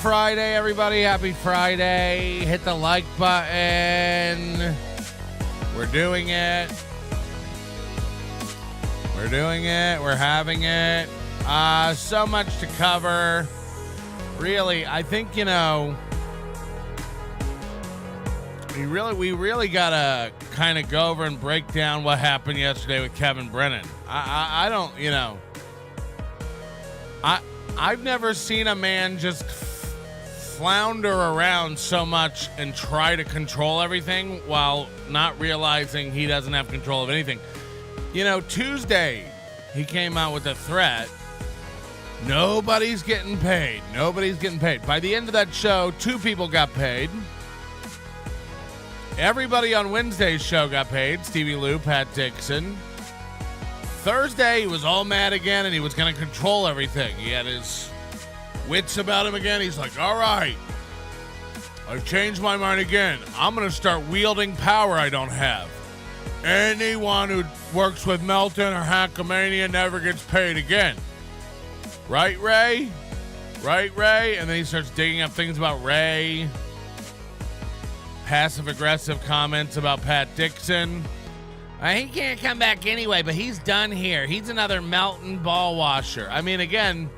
Friday, everybody. Happy Friday. Hit the like button. We're doing it. We're doing it. We're having it. So much to cover. Really, I think, we really got to kind of go over and break down what happened yesterday with Kevin Brennan. I don't, I've never seen a man just flounder around so much and try to control everything while not realizing he doesn't have control of anything. Tuesday, he came out with a threat. Nobody's getting paid. Nobody's getting paid. By the end of that show, 2 people got paid. Everybody on Wednesday's show got paid. Stevie Lou, Pat Dixon. Thursday, he was all mad again, and he was going to control everything. He had his wits about him again. He's like, all right, I've changed my mind again. I'm going to start wielding power I don't have. Anyone who works with Melton or Hackamania never gets paid again. Right, Ray? Right, Ray? And then he starts digging up things about Ray. Passive-aggressive comments about Pat Dixon. He can't come back anyway, but he's done here. He's another Melton ball washer. I mean, again,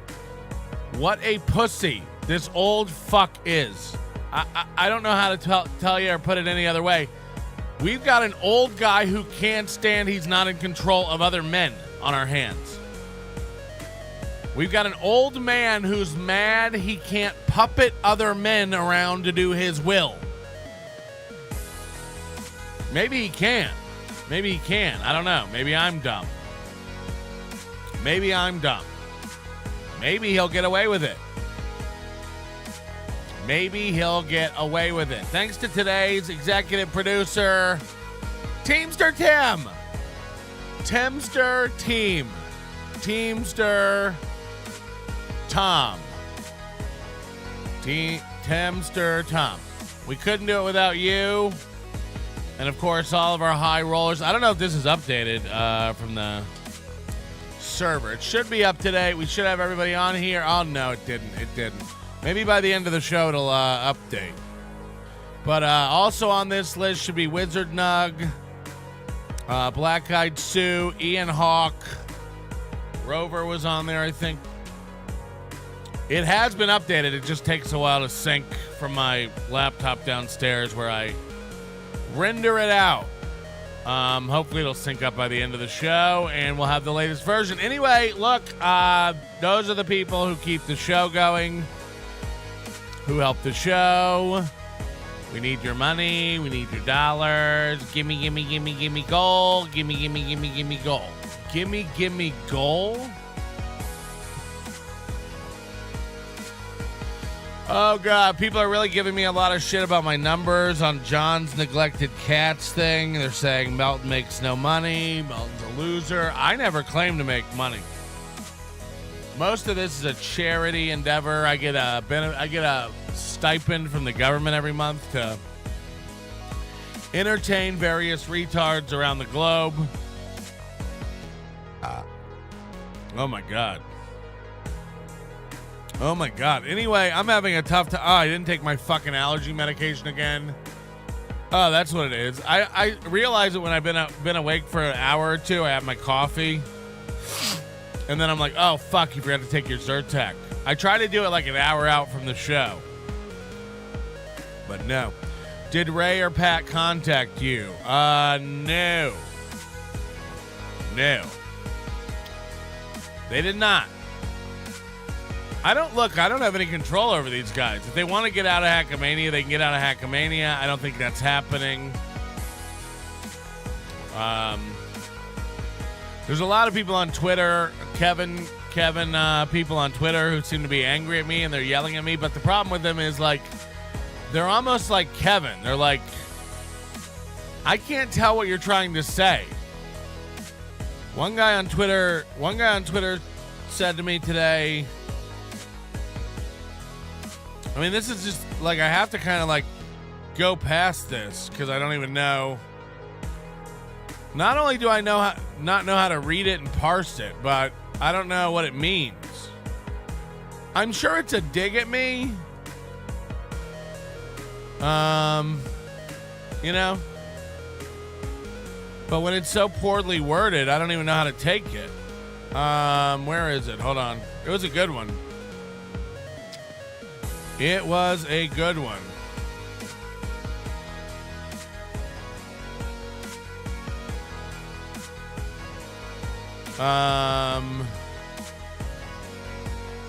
what a pussy this old fuck is. I don't know how to tell you or put it any other way. We've got an old guy who can't stand he's not in control of other men on our hands. We've got an old man who's mad he can't puppet other men around to do his will. Maybe he can. Maybe he can. I don't know. Maybe I'm dumb. Maybe I'm dumb. Maybe he'll get away with it. Maybe he'll get away with it. Thanks to today's executive producer, Teamster Tim. Teamster Team. Teamster Tom. Teamster Tom. We couldn't do it without you. And, of course, all of our high rollers. I don't know if this is updated from the server. It should be up to date. We should have everybody on here. Oh, no, it didn't. It didn't. Maybe by the end of the show it'll update. But also on this list should be Wizard Nug, Black Eyed Sue, Ian Hawk. Rover was on there, I think. It has been updated. It just takes a while to sync from my laptop downstairs where I render it out. Hopefully it'll sync up by the end of the show and we'll have the latest version. Anyway, look, those are the people who keep the show going, who help the show. We need your money. We need your dollars. Gimme, gimme, gimme, gimme gold. Gimme, gimme, gimme, gimme gold. Gimme, gimme gold? Oh, God. People are really giving me a lot of shit about my numbers on John's neglected cats thing. They're saying Melton makes no money. Melton's a loser. I never claimed to make money. Most of this is a charity endeavor. I get a stipend from the government every month to entertain various retards around the globe. Oh, my God. Oh, my God. Anyway, I'm having a tough time. Oh, I didn't take my fucking allergy medication again. Oh, that's what it is. I realize it when I've been awake for an hour or two. I have my coffee. And then I'm like, oh, fuck, you forgot to take your Zyrtec. I try to do it like an hour out from the show. But no. Did Ray or Pat contact you? No. No. They did not. I don't have any control over these guys. If they want to get out of Hackamania, they can get out of Hackamania. I don't think that's happening. There's a lot of people on Twitter, Kevin, people on Twitter who seem to be angry at me and they're yelling at me. But the problem with them is, like, they're almost like Kevin. They're like, I can't tell what you're trying to say. One guy on Twitter said to me today, I mean, this is just, like, I have to kind of, like, go past this because I don't even know. Not only do I not know how to read it and parse it, but I don't know what it means. I'm sure it's a dig at me, You know? But when it's so poorly worded, I don't even know how to take it. Where is it? Hold on. It was a good one. It was a good one.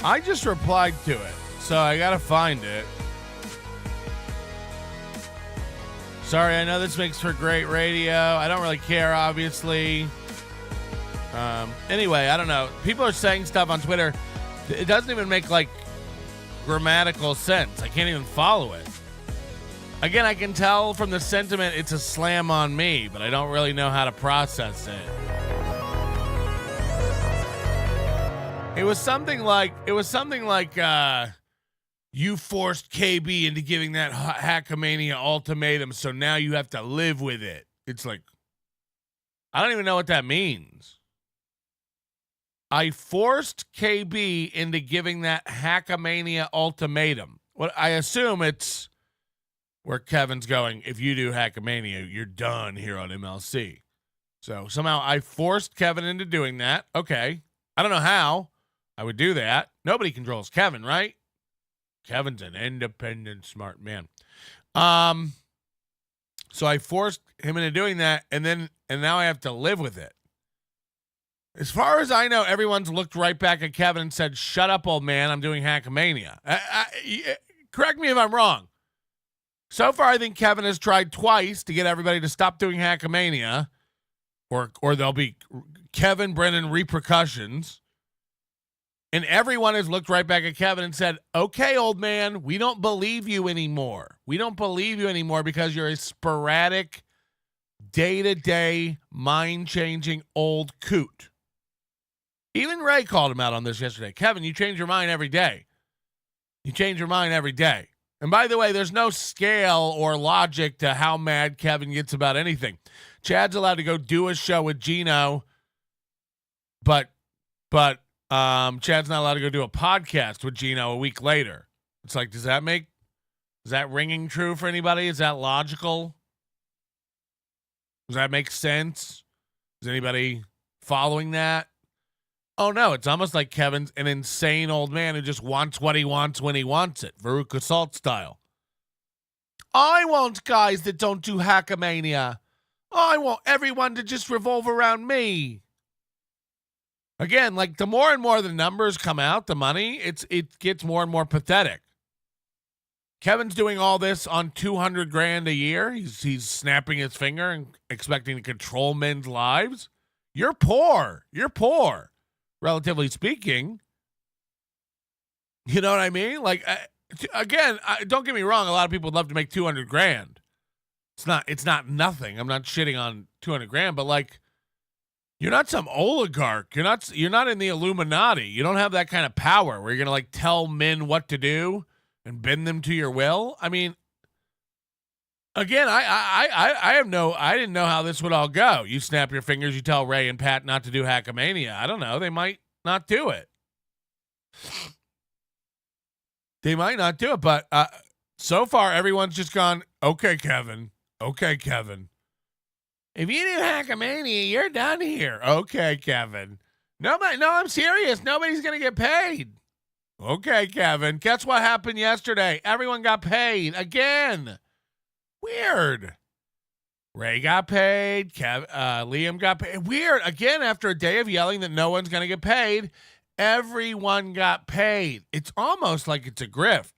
I just replied to it, so I gotta find it. Sorry, I know this makes for great radio. I don't really care, obviously. Anyway, I don't know. People are saying stuff on Twitter. It doesn't even make, like, grammatical sense. I can't even follow it. Again, I can tell from the sentiment it's a slam on me, but I don't really know how to process it. It was something like, you forced KB into giving that Hackamania ultimatum, so now you have to live with it. It's like, I don't even know what that means. I forced KB into giving that Hackamania ultimatum. What I assume it's where Kevin's going, if you do Hackamania, you're done here on MLC. So somehow I forced Kevin into doing that. Okay. I don't know how I would do that. Nobody controls Kevin, right? Kevin's an independent, smart man. So I forced him into doing that, and now I have to live with it. As far as I know, everyone's looked right back at Kevin and said, "Shut up, old man. I'm doing Hackamania." Correct me if I'm wrong. So far, I think Kevin has tried twice to get everybody to stop doing Hackamania, or there'll be Kevin Brennan repercussions. And everyone has looked right back at Kevin and said, "Okay, old man, we don't believe you anymore. We don't believe you anymore because you're a sporadic, day-to-day, mind-changing old coot." Even Ray called him out on this yesterday. Kevin, you change your mind every day. You change your mind every day. And by the way, there's no scale or logic to how mad Kevin gets about anything. Chad's allowed to go do a show with Gino, but Chad's not allowed to go do a podcast with Gino a week later. It's like, is that ringing true for anybody? Is that logical? Does that make sense? Is anybody following that? Oh, no, it's almost like Kevin's an insane old man who just wants what he wants when he wants it, Veruca Salt style. I want guys that don't do Hackamania. I want everyone to just revolve around me. Again, like the more and more the numbers come out, the money, it gets more and more pathetic. Kevin's doing all this on $200,000 a year. He's snapping his finger and expecting to control men's lives. You're poor. You're poor. Relatively speaking, you know what I mean? Like, again, don't get me wrong. A lot of people would love to make $200,000. It's not nothing. I'm not shitting on $200,000, but like, you're not some oligarch. You're not in the Illuminati. You don't have that kind of power where you're gonna like tell men what to do and bend them to your will. I mean, again, I didn't know how this would all go. You snap your fingers, you tell Ray and Pat not to do Hackamania. I don't know. They might not do it. They might not do it, but so far everyone's just gone, okay, Kevin. Okay, Kevin. If you do Hackamania, you're done here. Okay, Kevin. No, I'm serious. Nobody's going to get paid. Okay, Kevin. Guess what happened yesterday? Everyone got paid again. Weird. Ray got paid. Liam got paid. Weird. Again, after a day of yelling that no one's going to get paid, everyone got paid. It's almost like it's a grift.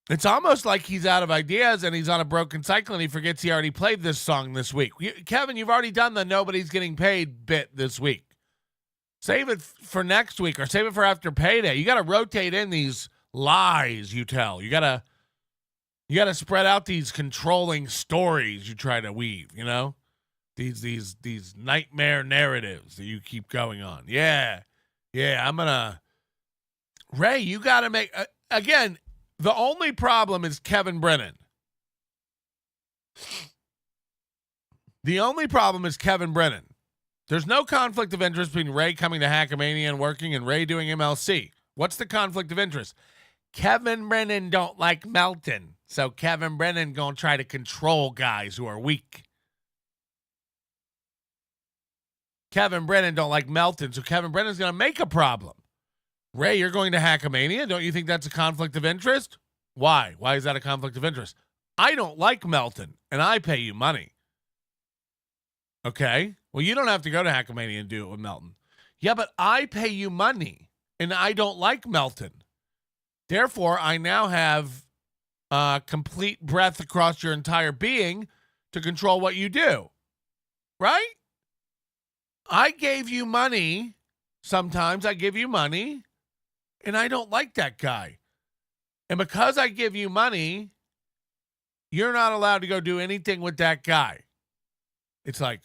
It's almost like he's out of ideas and he's on a broken cycle and he forgets he already played this song this week. Kevin, you've already done the nobody's getting paid bit this week. Save it for next week or save it for after payday. You got to rotate in these lies you tell. You got to spread out these controlling stories you try to weave, you know? These nightmare narratives that you keep going on. Yeah, I'm going to... Ray, you got to make... again, the only problem is Kevin Brennan. The only problem is Kevin Brennan. There's no conflict of interest between Ray coming to Hackamania and working and Ray doing MLC. What's the conflict of interest? Kevin Brennan don't like Melton, so Kevin Brennan gonna try to control guys who are weak. Kevin Brennan don't like Melton, so Kevin Brennan's gonna make a problem. Ray, you're going to Hackamania. Don't you think that's a conflict of interest? Why? Why is that a conflict of interest? I don't like Melton, and I pay you money. Okay? Well, you don't have to go to Hackamania and do it with Melton. Yeah, but I pay you money, and I don't like Melton. Therefore, I now have complete breath across your entire being to control what you do. Right? I gave you money. Sometimes I give you money, and I don't like that guy. And because I give you money, you're not allowed to go do anything with that guy. It's like,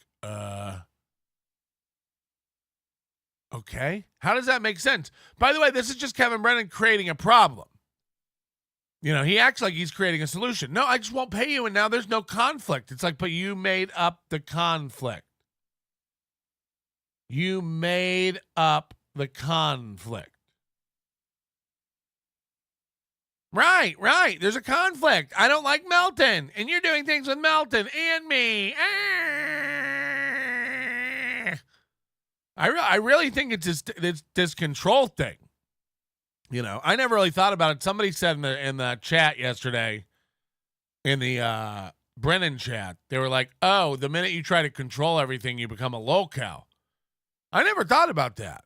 okay. How does that make sense? By the way, this is just Kevin Brennan creating a problem. You know, he acts like he's creating a solution. No, I just won't pay you, and now there's no conflict. It's like, but you made up the conflict. You made up the conflict. Right. There's a conflict. I don't like Melton, and you're doing things with Melton and me. I really think it's this control thing. You know, I never really thought about it. Somebody said in the chat yesterday, in the Brennan chat, they were like, "Oh, the minute you try to control everything, you become a LOLCLOWN." I never thought about that.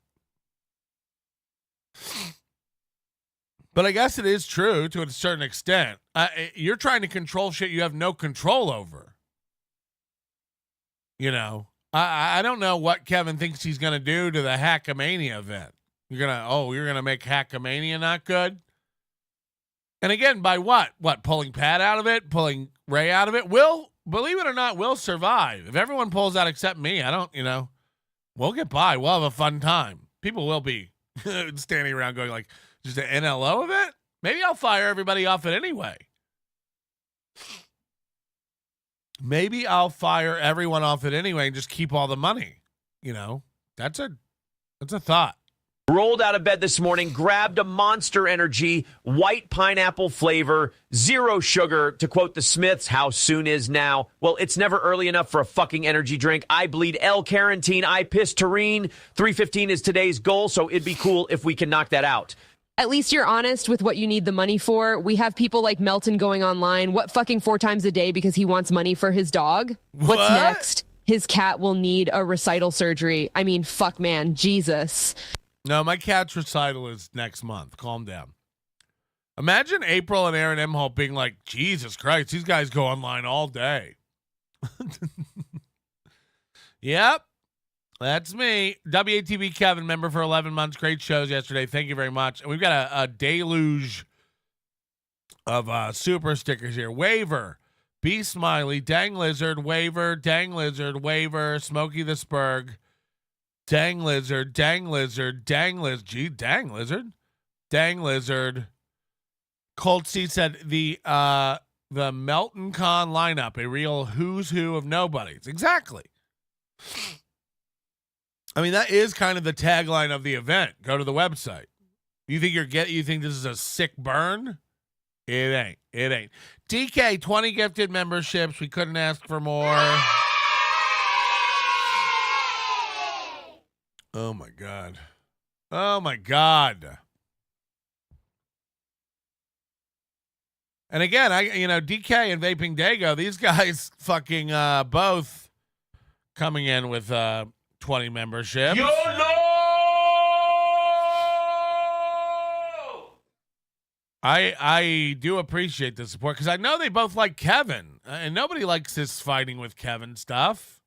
But I guess it is true to a certain extent. You're trying to control shit you have no control over. You know, I don't know what Kevin thinks he's going to do to the Hackamania event. You're going to make Hackamania not good? And again, by what? What, pulling Pat out of it? Pulling Ray out of it? Will, believe it or not, will survive. If everyone pulls out except me, we'll get by. We'll have a fun time. People will be standing around going like, just an NLO event? Maybe I'll fire everybody off it anyway. Maybe I'll fire everyone off it anyway and just keep all the money. You know, that's a thought. Rolled out of bed this morning, grabbed a Monster Energy, white pineapple flavor, 0 sugar. To quote the Smiths, how soon is now? Well, it's never early enough for a fucking energy drink. I bleed L-carnitine, I piss Tareen. 3:15 is today's goal, so it'd be cool if we can knock that out. At least you're honest with what you need the money for. We have people like Melton going online, what, fucking 4 times a day because he wants money for his dog? What's next? His cat will need a recital surgery. I mean, fuck, man. Jesus. No, my cat's recital is next month. Calm down. Imagine April and Aaron Emholt being like, Jesus Christ, these guys go online all day. Yep. That's me. WATB Kevin, member for 11 months. Great shows yesterday. Thank you very much. And we've got a deluge of super stickers here. Waiver, B Smiley, Dang Lizard, Waiver, Dang Lizard, Waiver, Smokey the Spurg, Dang Lizard, Dang Lizard, Dang Lizard, gee, Dang Lizard, Dang Lizard. Colt C said the Melton Con lineup, a real who's who of nobodies. Exactly. I mean, that is kind of the tagline of the event. Go to the website. You think this is a sick burn? It ain't. DK, 20 gifted memberships. We couldn't ask for more. Oh my God. And again, DK and Vaping Dago, these guys fucking both coming in with 20 memberships. YOLO! I do appreciate the support because I know they both like Kevin, and nobody likes this fighting with Kevin stuff.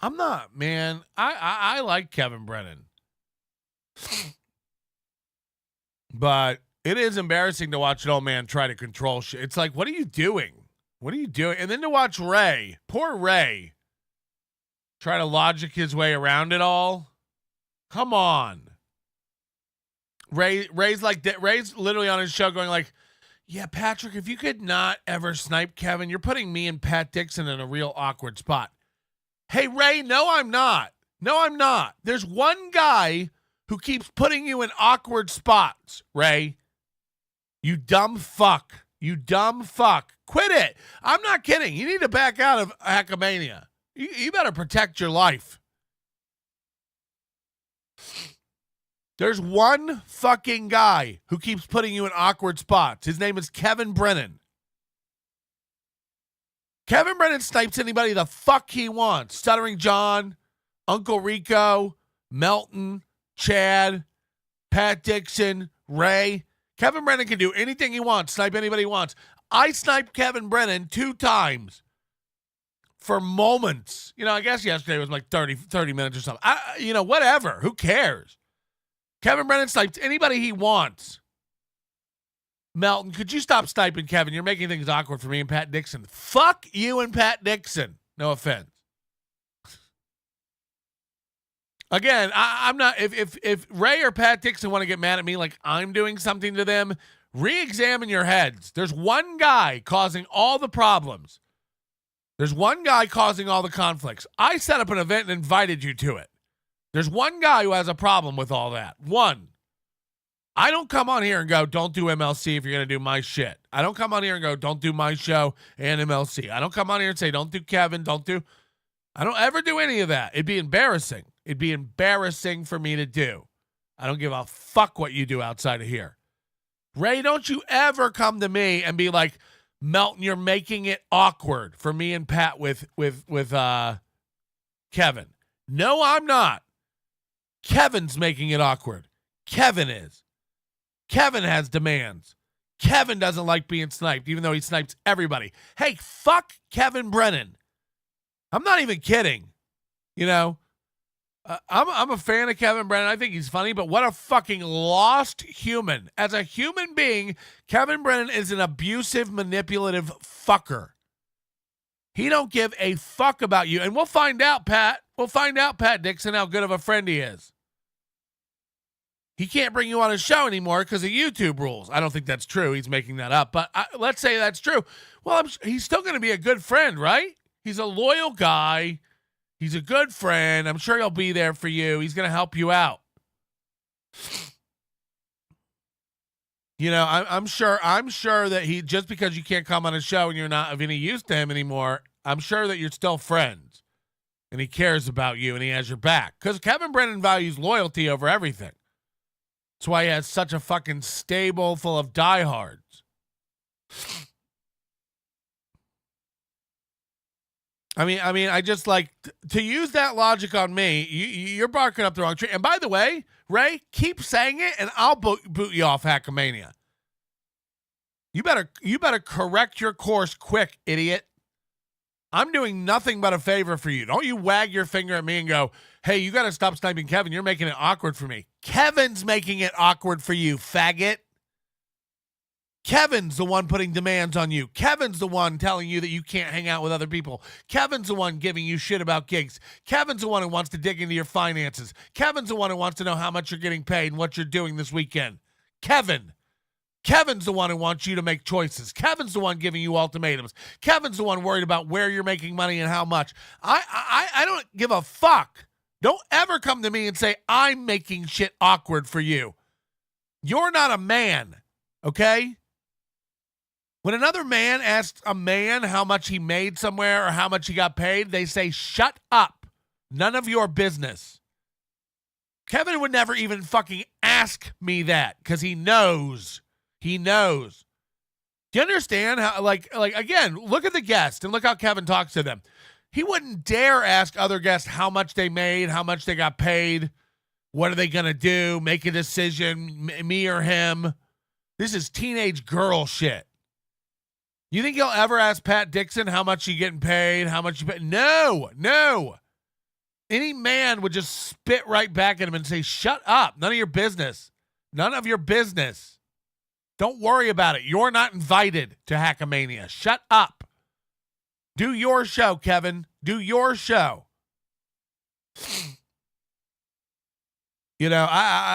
I'm not, man. I like Kevin Brennan, but it is embarrassing to watch an old man try to control shit. It's like, what are you doing? And then to watch Ray, poor Ray, try to logic his way around it all. Come on. Ray's literally on his show going like, yeah, Patrick, if you could not ever snipe Kevin, you're putting me and Pat Dixon in a real awkward spot. Hey, Ray, no, I'm not. There's one guy who keeps putting you in awkward spots, Ray. You dumb fuck. You dumb fuck. Quit it. I'm not kidding. You need to back out of Hackamania. You better protect your life. There's one fucking guy who keeps putting you in awkward spots. His name is Kevin Brennan. Kevin Brennan snipes anybody the fuck he wants. Stuttering John, Uncle Rico, Melton, Chad, Pat Dixon, Ray. Kevin Brennan can do anything he wants, snipe anybody he wants. I sniped Kevin Brennan 2 times for moments. You know, I guess yesterday was like 30 minutes or something. Whatever. Who cares? Kevin Brennan snipes anybody he wants. Melton, could you stop sniping Kevin? You're making things awkward for me and Pat Dixon. Fuck you and Pat Dixon. No offense. Again, I'm not. If Ray or Pat Dixon want to get mad at me like I'm doing something to them, re-examine your heads. There's one guy causing all the problems. There's one guy causing all the conflicts. I set up an event and invited you to it. There's one guy who has a problem with all that. One. I don't come on here and go, don't do MLC if you're going to do my shit. I don't come on here and go, don't do my show and MLC. I don't come on here and say, don't do Kevin, I don't ever do any of that. It'd be embarrassing. It'd be embarrassing for me to do. I don't give a fuck what you do outside of here. Ray, don't you ever come to me and be like, Melton, you're making it awkward for me and Pat with Kevin. No, I'm not. Kevin's making it awkward. Kevin is. Kevin has demands. Kevin doesn't like being sniped, even though he snipes everybody. Hey, fuck Kevin Brennan. I'm not even kidding. You know, I'm a fan of Kevin Brennan. I think he's funny, but what a fucking lost human. As a human being, Kevin Brennan is an abusive, manipulative fucker. He don't give a fuck about you. And we'll find out, Pat. We'll find out, Pat Dixon, how good of a friend he is. He can't bring you on his show anymore because of YouTube rules. I don't think that's true. He's making that up. But let's say that's true. Well, he's still going to be a good friend, right? He's a loyal guy. He's a good friend. I'm sure he'll be there for you. He's going to help you out. You know, I'm sure that he, just because you can't come on a show and you're not of any use to him anymore, I'm sure that you're still friends and he cares about you and he has your back. Because Kevin Brennan values loyalty over everything. That's why he has such a fucking stable full of diehards. I mean, I just like to use that logic on me. You're barking up the wrong tree. And by the way, Ray, keep saying it, and I'll boot you off Hackamania. You better correct your course quick, idiot. I'm doing nothing but a favor for you. Don't you wag your finger at me and go, "Hey, you got to stop sniping Kevin. You're making it awkward for me." Kevin's making it awkward for you, faggot. Kevin's the one putting demands on you. Kevin's the one telling you that you can't hang out with other people. Kevin's the one giving you shit about gigs. Kevin's the one who wants to dig into your finances. Kevin's the one who wants to know how much you're getting paid and what you're doing this weekend. Kevin's the one who wants you to make choices. Kevin's the one giving you ultimatums. Kevin's the one worried about where you're making money and how much. I don't give a fuck. Don't ever come to me and say I'm making shit awkward for you. You're not a man, okay? When another man asks a man how much he made somewhere or how much he got paid, they say, shut up. None of your business. Kevin would never even fucking ask me that because he knows. He knows. Do you understand how, like again, look at the guest and look how Kevin talks to them. He wouldn't dare ask other guests how much they made, how much they got paid. What are they going to do? Make a decision, me or him. This is teenage girl shit. You think he'll ever ask Pat Dixon how much you getting paid, how much you pay? No. Any man would just spit right back at him and say, shut up. None of your business. None of your business. Don't worry about it. You're not invited to Hackamania. Shut up. Do your show, Kevin. Do your show. You know,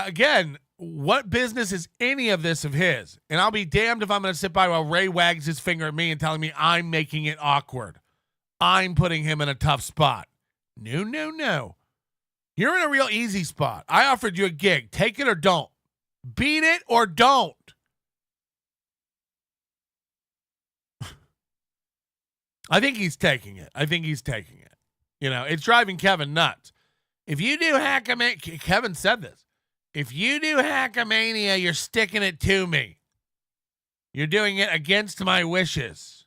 again, what business is any of this of his? And I'll be damned if I'm going to sit by while Ray wags his finger at me and telling me I'm making it awkward. I'm putting him in a tough spot. No. You're in a real easy spot. I offered you a gig. Take it or don't. Beat it or don't. I think he's taking it. You know, it's driving Kevin nuts. If you do Hackamania, Kevin said this. If you do Hackamania, you're sticking it to me. You're doing it against my wishes.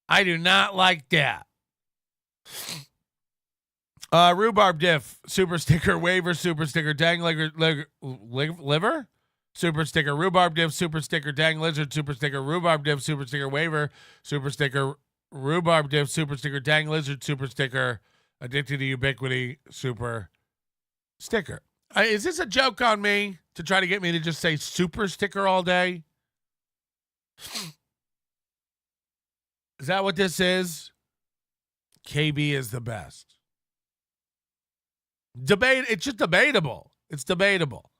I do not like that. Rhubarb Diff, super sticker, waiver, super sticker, dang liver, super sticker, rhubarb diff, super sticker, dang lizard, super sticker, rhubarb diff, super sticker, waiver, super sticker, rhubarb diff, super sticker, dang lizard, super sticker, addicted to ubiquity, super sticker. Is this a joke on me to try to get me to just say super sticker all day? Is that what this is? KB is the best. It's just debatable. It's debatable.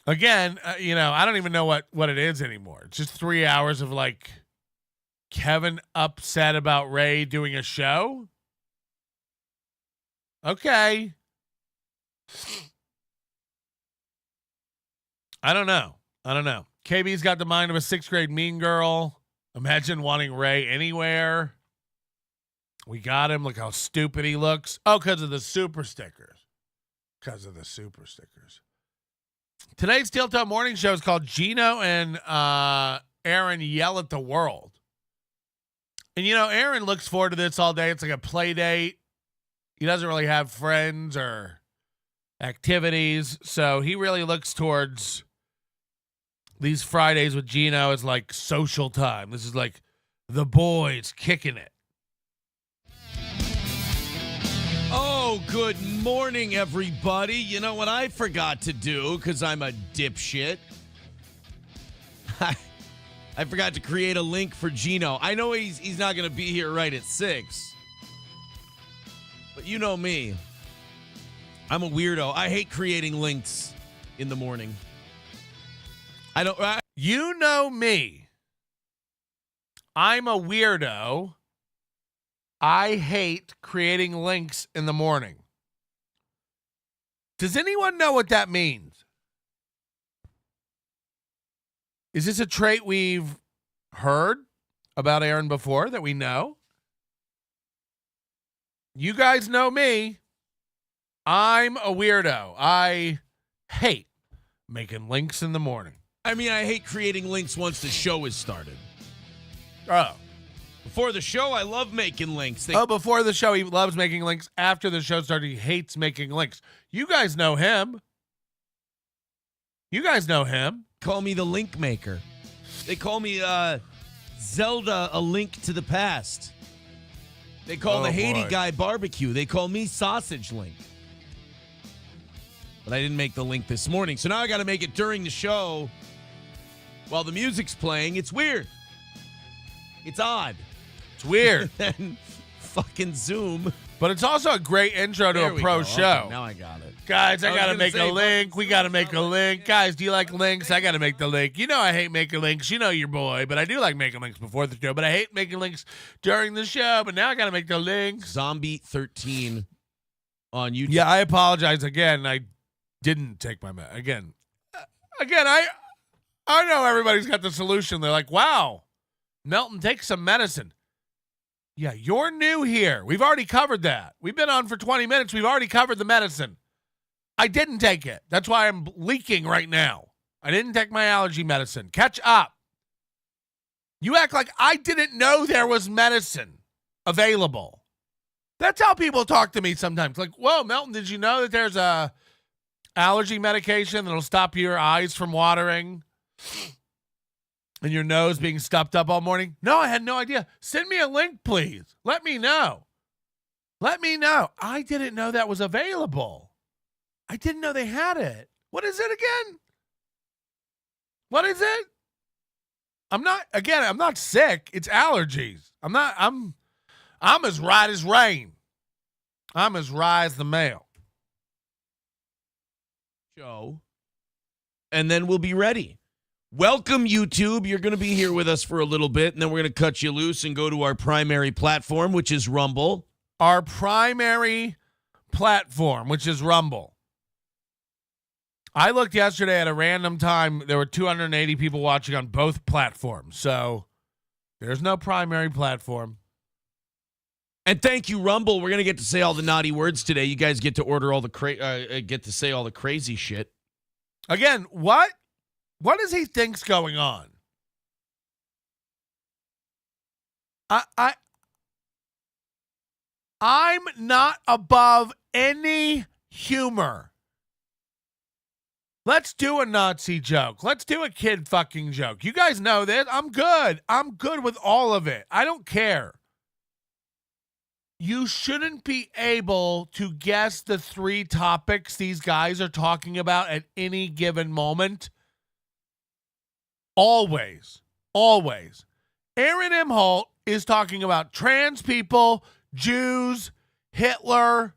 Again, you know, I don't even know what it is anymore. It's just 3 hours of like Kevin upset about Ray doing a show. Okay. I don't know. KB's got the mind of a 6th grade mean girl. Imagine wanting Ray anywhere. We got him. Look how stupid he looks. Oh, because of the super stickers. Today's Steel Toe Morning Show is called Gino and Aaron Yell at the World. And, you know, Aaron looks forward to this all day. It's like a play date. He doesn't really have friends or activities. So he really looks towards these Fridays with Gino as like social time. This is like the boys kicking it. Oh, good morning, everybody. You know what I forgot to do, because I'm a dipshit? I forgot to create a link for Gino. I know he's not going to be here right at 6. But you know me. I'm a weirdo. I hate creating links in the morning. You know me. I'm a weirdo. I hate creating links in the morning. Does anyone know what that means? Is this a trait we've heard about Aaron before that we know? You guys know me. I'm a weirdo. I hate making links in the morning. I mean, I hate creating links once the show is started. Oh. Before the show, I love making links. Before the show, he loves making links. After the show started, he hates making links. You guys know him. Call me the link maker. They call me Zelda, a link to the past. They call the Haiti guy barbecue. They call me sausage link. But I didn't make the link this morning, so now I got to make it during the show while the music's playing. It's weird. It's odd. It's weird. And fucking Zoom. But it's also a great intro to a pro show. Okay, now I got it. Guys, I got to make a link. We got to make a link. Guys, do you like links? I got to make the link. You know I hate making links. You know your boy. But I do like making links before the show. But I hate making links during the show. But now I got to make the links. Zombie 13 on YouTube. Yeah, I apologize again. I didn't take my again. I know everybody's got the solution. They're like, wow, Melton, take some medicine. Yeah, you're new here. We've already covered that. We've been on for 20 minutes. We've already covered the medicine. I didn't take it. That's why I'm leaking right now. I didn't take my allergy medicine. Catch up. You act like I didn't know there was medicine available. That's how people talk to me sometimes. Like, whoa, Melton, did you know that there's a allergy medication that'll stop your eyes from watering and your nose being stuffed up all morning? No, I had no idea. Send me a link, please. Let me know. I didn't know that was available. I didn't know they had it. What is it again? What is it? I'm not sick. It's allergies. I'm as right as rain. I'm as right as the mail. Show. And then we'll be ready. Welcome, YouTube. You're going to be here with us for a little bit, and then we're going to cut you loose and go to our primary platform, which is Rumble. Our primary platform, which is Rumble. I looked yesterday at a random time. There were 280 people watching on both platforms. So There's no primary platform. And thank you, Rumble. We're gonna get to say all the naughty words today. You guys get to order all the get to say all the crazy shit. Again, what does he think's going on? I'm not above any humor. Let's do a Nazi joke. Let's do a kid fucking joke. You guys know this. I'm good. I'm good with all of it. I don't care. You shouldn't be able to guess the 3 topics these guys are talking about at any given moment. Always. Always. Aaron M. Holt is talking about trans people, Jews, Hitler,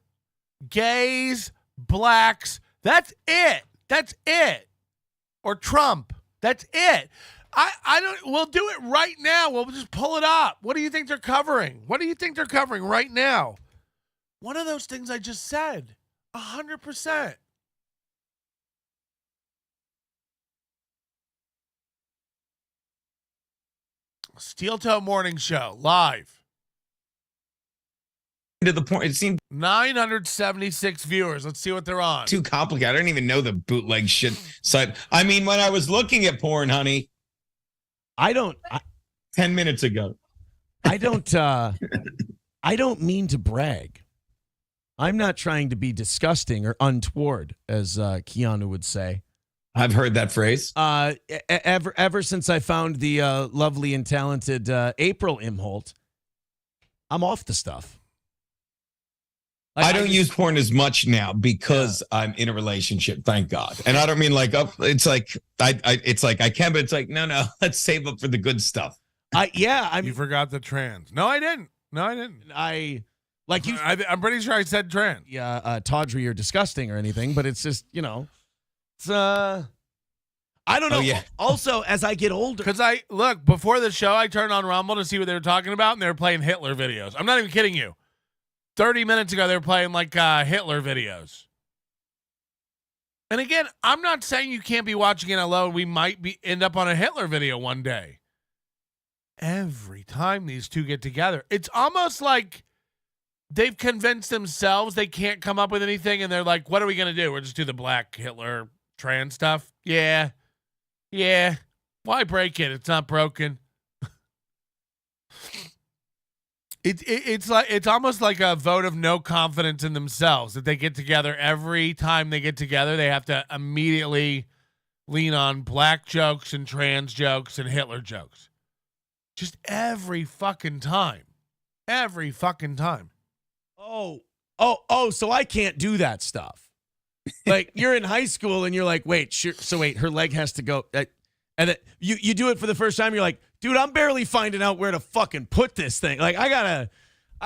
gays, blacks. That's it. That's it. Or Trump. That's it. We'll do it right now. We'll just pull it up. What do you think they're covering? What do you think they're covering right now? One of those things I just said. 100%. Steel Toe Morning Show, live. To the point, it seemed 976 viewers. Let's see what they're on. too complicated. I don't even know the bootleg shit site. I mean, when I was looking at porn, honey, I don't 10 minutes ago. I don't mean to brag. I'm not trying to be disgusting or untoward, as Keanu would say. I've heard that phrase. Ever since I found the lovely and talented April Imholt, I'm off the stuff. I don't use porn as much now because I'm in a relationship, thank God. And I don't mean like it's like I can, but it's like no, let's save up for the good stuff. You forgot the trans. No, I didn't. I'm pretty sure I said trans. Yeah, tawdry or disgusting or anything, but it's just, it's I don't know. Oh, yeah. Also, as I get older, because before the show, I turned on Rumble to see what they were talking about, and they were playing Hitler videos. I'm not even kidding you. 30 minutes ago, they were playing like Hitler videos. And again, I'm not saying you can't be watching it alone. We might end up on a Hitler video one day. Every time these two get together, it's almost like they've convinced themselves they can't come up with anything, and they're like, what are we going to do? We'll just do the black Hitler trans stuff? Yeah. Why break it? It's not broken. It's almost like a vote of no confidence in themselves that they get together. Every time they get together, they have to immediately lean on black jokes and trans jokes and Hitler jokes. Just every fucking time. Every fucking time. Oh, so I can't do that stuff. Like, you're in high school and you're like, wait, her leg has to go. And then you do it for the first time. You're like, dude, I'm barely finding out where to fucking put this thing. Like, I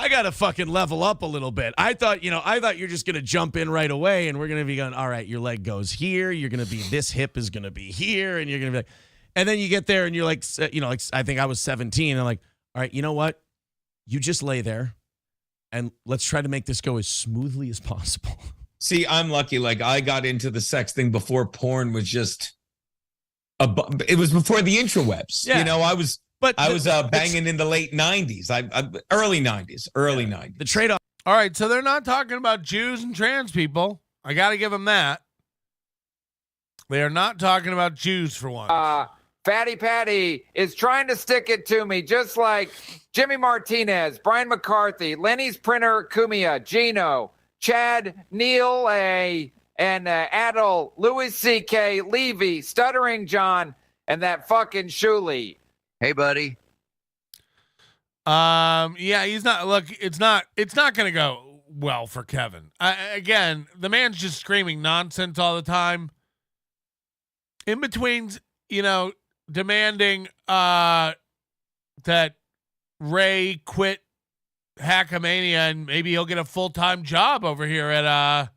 gotta fucking level up a little bit. I thought you're just gonna jump in right away, and we're gonna be going, all right, your leg goes here. You're gonna be, this hip is gonna be here, and you're gonna be like, and then you get there and you're like, like I think I was 17. And I'm like, all right, you know what? You just lay there, and let's try to make this go as smoothly as possible. See, I'm lucky. Like, I got into the sex thing before porn was just. It was before the intrawebs. Yeah. I was banging in the late 90s. Early 90s. The trade-off. All right, so they're not talking about Jews and trans people. I got to give them that. They are not talking about Jews for once. Fatty Patty is trying to stick it to me, just like Jimmy Martinez, Brian McCarthy, Lenny's Printer, Kumia, Gino, Chad, Neil, and Adel, Louis C.K., Levy, Stuttering John, and that fucking Shuley. Hey, buddy. Yeah, he's not. Look, it's not going to go well for Kevin. Again, the man's just screaming nonsense all the time. In between, demanding that Ray quit Hackamania and maybe he'll get a full-time job over here at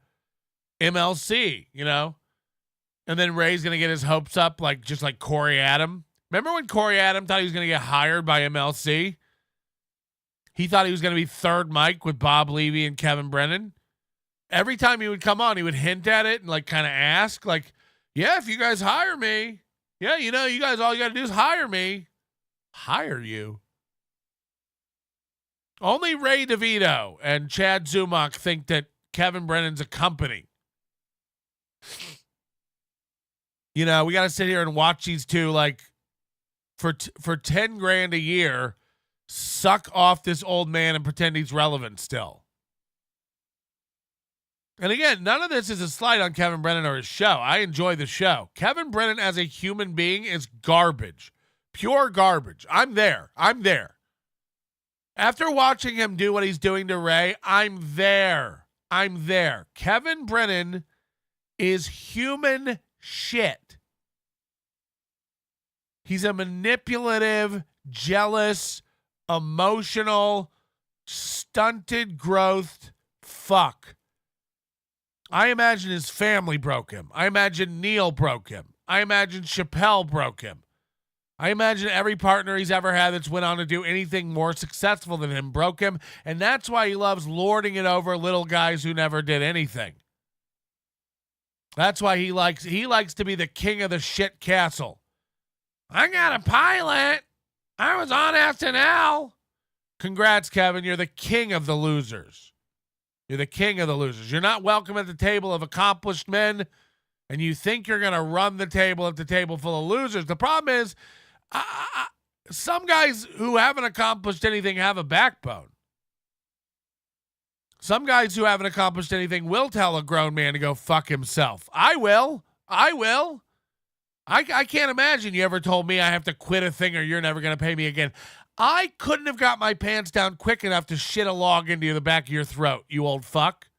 MLC, and then Ray's going to get his hopes up just like Corey Adam. Remember when Corey Adam thought he was going to get hired by MLC? He thought he was going to be third mic with Bob Levy and Kevin Brennan. Every time he would come on, he would hint at it and kind of ask yeah, if you guys hire me, yeah, you guys, all you got to do is hire me. Hire you? Only Ray DeVito and Chad Zumach think that Kevin Brennan's a company. You know, we got to sit here and watch these two, like, for $10,000 a year, suck off this old man and pretend he's relevant still. And again, none of this is a slight on Kevin Brennan or his show. I enjoy the show. Kevin Brennan as a human being is garbage. Pure garbage. I'm there. After watching him do what he's doing to Ray, I'm there. Kevin Brennan is human shit. He's a manipulative, jealous, emotional, stunted growth fuck. I imagine his family broke him. I imagine Neil broke him. I imagine Chappelle broke him. I imagine every partner he's ever had that's went on to do anything more successful than him broke him, and that's why he loves lording it over little guys who never did anything. That's why he likes to be the king of the shit castle. I got a pilot. I was on SNL. Congrats, Kevin. You're the king of the losers. You're not welcome at the table of accomplished men, and you think you're going to run the table at the table full of losers. The problem is, some guys who haven't accomplished anything have a backbone. Some guys who haven't accomplished anything will tell a grown man to go fuck himself. I will. I can't imagine you ever told me I have to quit a thing or you're never going to pay me again. I couldn't have got my pants down quick enough to shit a log into the back of your throat, you old fuck.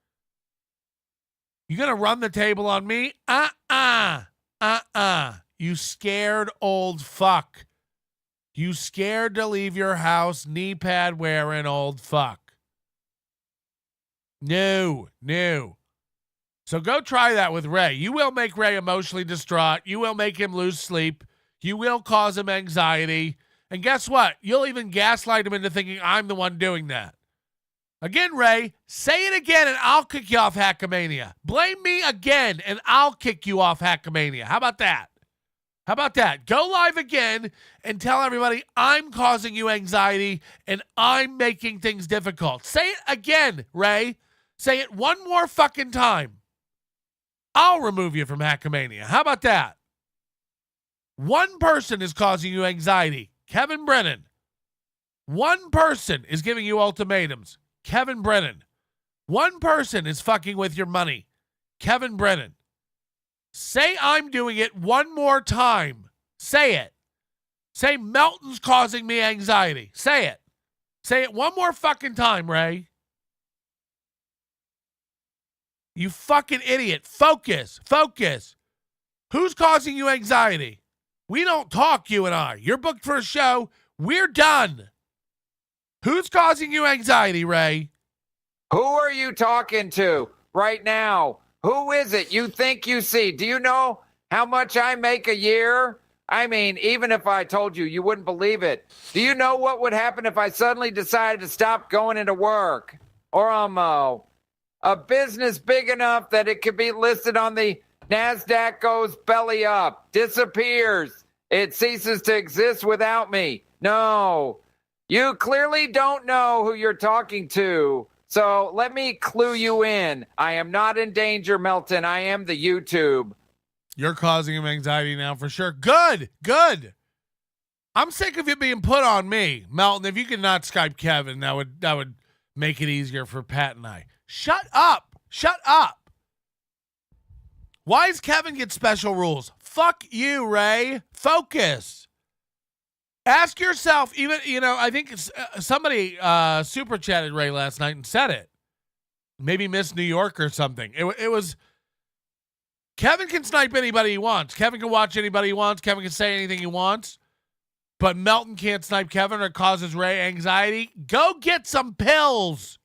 You going to run the table on me? You scared old fuck. You scared to leave your house, knee pad wearing old fuck. No. So go try that with Ray. You will make Ray emotionally distraught. You will make him lose sleep. You will cause him anxiety. And guess what? You'll even gaslight him into thinking I'm the one doing that. Again, Ray, say it again and I'll kick you off Hackamania. Blame me again and I'll kick you off Hackamania. How about that? Go live again and tell everybody I'm causing you anxiety and I'm making things difficult. Say it again, Ray. Say it one more fucking time. I'll remove you from Hackamania. How about that? One person is causing you anxiety. Kevin Brennan. One person is giving you ultimatums. Kevin Brennan. One person is fucking with your money. Kevin Brennan. Say I'm doing it one more time. Say it. Say Melton's causing me anxiety. Say it. Say it one more fucking time, Ray. You fucking idiot. Focus. Who's causing you anxiety? We don't talk, you and I. You're booked for a show. We're done. Who's causing you anxiety, Ray? Who are you talking to right now? Who is it you think you see? Do you know how much I make a year? I mean, even if I told you, you wouldn't believe it. Do you know what would happen if I suddenly decided to stop going into work? Or a business big enough that it could be listed on the NASDAQ goes belly up, disappears. It ceases to exist without me. No, you clearly don't know who you're talking to. So let me clue you in. I am not in danger, Melton. I am the YouTube. You're causing him anxiety now for sure. Good. I'm sick of it being put on me. Melton, if you could not Skype Kevin, that would make it easier for Pat and I. Shut up. Why does Kevin get special rules? Fuck you, Ray. Focus. Ask yourself, I think somebody super chatted Ray last night and said it. Maybe Miss New York or something. It was, Kevin can snipe anybody he wants. Kevin can watch anybody he wants. Kevin can say anything he wants. But Melton can't snipe Kevin or it causes Ray anxiety. Go get some pills.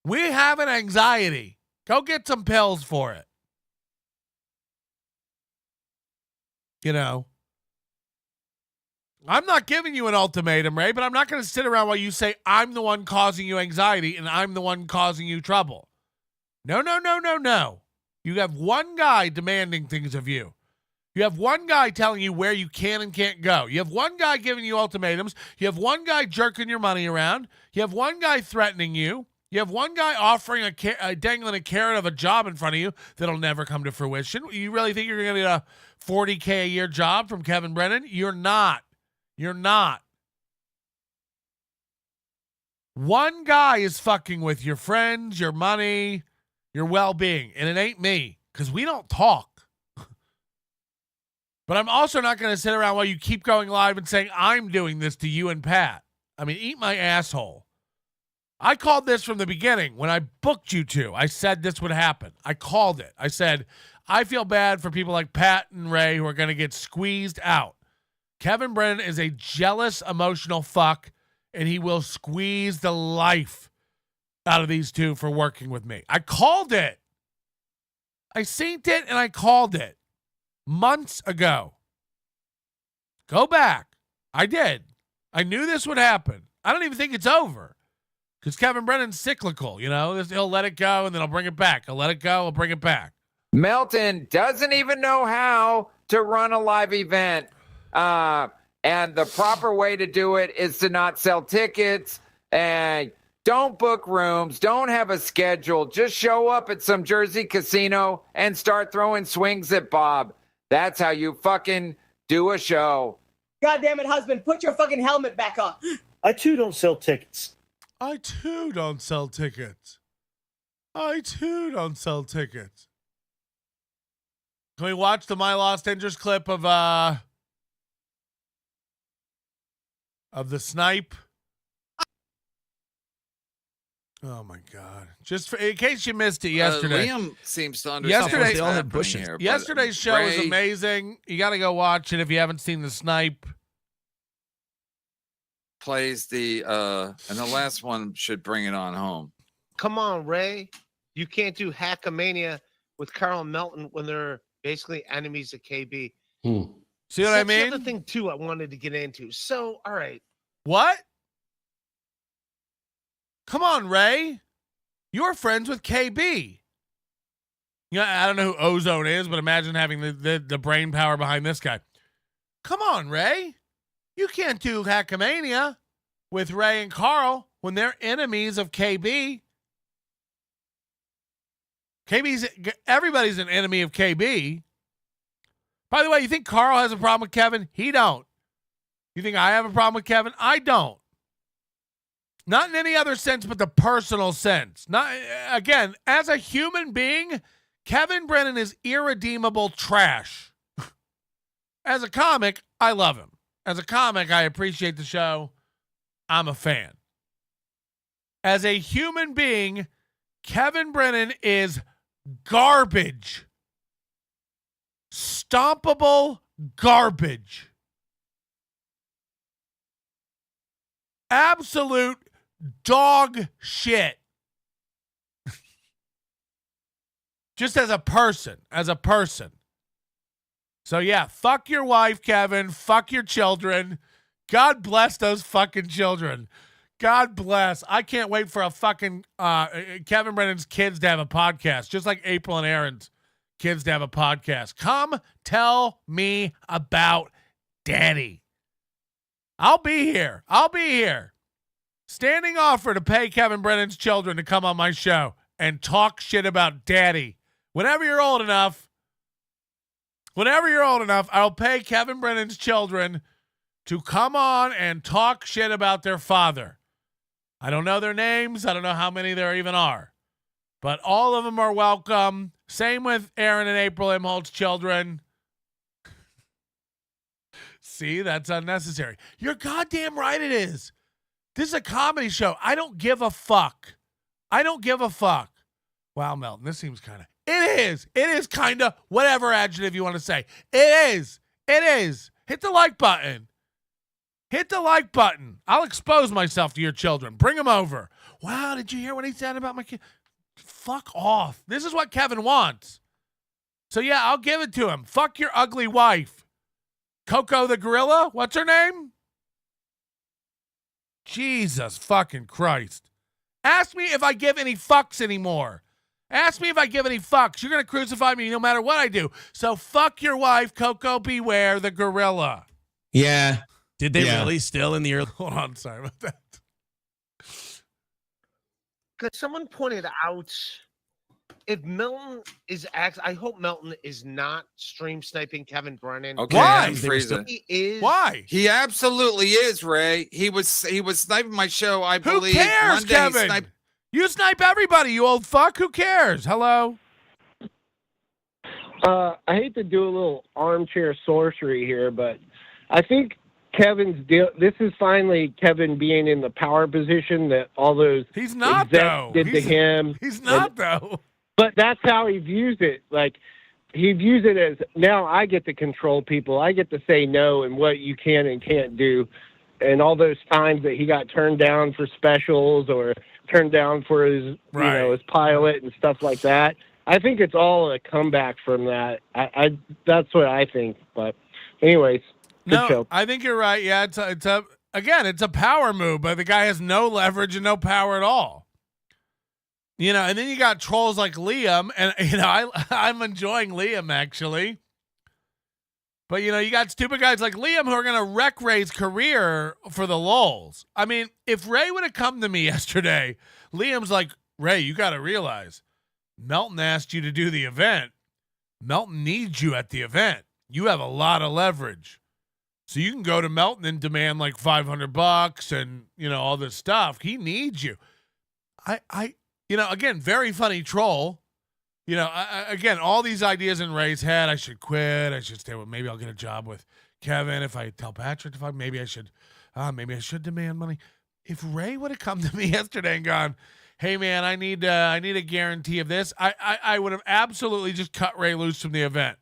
We have an anxiety. Go get some pills for it. I'm not giving you an ultimatum, Ray, but I'm not going to sit around while you say I'm the one causing you anxiety and I'm the one causing you trouble. No. You have one guy demanding things of you. You have one guy telling you where you can and can't go. You have one guy giving you ultimatums. You have one guy jerking your money around. You have one guy threatening you. You have one guy offering dangling a carrot of a job in front of you that'll never come to fruition. You really think you're going to get a $40K a year job from Kevin Brennan? You're not. You're not. One guy is fucking with your friends, your money, your well-being, and it ain't me, because we don't talk. But I'm also not going to sit around while you keep going live and saying I'm doing this to you and Pat. I mean, eat my asshole. I called this from the beginning. When I booked you two, I said this would happen. I called it. I said, I feel bad for people like Pat and Ray who are going to get squeezed out. Kevin Brennan is a jealous, emotional fuck, and he will squeeze the life out of these two for working with me. I called it. I synced it, and I called it months ago. Go back. I did. I knew this would happen. I don't even think it's over. Because Kevin Brennan's cyclical, you know? He'll let it go, and then he'll bring it back. He'll let it go, he'll bring it back. Melton doesn't even know how to run a live event. And the proper way to do it is to not sell tickets and don't book rooms. Don't have a schedule. Just show up at some Jersey casino and start throwing swings at Bob. That's how you fucking do a show. God damn it, husband, put your fucking helmet back on. I too don't sell tickets. I too don't sell tickets. I too don't sell tickets. Can we watch the My Lost Angels clip of the snipe? Oh my God! Just in case you missed it yesterday, Liam seems to understand. Yesterday's show was amazing. You got to go watch it if you haven't seen the snipe. Plays the and the last one should bring it on home. Come on, Ray. You can't do Hackamania with Carl and Melton when they're basically enemies of KB. See what I mean? That's the other thing too I wanted to get into. So, all right. What? Come on, Ray. You're friends with KB. You know, I don't know who Ozone is, but imagine having the brain power behind this guy. Come on, Ray. You can't do Hackamania with Ray and Carl when they're enemies of KB. Everybody's an enemy of KB. By the way, you think Carl has a problem with Kevin? He don't. You think I have a problem with Kevin? I don't. Not in any other sense but the personal sense. Not again, as a human being, Kevin Brennan is irredeemable trash. As a comic, I love him. As a comic, I appreciate the show. I'm a fan. As a human being, Kevin Brennan is garbage. Stompable garbage. Absolute dog shit. Just as a person. So yeah, fuck your wife, Kevin. Fuck your children. God bless those fucking children. God bless. I can't wait for a fucking Kevin Brennan's kids to have a podcast, just like April and Aaron's kids to have a podcast. Come tell me about Daddy. I'll be here. Standing offer to pay Kevin Brennan's children to come on my show and talk shit about Daddy. Whenever you're old enough, I'll pay Kevin Brennan's children to come on and talk shit about their father. I don't know their names. I don't know how many there even are. But all of them are welcome. Same with Aaron and April Imholt's children. See, that's unnecessary. You're goddamn right it is. This is a comedy show. I don't give a fuck. Wow, Melton, this seems kind of... It is kind of whatever adjective you want to say. It is. Hit the like button. I'll expose myself to your children. Bring them over. Wow, did you hear what he said about my kid? Fuck off. This is what Kevin wants. So yeah, I'll give it to him. Fuck your ugly wife. Coco the gorilla? What's her name? Jesus fucking Christ. Ask me if I give any fucks anymore. Ask me if I give any fucks. You're going to crucify me no matter what I do. So fuck your wife, Coco Beware, the gorilla. Yeah. Did they really still in the early? Hold on. Sorry about that. Because someone pointed out, if Milton is I hope Milton is not stream sniping Kevin Brennan. Okay, Why? He is. Why? He absolutely is, Ray. He was sniping my show, I Who believe. cares, Monday, he Kevin? You snipe everybody, you old fuck. Who cares? Hello? I hate to do a little armchair sorcery here, but I think Kevin's deal. This is finally Kevin being in the power position that all those He's not, execs though. did to him. He's not, though. But that's how he views it. Like, he views it as, now I get to control people. I get to say no and what you can and can't do. And all those times that he got turned down for specials or turned down for his, his pilot and stuff like that. I think it's all a comeback from that. I that's what I think. But anyways, good show. I think you're right. Yeah, it's a power move, but the guy has no leverage and no power at all. You know, and then you got trolls like Liam, and I'm enjoying Liam actually. But you got stupid guys like Liam who are gonna wreck Ray's career for the lulz. I mean, if Ray would have come to me yesterday, Liam's like, Ray, you got to realize, Melton asked you to do the event. Melton needs you at the event. You have a lot of leverage. So you can go to Melton and demand like $500 and, all this stuff. He needs you. Again, very funny troll. Again, all these ideas in Ray's head. I should quit. I should stay with, maybe I'll get a job with Kevin. If I tell Patrick to fuck, maybe I should demand money. If Ray would have come to me yesterday and gone, hey man, I need a guarantee of this, I would have absolutely just cut Ray loose from the event.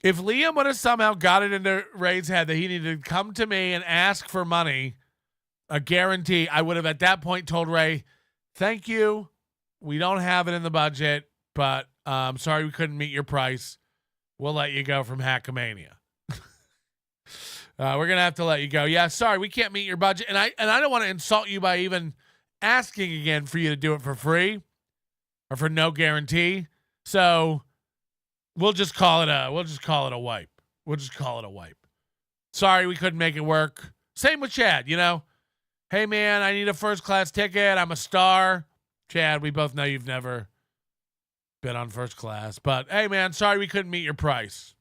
If Liam would have somehow got it into Ray's head that he needed to come to me and ask for money, a guarantee, I would have at that point told Ray, thank you. We don't have it in the budget, but I'm sorry we couldn't meet your price. We'll let you go from Hackamania. We're going to have to let you go. Yeah, sorry, we can't meet your budget. And I don't want to insult you by even asking again for you to do it for free or for no guarantee. So we'll just call it a wipe. We'll just call it a wipe. Sorry, we couldn't make it work. Same with Chad, Hey man, I need a first class ticket. I'm a star. Chad, we both know you've never been on first class, but hey man, sorry we couldn't meet your price.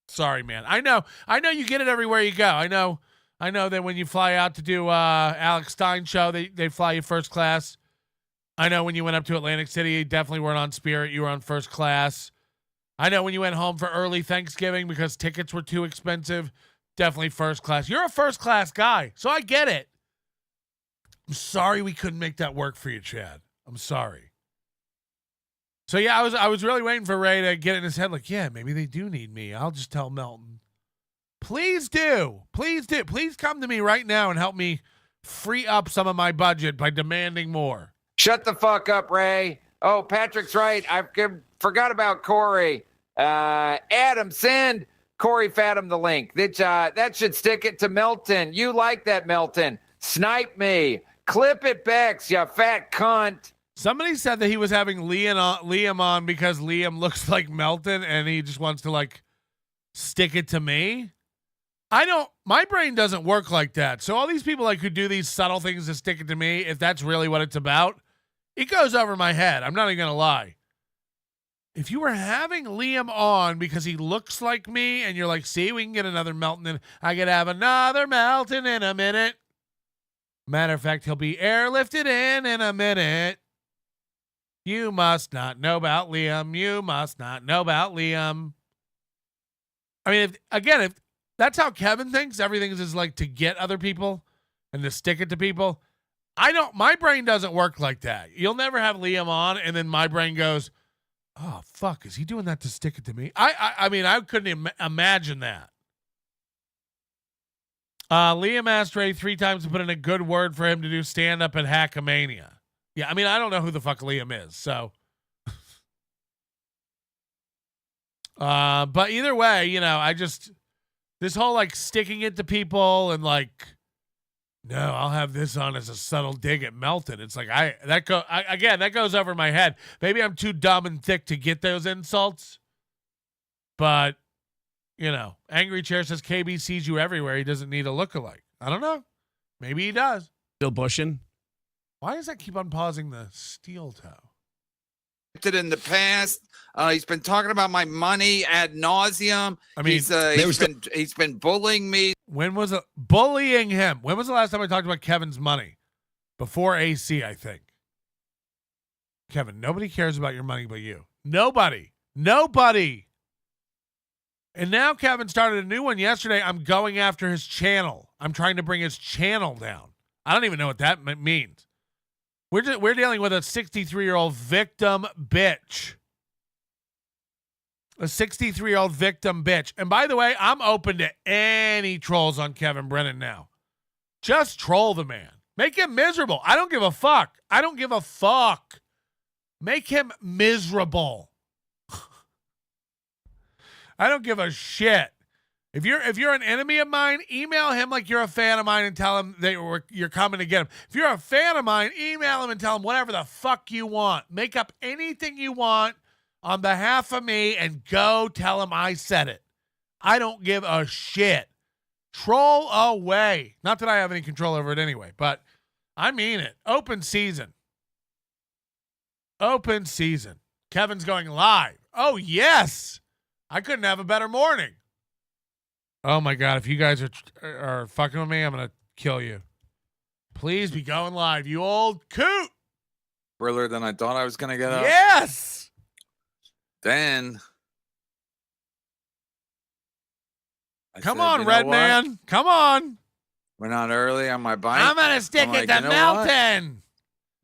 Sorry, man. I know you get it everywhere you go. I know that when you fly out to do Alex Stein's show, they fly you first class. I know when you went up to Atlantic City, you definitely weren't on Spirit. You were on first class. I know when you went home for early Thanksgiving because tickets were too expensive, definitely first class. You're a first class guy, so I get it. I'm sorry we couldn't make that work for you, Chad. I'm sorry. So yeah, I was really waiting for Ray to get in his head like, yeah, maybe they do need me. I'll just tell Melton. Please do. Please do. Please come to me right now and help me free up some of my budget by demanding more. Shut the fuck up, Ray. Oh, Patrick's right. I forgot about Corey. Adam, send Corey Fathom the link. That should stick it to Melton. You like that, Melton. Snipe me. Clip it, Bex, you fat cunt. Somebody said that he was having Liam on because Liam looks like Melton and he just wants to stick it to me. My brain doesn't work like that. So all these people who do these subtle things to stick it to me, if that's really what it's about, it goes over my head. I'm not even going to lie. If you were having Liam on because he looks like me and you're like, see, we can get another Melton and I could have another Melton in a minute. Matter of fact, he'll be airlifted in a minute. You must not know about Liam. You must not know about Liam. I mean, if that's how Kevin thinks, everything is to get other people and to stick it to people. My brain doesn't work like that. You'll never have Liam on and then my brain goes, oh, fuck, is he doing that to stick it to me? I mean, I couldn't imagine that. Liam asked Ray 3 times to put in a good word for him to do stand-up at Hackamania. Yeah, I mean, I don't know who the fuck Liam is, so. But either way, I just, this whole sticking it to people and No, I'll have this on as a subtle dig at Melton. It's like that goes over my head. Maybe I'm too dumb and thick to get those insults. But, Angry Chair says KB sees you everywhere. He doesn't need a lookalike. I don't know. Maybe he does. Still bushing. Why does that keep on pausing the steel toe? In the past, he's been talking about my money ad nauseum. I mean, he's been bullying me. When was it bullying him? When was the last time I talked about Kevin's money? Before AC, I think. Kevin, nobody cares about your money but you. Nobody. And now Kevin started a new one yesterday. I'm going after his channel. I'm trying to bring his channel down. I don't even know what that means. We're dealing with a 63-year-old victim bitch. A 63-year-old victim bitch. And by the way, I'm open to any trolls on Kevin Brennan now. Just troll the man. Make him miserable. I don't give a fuck. Make him miserable. I don't give a shit. If you're an enemy of mine, email him like you're a fan of mine and tell him that you're coming to get him. If you're a fan of mine, email him and tell him whatever the fuck you want. Make up anything you want on behalf of me and go tell him I said it. I don't give a shit. Troll away. Not that I have any control over it anyway, but I mean it. Open season. Kevin's going live. Oh, yes. I couldn't have a better morning. Oh, my God. If you guys are fucking with me, I'm going to kill you. Please be going live, you old coot. Earlier than I thought I was going to get up. Yes. Then. Come on, Red Man. Come on. We're not early on my bike. I'm going to stick it to Melton.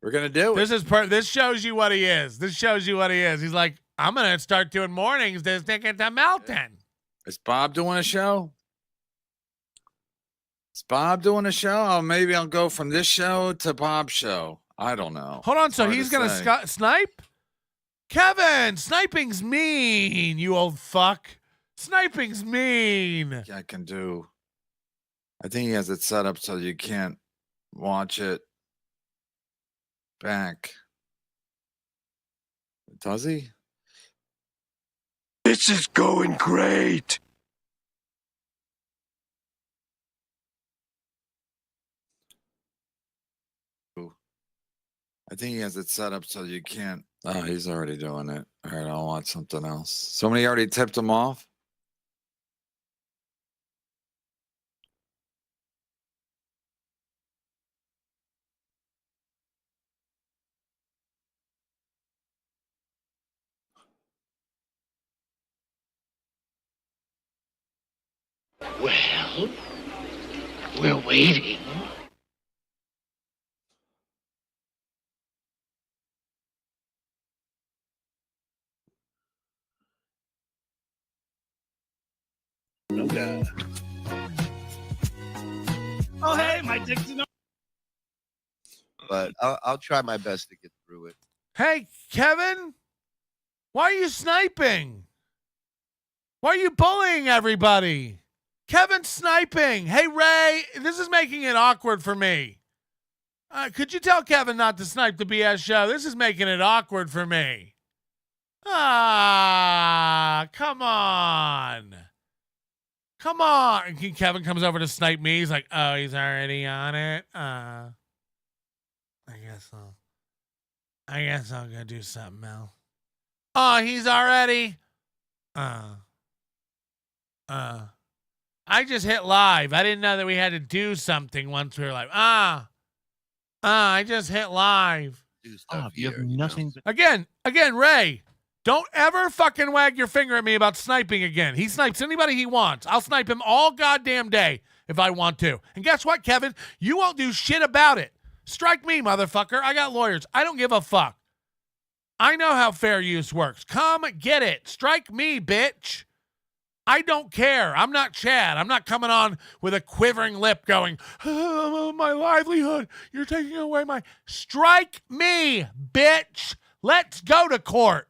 We're going to do it. This shows you what he is. He's like, I'm going to start doing mornings to stick it to Melton. Is Bob doing a show? Oh, maybe I'll go from this show to Bob's show. I don't know. Hold on. So he's going to snipe? Kevin, sniping's mean, you old fuck. Sniping's mean. I can do. I think he has it set up so you can't watch it back. Does he? This is going great. I think he has it set up so you can't. Oh, he's already doing it. All right, I'll watch something else. Somebody already tipped him off? Well, we're waiting. Okay. Oh, hey, my Dixon. But I'll try my best to get through it. Hey, Kevin, why are you sniping? Why are you bullying everybody? Kevin's sniping. Hey, Ray, this is making it awkward for me. Could you tell Kevin not to snipe the BS show? This is making it awkward for me. Come on. And Kevin comes over to snipe me. He's like, oh, he's already on it. I guess I'll go do something else. Oh, he's already. I just hit live. I didn't know that we had to do something once we were live. I just hit live. You have nothing. Again, Ray, don't ever fucking wag your finger at me about sniping again. He snipes anybody he wants. I'll snipe him all goddamn day if I want to. And guess what, Kevin? You won't do shit about it. Strike me, motherfucker. I got lawyers. I don't give a fuck. I know how fair use works. Come get it. Strike me, bitch. I don't care. I'm not Chad. I'm not coming on with a quivering lip going, oh, my livelihood. You're taking away my... Strike me, bitch. Let's go to court.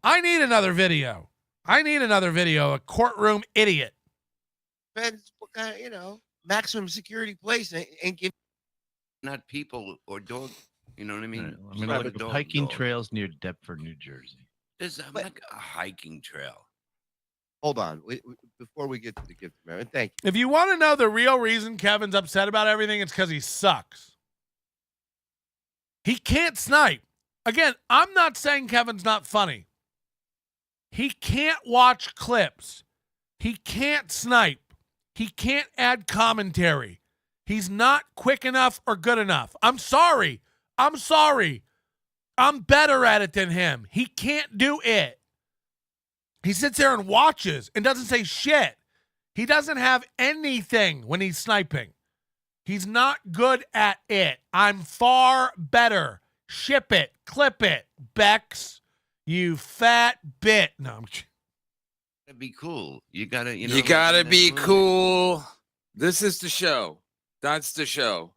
I need another video. A courtroom idiot. Depends what kind, maximum security place and give. Not people or dog. You know what I mean? Right. I'm It's gonna not look a at dog, hiking dog. trails near Deptford, New Jersey. There's like a hiking trail. Hold on, before we get to the gift, man. Thank you. If you want to know the real reason Kevin's upset about everything, it's because he sucks. He can't snipe. Again, I'm not saying Kevin's not funny. He can't watch clips. He can't snipe. He can't add commentary. He's not quick enough or good enough. I'm sorry. I'm better at it than him. He can't do it. He sits there and watches and doesn't say shit. He doesn't have anything when he's sniping. He's not good at it. I'm far better. Ship it. Clip it. Bex, you fat bit. No, I'm Gotta be cool. You gotta, You gotta be cool. This is the show. That's the show.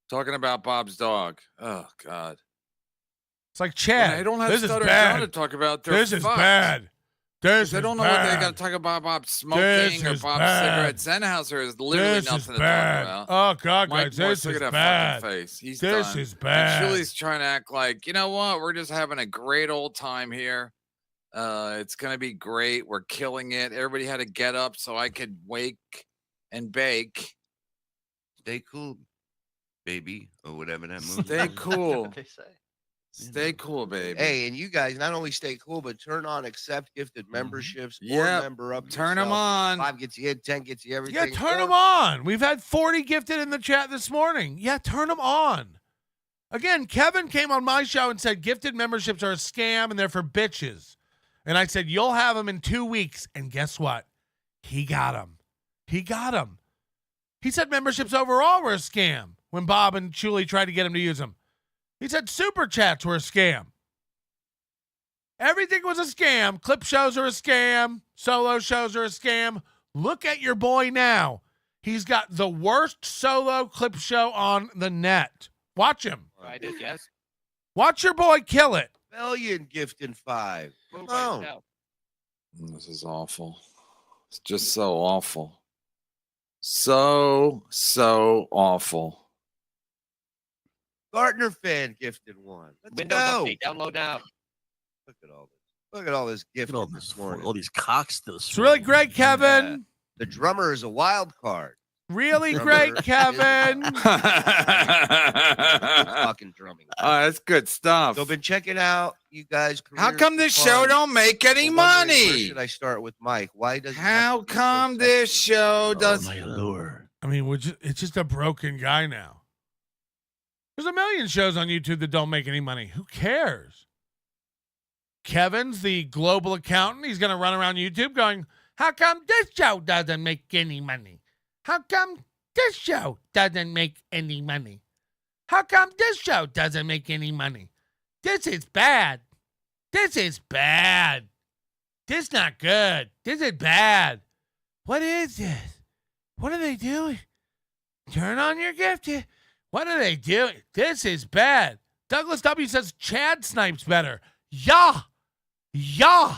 Talking about Bob's dog. Oh, God. It's like Chad. When I don't have This is Stutter bad. John to talk about. This is fucked. bad. This I don't is know what they bad. got to talk about. Bob's smoking This or is Bob's bad. cigarettes. Sennhauser is literally This is nothing to bad. talk about. Oh, God, Mike guys, Morse, this look is at that bad. fucking face. He's This done. is bad. And Julie's trying to act like, you know what? We're just having a great old time here. It's going to be great. We're killing it. Everybody had to get up so I could wake and bake. Stay cool, baby, or whatever that movie. Stay is. cool. What they say. Stay cool, baby. Hey, and you guys not only stay cool, but turn on accept gifted memberships. Or Yep. member up. Turn 'em yourself. on. 5 gets you in, 10 gets you everything. Yeah, turn Or- them on. We've had 40 gifted in the chat this morning. Yeah, turn them on. Again, Kevin came on my show and said gifted memberships are a scam and they're for bitches. And I said, you'll have them in 2 weeks. And guess what? He got them. He got them. He said memberships overall were a scam when Bob and Julie tried to get him to use them. He said superchats were a scam. Everything was a scam. Clip shows are a scam. Solo shows are a scam. Look at your boy now. He's got the worst solo clip show on the net. Watch him. I did, yes. Watch your boy kill it. Million gifted 5. Oh, This is awful. It's just so awful. So awful. Gardner fan gifted 1. Let's Windows go. update. Download now. Look at all this. Look at all this gift this morning. All these cocks this It's really great, Kevin. The drummer is a wild card. Really great, Kevin. Fucking drumming. That's good stuff. So been checking out you guys. How come this Careers show for Fun. don't make any We're wondering, where money? should I start with Mike? Why does How come this show does? my lure. I mean, it's just a broken guy now. There's a million shows on YouTube that don't make any money. Who cares? Kevin's the global accountant. He's going to run around YouTube going, how come this show doesn't make any money? How come this show doesn't make any money? How come this show doesn't make any money? This is bad. This is bad. This is not good. This is bad. What is this? What are they doing? Turn on your gift. What are they doing? This is bad. Douglas W. says Chad snipes better. Yeah. Yeah.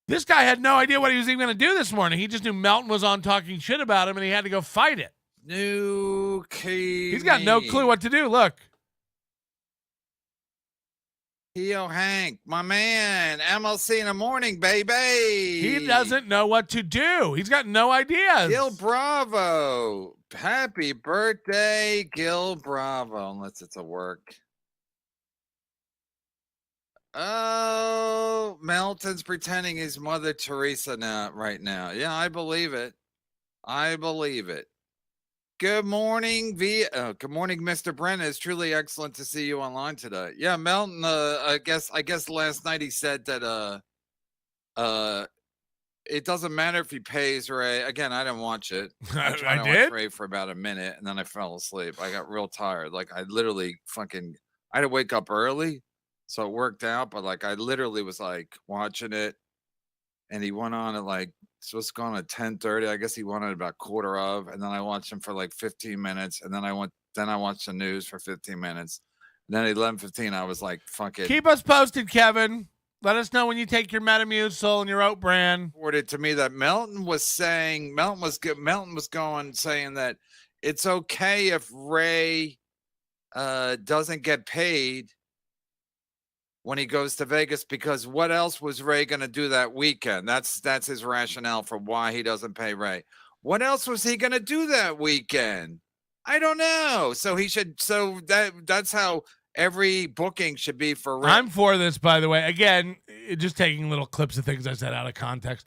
This guy had no idea what he was even going to do this morning. He just knew Melton was on talking shit about him, and he had to go fight it. New key. He's got no clue what to do. Look. Yo, Hank, my man. MLC in the morning, baby. He doesn't know what to do. He's got no ideas. Gil Bravo. Happy birthday, Gil Bravo. Unless it's a work. Oh, Melton's pretending he's Mother Teresa right now. Yeah, I believe it. I believe it. Good morning, good morning, Mr. Brennan. It's truly excellent to see you online today. Yeah, Melton. I guess last night he said that it doesn't matter if he pays Ray. Again, I didn't watch it. I tried to did? watch Ray for about a minute, and then I fell asleep. I got real tired. Like I literally I had to wake up early, so it worked out. But like I literally was like watching it, and he went on at like supposed to go on at 10:30. I guess he went at about quarter of, and then I watched him for like 15 minutes, and then I watched the news for 15 minutes. And then at 11:15, I was like, "Fuck it." Keep us posted, Kevin. Let us know when you take your Metamucil and your oat bran. Reported to me that Melton was saying saying that it's okay if Ray doesn't get paid when he goes to Vegas, because what else was Ray going to do that weekend? That's his rationale for why he doesn't pay Ray. What else was he going to do that weekend? I don't know. So he should. So that's how every booking should be for Ray. I'm for this, by the way. Again, just taking little clips of things I said out of context.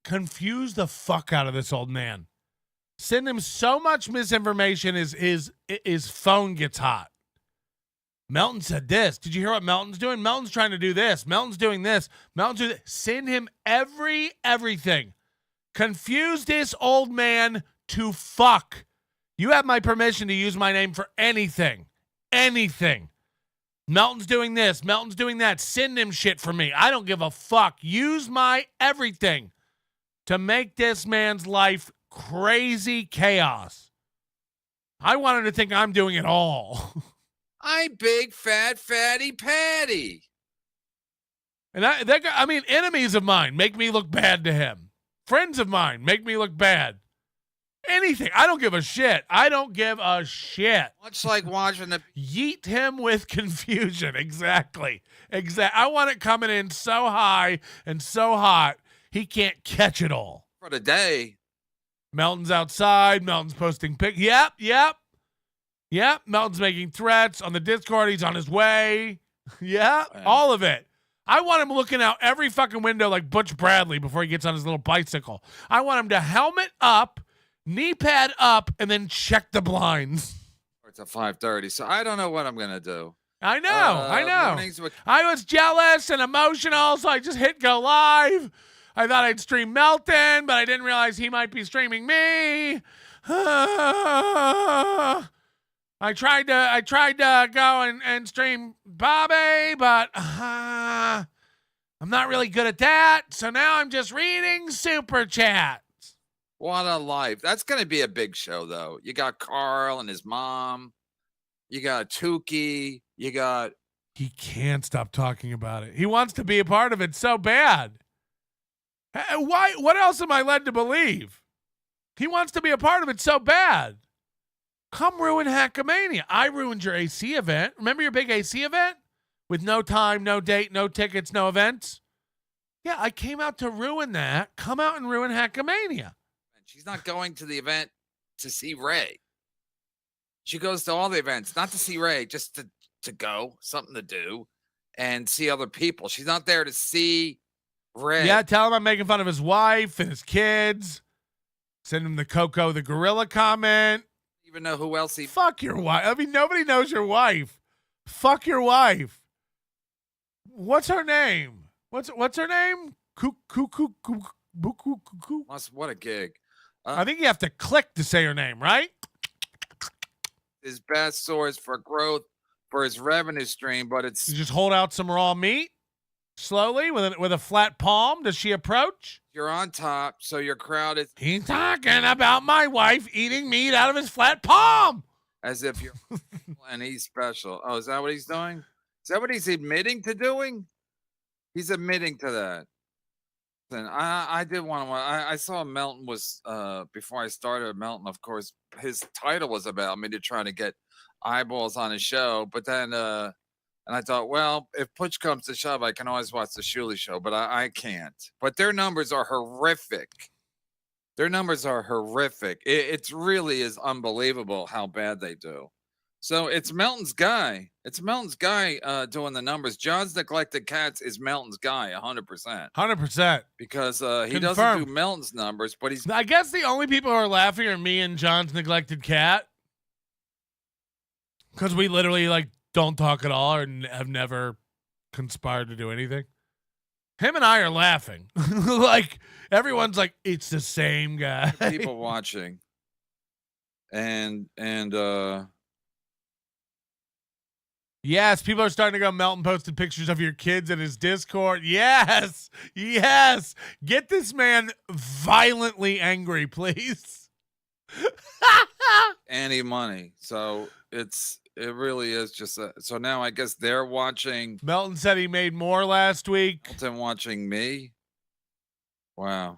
Confuse the fuck out of this old man. Send him so much misinformation his phone gets hot. Melton said this. Did you hear what Melton's doing? Melton's trying to do this. Melton's doing this. Melton's doing this. Send him everything. Confuse this old man to fuck. You have my permission to use my name for anything. Anything. Melton's doing this. Melton's doing that. Send him shit for me. I don't give a fuck. Use my everything to make this man's life crazy chaos. I want him to think I'm doing it all. I'm big, fat, fatty Patty. And I mean, enemies of mine make me look bad to him. Friends of mine make me look bad. Anything. I don't give a shit. I don't give a shit. Much like watching the yeet him with confusion. Exactly. I want it coming in so high and so hot he can't catch it all. For the day. Melton's outside. Melton's posting pics. Yep. Melton's making threats on the Discord. He's on his way. Yeah, all of it. I want him looking out every fucking window like Butch Bradley before he gets on his little bicycle. I want him to helmet up, knee pad up, and then check the blinds. It's at 5:30, so I don't know what I'm going to do. I know. I was jealous and emotional, so I just hit go live. I thought I'd stream Melton, but I didn't realize he might be streaming me. I tried to go and stream Bobby, but I'm not really good at that. So now I'm just reading super chats. What a life. That's going to be a big show, though. You got Carl and his mom. You got Tukey. You got... He can't stop talking about it. He wants to be a part of it so bad. Why? What else am I led to believe? He wants to be a part of it so bad. Come ruin Hackamania. I ruined your AC event. Remember your big AC event? With no time, no date, no tickets, no events? Yeah, I came out to ruin that. Come out and ruin Hackamania. She's not going to the event to see Ray. She goes to all the events, not to see Ray, just to go, something to do, and see other people. She's not there to see Ray. Yeah, tell him I'm making fun of his wife and his kids. Send him the Coco the Gorilla comment. Even know who else Fuck your wife. I mean, nobody knows your wife. Fuck your wife. What's her name? What's her name? What a gig. I think you have to click to say her name, right? His best source for growth for his revenue stream, but it's... You just hold out some raw meat slowly with a flat palm. Does she approach? You're on top, so your crowd is... He's talking about my wife eating meat out of his flat palm. As if you're... and he's special. Oh, is that what he's doing? Is that what he's admitting to doing? He's admitting to that. And I did want to... I saw Melton was... before I started Melton, of course, his title was about me to try to get eyeballs on his show. But then... and I thought, well, if push comes to shove, I can always watch the Shuley show, but I can't. But their numbers are horrific. Their numbers are horrific. It really is unbelievable how bad they do. So it's Melton's guy. It's Melton's guy doing the numbers. John's Neglected Cats is Melton's guy, 100%. 100%. Because he doesn't do Melton's numbers, but he's... I guess the only people who are laughing are me and John's Neglected Cat. Because we literally, don't talk at all and have never conspired to do anything. Him and I are laughing. Everyone's like, it's the same guy. People watching. And yes, people are starting to go. Melton posted pictures of your kids in his Discord. Yes. Get this man violently angry, please. Annie money. So it's It really is just so now I guess they're watching. Melton said he made more last week. Melton watching me. Wow.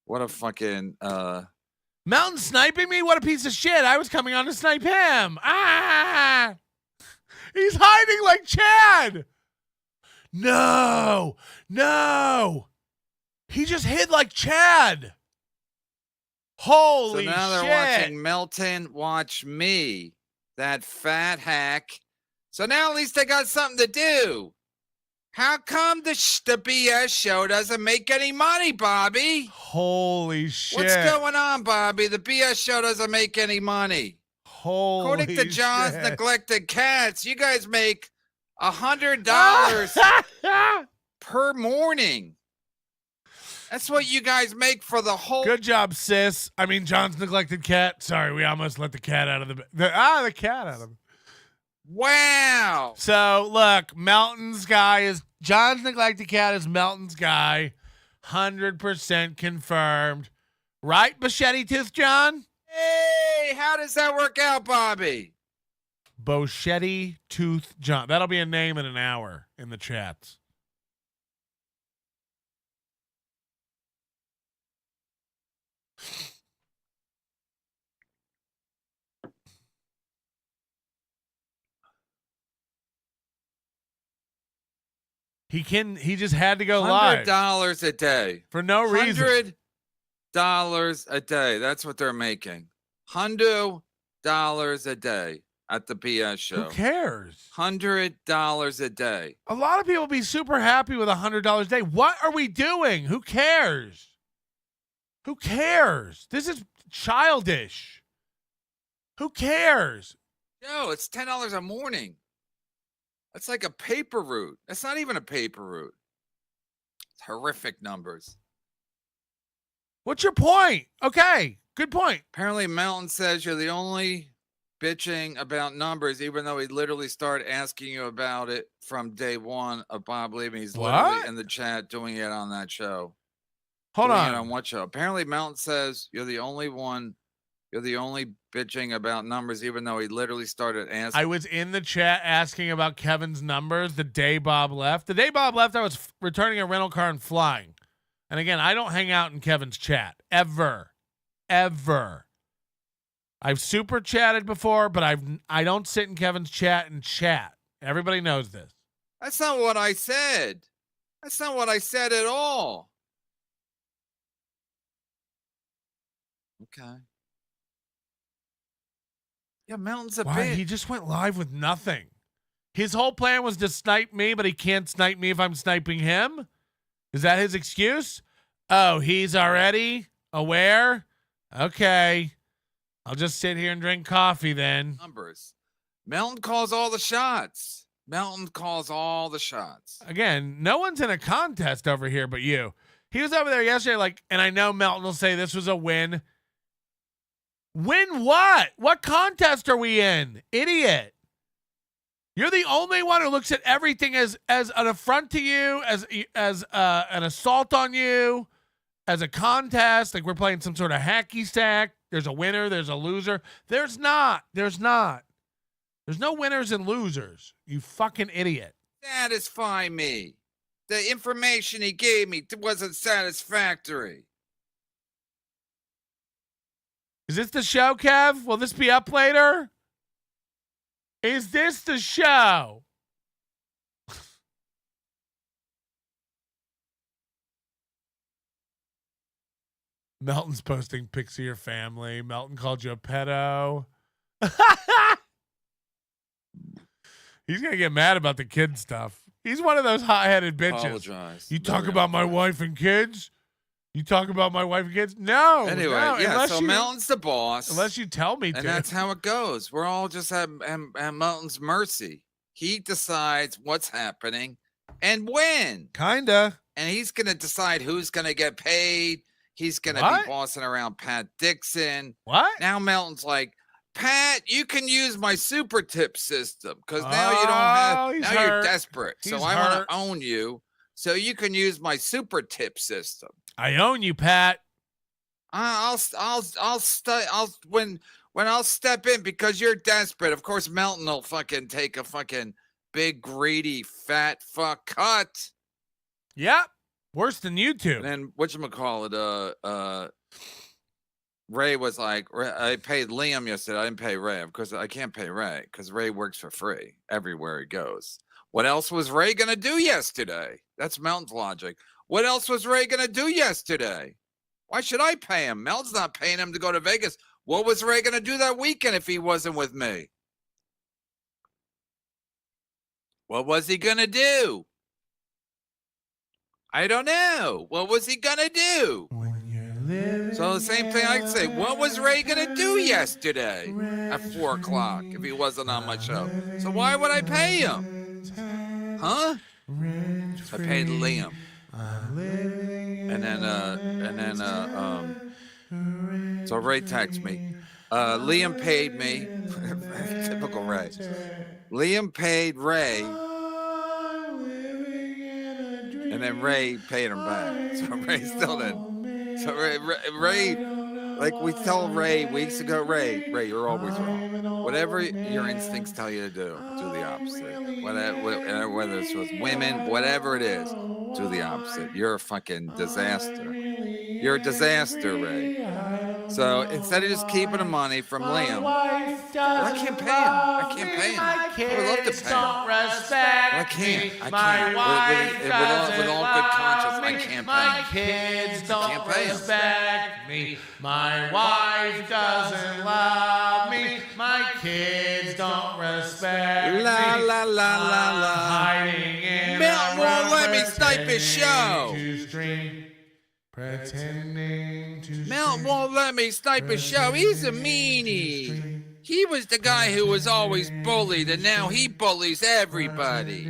What a fucking Melton sniping me? What a piece of shit. I was coming on to snipe him. Ah! He's hiding like Chad. No. He just hid like Chad. Holy shit. So now they're watching Melton watch me, that fat hack. So now at least they got something to do. How come the BS show doesn't make any money, Bobby? Holy shit. What's going on, Bobby? The BS show doesn't make any money. Holy According to John's shit. Neglected Cats, you guys make $100 per morning. That's what you guys make for the whole. Good job, sis. I mean, John's Neglected Cat. Sorry, we almost let the cat out of the cat out of him. Wow. So look, Melton's guy is John's Neglected Cat is Melton's guy. 100% confirmed. Right, Machete Tooth John? Hey, how does that work out, Bobby? Bochetti Tooth John. That'll be a name in an hour in the chats. He just had to go live. $100 a day. For no reason. $100 a day. That's what they're making. $100 a day at the BS show. Who cares? $100 a day. A lot of people be super happy with $100 a day. What are we doing? Who cares? Who cares? This is childish. Who cares? Yo, it's $10 a morning. That's like a paper route. That's not even a paper route. It's horrific numbers. What's your point? Okay, good point. Apparently, Melton says you're the only bitching about numbers, even though he literally started asking you about it from day one of Bob leaving. He's literally in the chat doing it on that show. Hold doing on. It on what show? Apparently, Melton says you're the only one. You're the only bitching about numbers, even though he literally started asking. I was in the chat asking about Kevin's numbers the day Bob left. The day Bob left, I was returning a rental car and flying. And again, I don't hang out in Kevin's chat. Ever. I've super chatted before, but I don't sit in Kevin's chat and chat. Everybody knows this. That's not what I said. That's not what I said at all. Okay. Yeah, Melton's a bitch. He just went live with nothing. His whole plan was to snipe me, but he can't snipe me if I'm sniping him. Is that his excuse? Oh, he's already aware? Okay. I'll just sit here and drink coffee then. Numbers. Melton calls all the shots. Melton calls all the shots. Again, no one's in a contest over here but you. He was over there yesterday, and I know Melton will say this was a win. Win what? What contest are we in? Idiot. You're the only one who looks at everything as an affront to you, as an assault on you, as a contest. Like we're playing some sort of hacky sack. There's a winner. There's a loser. There's not. There's no winners and losers. You fucking idiot. Satisfy me. The information he gave me wasn't satisfactory. Is this the show, Kev? Will this be up later? Is this the show? Melton's posting pics of your family. Melton called you a pedo. He's going to get mad about the kid stuff. He's one of those hot-headed bitches. Apologize. You talk about my wife and kids? You talk about my wife and kids? No. Anyway, no, yeah, so Melton's the boss. Unless you tell me to. And that's how it goes. We're all just at Melton's mercy. He decides what's happening and when. Kinda. And he's going to decide who's going to get paid. He's going to be bossing around Pat Dixon. What? Now Melton's like, Pat, you can use my super tip system because now you don't have. Now you're desperate, so I want to own you. So you can use my super tip when when I'll step in because you're desperate. Of course, Melton will fucking take a fucking big, greedy, fat fuck cut. Yep. Worse than YouTube. And then whatchamacallit, Ray was like, I paid Liam yesterday. I didn't pay Ray. Of course, I can't pay Ray because Ray works for free everywhere he goes. What else was Ray going to do yesterday? That's Melton's logic. What else was Ray going to do yesterday? Why should I pay him? Melton's not paying him to go to Vegas. What was Ray going to do that weekend if he wasn't with me? What was he going to do? I don't know. What was he going to do? So the same thing I say. What was Ray going to do yesterday at 4 o'clock if he wasn't on my show? So why would I pay him? Huh? So I paid Liam. And then so Ray texted me. Liam paid me. Typical Ray. Liam paid Ray. And then Ray paid him back. So Ray still didn't. So Ray, like we told Ray weeks ago, Ray, you're always wrong. Whatever your instincts tell you to do the opposite. Whether it's with women, whatever it is, do the opposite. You're a fucking disaster. You're a disaster, Ray. So instead of just keeping the money from Liam, I can't pay him. I would love to pay him. I can't. With all good conscience, I can't pay him. My kids don't respect me. My wife doesn't love me. My kids don't respect me. La la la la la. Hiding in Melton won't let me snipe his show. Melton won't let me snipe his show. He's a meanie. He was the guy who was always bullied, and now he bullies everybody.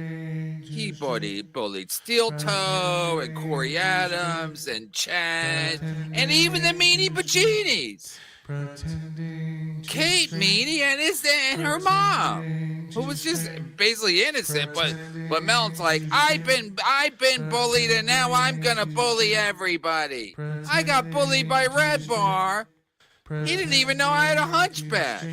He bullied Steel Toe and Corey Adams and Chad and even the meanie Bacinis. Kate Meanie and her mom, who was just basically innocent, but Melton's like, I've been bullied and now I'm gonna bully everybody. I got bullied by Red Bar. He didn't even know I had a hunchback.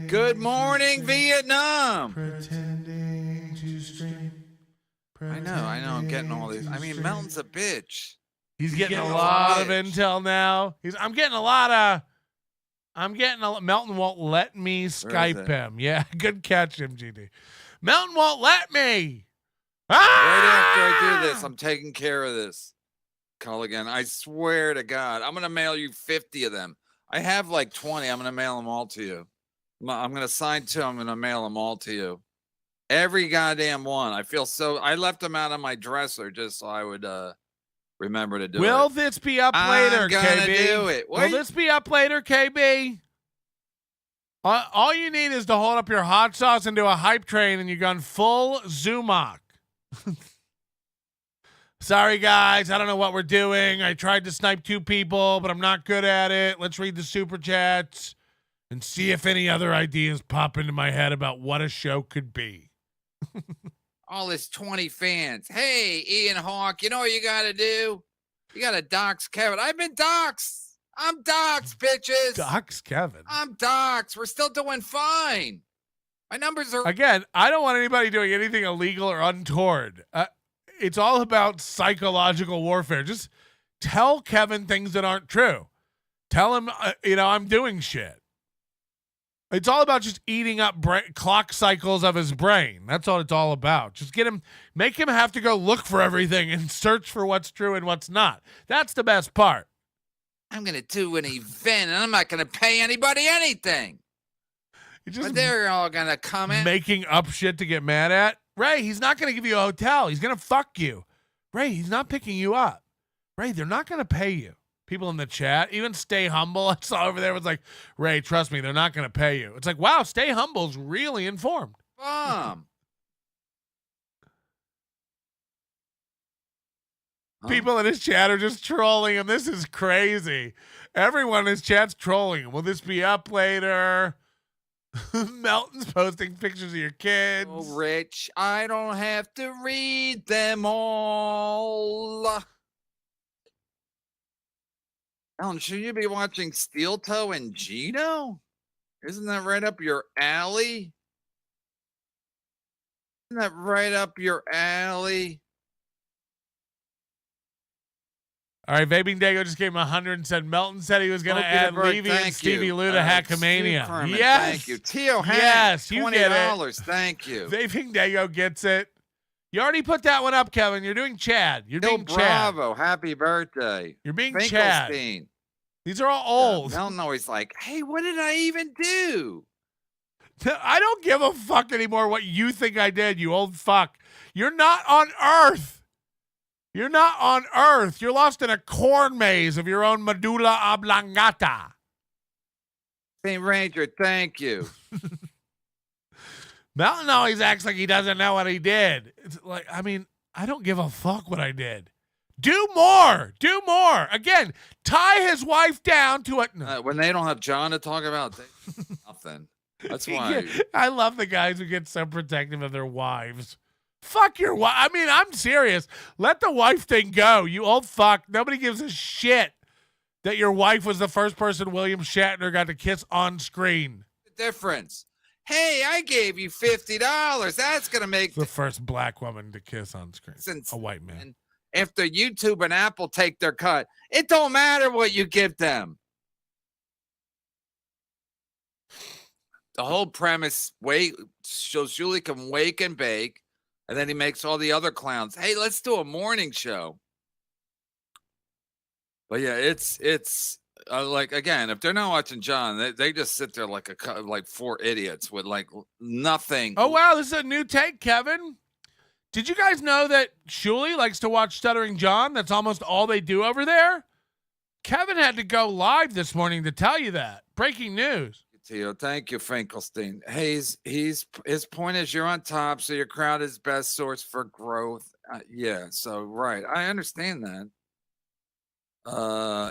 Good morning, Vietnam. I know. I'm getting all these. I mean, Melton's a bitch. He's getting a lot of intel now. Melton won't let me Skype him. Yeah, good catch, MGD. Melton won't let me. Right after I do this, I'm taking care of this. Culligan, I swear to God, I'm going to mail you 50 of them. I have like 20. I'm going to mail them all to you. I'm going to sign 2. I'm going to mail them all to you. Every goddamn one. I left them out of my dresser just so I would remember to do it. Will this be up later, I'm gonna KB? do it. Will this be up later, KB? All you need is to hold up your hot sauce into a hype train and you're gone full Zumach. Sorry, guys. I don't know what we're doing. I tried to snipe 2 people, but I'm not good at it. Let's read the super chats and see if any other ideas pop into my head about what a show could be. All this 20 fans. Hey, Ian Hawk, you know what you got to do? You got to dox Kevin. I've been doxed. I'm doxed, bitches. Dox Kevin. I'm doxed. We're still doing fine. My numbers are... Again, I don't want anybody doing anything illegal or untoward. It's all about psychological warfare. Just tell Kevin things that aren't true. Tell him, I'm doing shit. It's all about just eating up clock cycles of his brain. That's all it's all about. Just make him have to go look for everything and search for what's true and what's not. That's the best part. I'm going to do an event and I'm not going to pay anybody anything. But they're all going to come in. Making up shit to get mad at. Ray, he's not going to give you a hotel. He's going to fuck you. Ray, he's not picking you up. Ray, they're not going to pay you. People in the chat, even Stay Humble, I saw over there, was like, Ray, trust me, they're not going to pay you. It's like, wow, Stay Humble's really informed. People in his chat are just trolling him. This is crazy. Everyone in his chat's trolling him. Will this be up later? Melton's posting pictures of your kids. Oh, Rich, I don't have to read them all. Alan, should you be watching Steel Toe and Gino? Isn't that right up your alley? Isn't that right up your alley? All right, Vaping Dago just gave him 100 and said Melton said he was going to add Levy and Stevie Lou to Hackamania. Kermit, Yes. Thank you. Tio Hank, Yes, you get it. $20. Thank you. Vaping Dago gets it. You already put that one up, Kevin. You're doing Chad. You're Bill being Chad. Bravo. Happy birthday. You're being Chad. Finkelstein. These are all old. Melton always like, hey, what did I even do? I don't give a fuck anymore what you think I did, you old fuck. You're not on Earth. You're not on Earth. You're lost in a corn maze of your own medulla oblongata. St. Ranger, thank you. Melton always acts like he doesn't know what he did. It's like, I mean, I don't give a fuck what I did. Do more. Do more. Again, tie his wife down to it. When they don't have John to talk about, nothing. That's why. I love the guys who get so protective of their wives. Fuck your wife. I mean, I'm serious. Let the wife thing go, you old fuck. Nobody gives a shit that your wife was the first person William Shatner got to kiss on screen. The difference. Hey, I gave you $50. That's going to make the first black woman to kiss on screen. Since a white man. After YouTube and Apple take their cut, it don't matter what you give them. The whole premise, so Julie can wake and bake, and then he makes all the other clowns. Hey, let's do a morning show. But yeah, it's like, again, if they're not watching John, they just sit there like four idiots with like nothing. Oh wow, this is a new take, Kevin. Did you guys know that Shuli likes to watch Stuttering John? That's almost all they do over there. Kevin had to go live this morning to tell you that. Breaking news. Tio, thank you, Finkelstein. Hey, his point is you're on top, so your crowd is best source for growth. Yeah, so right, I understand that.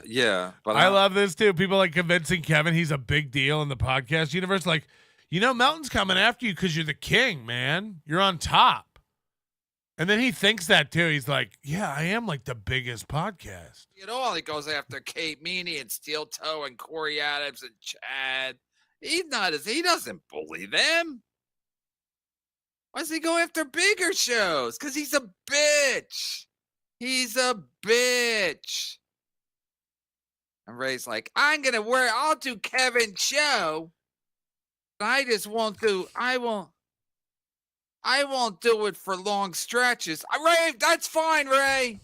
Yeah, but I love this too. People like convincing Kevin he's a big deal in the podcast universe. Like, you know, Melton's coming after you because you're the king, man. You're on top. And then he thinks that too. He's like, yeah, I am like the biggest podcast. You know, he goes after Kate Meany and Steel Toe and Corey Adams and Chad. He doesn't bully them. Why does he go after bigger shows? Because he's a bitch. He's a bitch. And Ray's like, I'll do Kevin's show. I won't do it for long stretches. Ray, that's fine, Ray.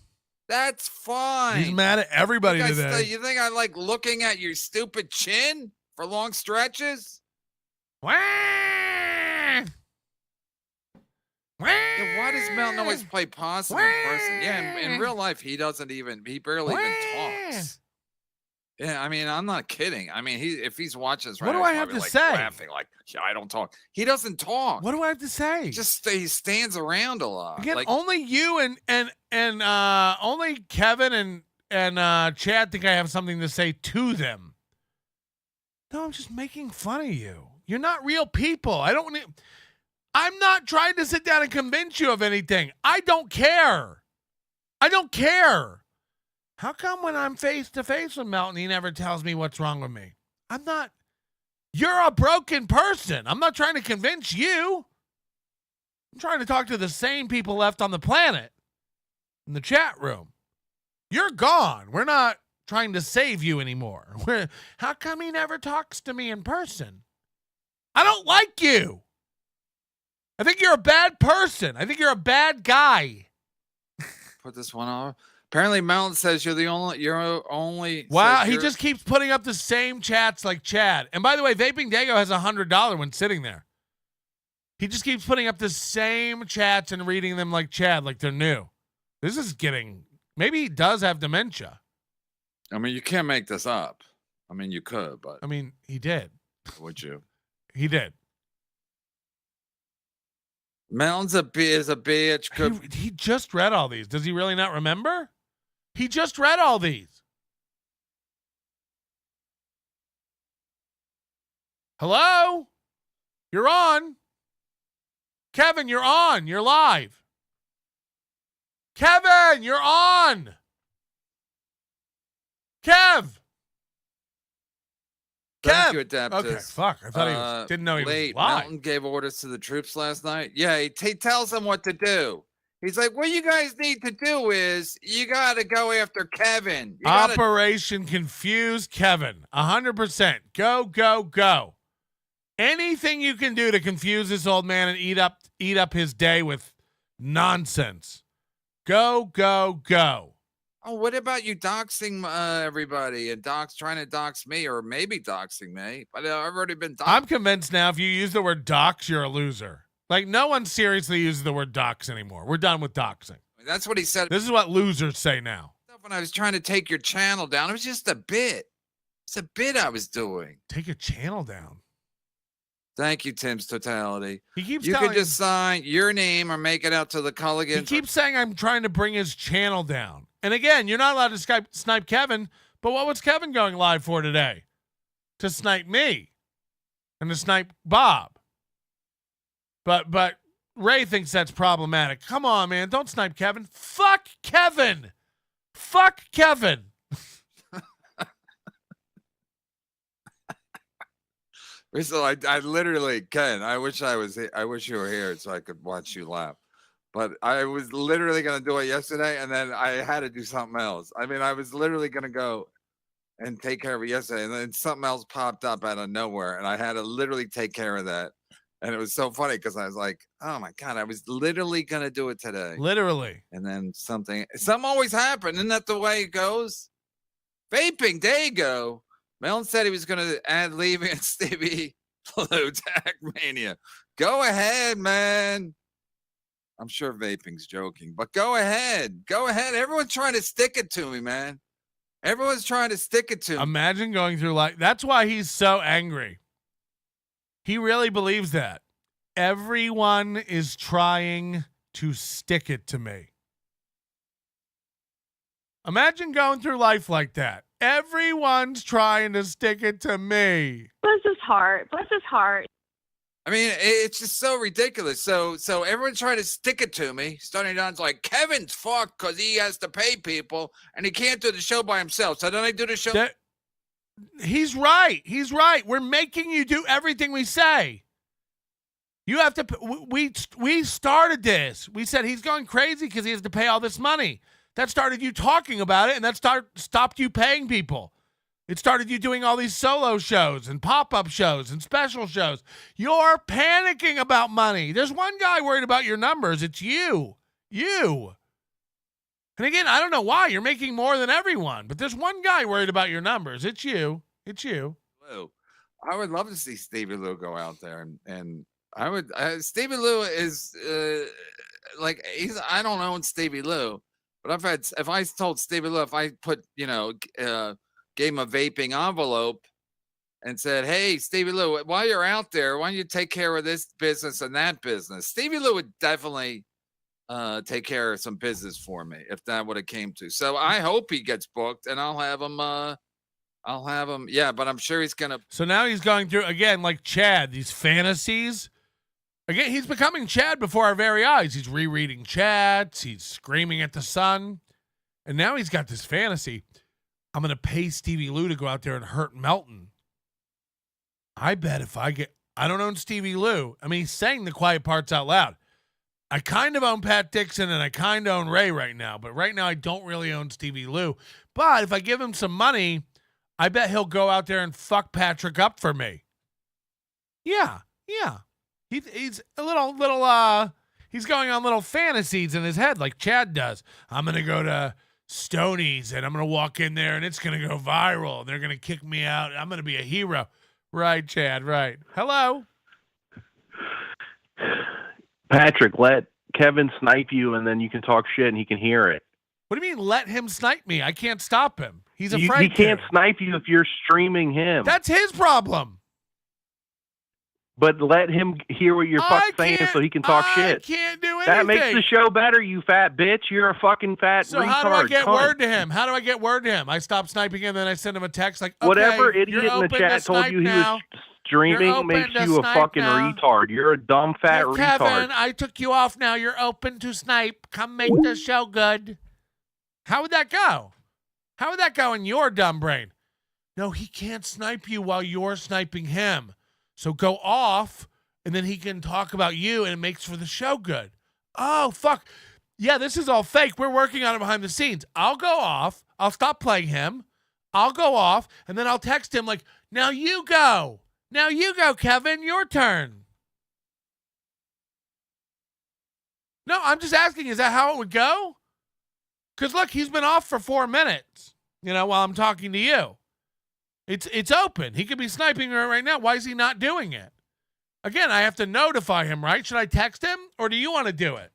That's fine. He's mad at everybody today. You think I like looking at your stupid chin for long stretches? Wah! Wah! Yeah, why does Melton always play possum in person? Yeah, in real life, he barely even talks. Yeah, I mean, I'm not kidding. I mean, if he's watching this right now, what do I have to say? Laughing like, yeah, I don't talk. He doesn't talk. What do I have to say? He stands around a lot. Again, only you and only Kevin and Chad think I have something to say to them. No, I'm just making fun of you. You're not real people. I'm not trying to sit down and convince you of anything. I don't care. I don't care. How come when I'm face to face with Melton, he never tells me what's wrong with me? You're a broken person. I'm not trying to convince you. I'm trying to talk to the same people left on the planet in the chat room. You're gone. We're not trying to save you anymore. How come he never talks to me in person? I don't like you. I think you're a bad person. I think you're a bad guy. Put this one on. Apparently, Melton says you're only. Wow, he just keeps putting up the same chats like Chad. And by the way, Vaping Dago has $100 when sitting there. He just keeps putting up the same chats and reading them like Chad, like they're new. This is maybe he does have dementia. I mean, you can't make this up. I mean, you could, but. I mean, he did. Would you? He did. Melton's is a bitch. He just read all these. Does he really not remember? He just read all these. Hello? You're on. Kevin, you're on. You're live. Kevin, you're on. Kev. Thank Kev. you, Adaptus. Okay, fuck. I thought he didn't know he was late. live. Mountain gave orders to the troops last night. Yeah, he tells them what to do. He's like, what you guys need to do is you got to go after Kevin. You gotta- Operation Confuse Kevin. 100%. Go, go, go. Anything you can do to confuse this old man and eat up his day with nonsense. Go, go, go. Oh, what about you doxing everybody and trying to dox me or maybe doxing me? But I've already been doxed. I'm convinced now if you use the word dox, you're a loser. Like, no one seriously uses the word dox anymore. We're done with doxing. That's what he said. This is what losers say now. When I was trying to take your channel down, it was just a bit. It's a bit I was doing. Take your channel down. Thank you, Tim's Totality. He keeps You telling can just sign your name or make it out to the Culligans. He keeps saying I'm trying to bring his channel down. And again, you're not allowed to snipe Kevin, but what was Kevin going live for today? To snipe me and to snipe Bob. But Ray thinks that's problematic. Come on, man. Don't snipe Kevin. Fuck Kevin. Fuck Kevin. So I literally, Ken, I wish you were here so I could watch you laugh. But I was literally going to do it yesterday, and then I had to do something else. I mean, I was literally going to go and take care of it yesterday, and then something else popped up out of nowhere, and I had to literally take care of that. And it was so funny because I was like, oh, my God, I was literally going to do it today. Literally. And then something always happened. Isn't that the way it goes? Vaping, there you go. Melon said he was going to add leaving and Stevie Blue to Hackamania. Go ahead, man. I'm sure vaping's joking, but go ahead. Go ahead. Everyone's trying to stick it to me, man. Everyone's trying to stick it to me. Imagine going through life. That's why he's so angry. He really believes that. Everyone is trying to stick it to me. Imagine going through life like that. Everyone's trying to stick it to me. Bless his heart. Bless his heart. I mean, it's just so ridiculous. So everyone's trying to stick it to me. Starting Don's like, Kevin's fucked because he has to pay people and he can't do the show by himself. So then I do the show. He's right. He's right. We're making you do everything we say. You have to. We started this. We said he's going crazy because he has to pay all this money. That started you talking about it, and that stopped you paying people. It started you doing all these solo shows and pop-up shows and special shows. You're panicking about money. There's one guy worried about your numbers. It's you. You. And again, I don't know why. You're making more than everyone, but there's one guy worried about your numbers. It's you. It's you. Lou. I would love to see Stevie Lou go out there, and I would. Stevie Lou is like I don't own Stevie Lou, but if I told Stevie Lou, if I put gave him a vaping envelope and said, hey, Stevie Lou, while you're out there, why don't you take care of this business and that business? Stevie Lou would definitely take care of some business for me if that would have came to. So I hope he gets booked and I'll have him. Yeah, but I'm sure he's going to. So now he's going through, again, like Chad, these fantasies. Again, he's becoming Chad before our very eyes. He's rereading chats. He's screaming at the sun. And now he's got this fantasy. I'm going to pay Stevie Lou to go out there and hurt Melton. I bet if I don't own Stevie Lou. I mean, he's saying the quiet parts out loud. I kind of own Pat Dixon and I kind of own Ray right now. But right now I don't really own Stevie Lou. But if I give him some money, I bet he'll go out there and fuck Patrick up for me. Yeah. He's a little, he's going on little fantasies in his head like Chad does. I'm going to go to Stoney's and I'm going to walk in there and it's going to go viral. They're going to kick me out. I'm going to be a hero. Right, Chad, right. Hello. Patrick, let Kevin snipe you and then you can talk shit and he can hear it. What do you mean let him snipe me? I can't stop him. He's afraid He can't snipe you if you're streaming him. That's his problem. But let him hear what you're saying so he can talk shit. I can't do anything. That makes the show better, you fat bitch. You're a fucking fat So retard. how do I get cunt. word to him? How do I get word to him? I stop sniping him, then I send him a text like, okay, Whatever idiot you're in the open chat to told snipe you he now. was streaming You're makes open to you a snipe fucking now. retard. You're a dumb fat Hey, retard. Kevin, I took you off now. You're open to snipe. Come make the show good. How would that go? How would that go in your dumb brain? No, he can't snipe you while you're sniping him. So go off, and then he can talk about you, and it makes for the show good. Oh, fuck. Yeah, this is all fake. We're working on it behind the scenes. I'll go off. I'll stop playing him. I'll go off, and then I'll text him like, now you go. Now you go, Kevin. Your turn. No, I'm just asking, is that how it would go? Because, look, he's been off for 4 minutes, while I'm talking to you. It's open. He could be sniping her right now. Why is he not doing it? Again, I have to notify him, right? Should I text him, or do you want to do it?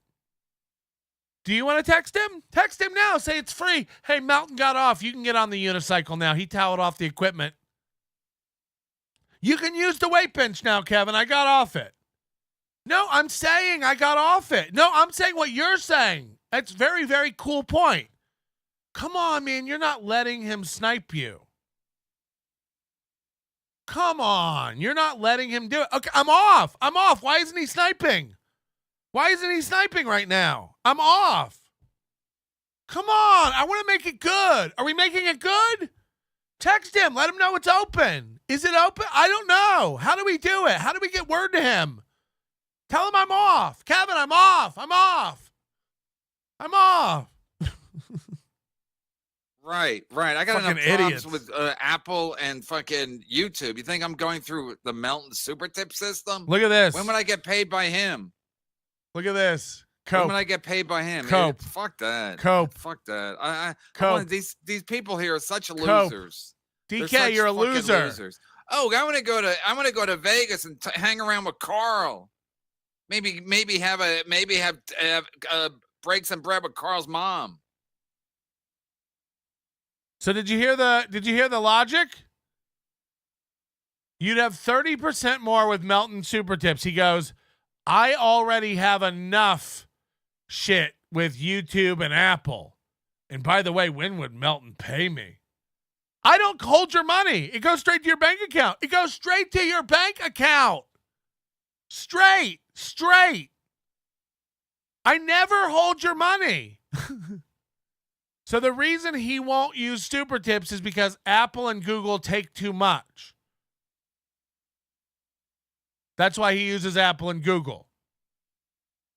Do you want to text him? Text him now. Say it's free. Hey, Melton got off. You can get on the unicycle now. He toweled off the equipment. You can use the weight bench now, Kevin. I got off it. No, I'm saying I got off it. No, I'm saying what you're saying. That's a very, very cool point. Come on, man. You're not letting him snipe you. Come on. You're not letting him do it. Okay, I'm off. Why isn't he sniping? Why isn't he sniping right now? I'm off. Come on. I want to make it good. Are we making it good? Text him. Let him know it's open. Is it open? I don't know. How do we do it? How do we get word to him? Tell him I'm off. Kevin, I'm off. I'm off. Right. I got Fucking enough problems idiots. with Apple and fucking YouTube. You think I'm going through the Melton super tip system? Look at this. When would I get paid by him? Look at this. When Cope. would I get paid by him? Cope. Fuck that. Cope. Fuck that. I Cope. these people here are such Cope. losers. They're DK, such you're a fucking loser. losers. Oh, I'm gonna go to Vegas and hang around with Carl. Maybe have break some bread with Carl's mom. So did you hear the logic? You'd have 30% more with Melton Super Tips. He goes, I already have enough shit with YouTube and Apple. And by the way, when would Melton pay me? I don't hold your money. It goes straight to your bank account. It goes straight to your bank account. Straight. I never hold your money. So the reason he won't use Super Tips is because Apple and Google take too much. That's why he uses Apple and Google.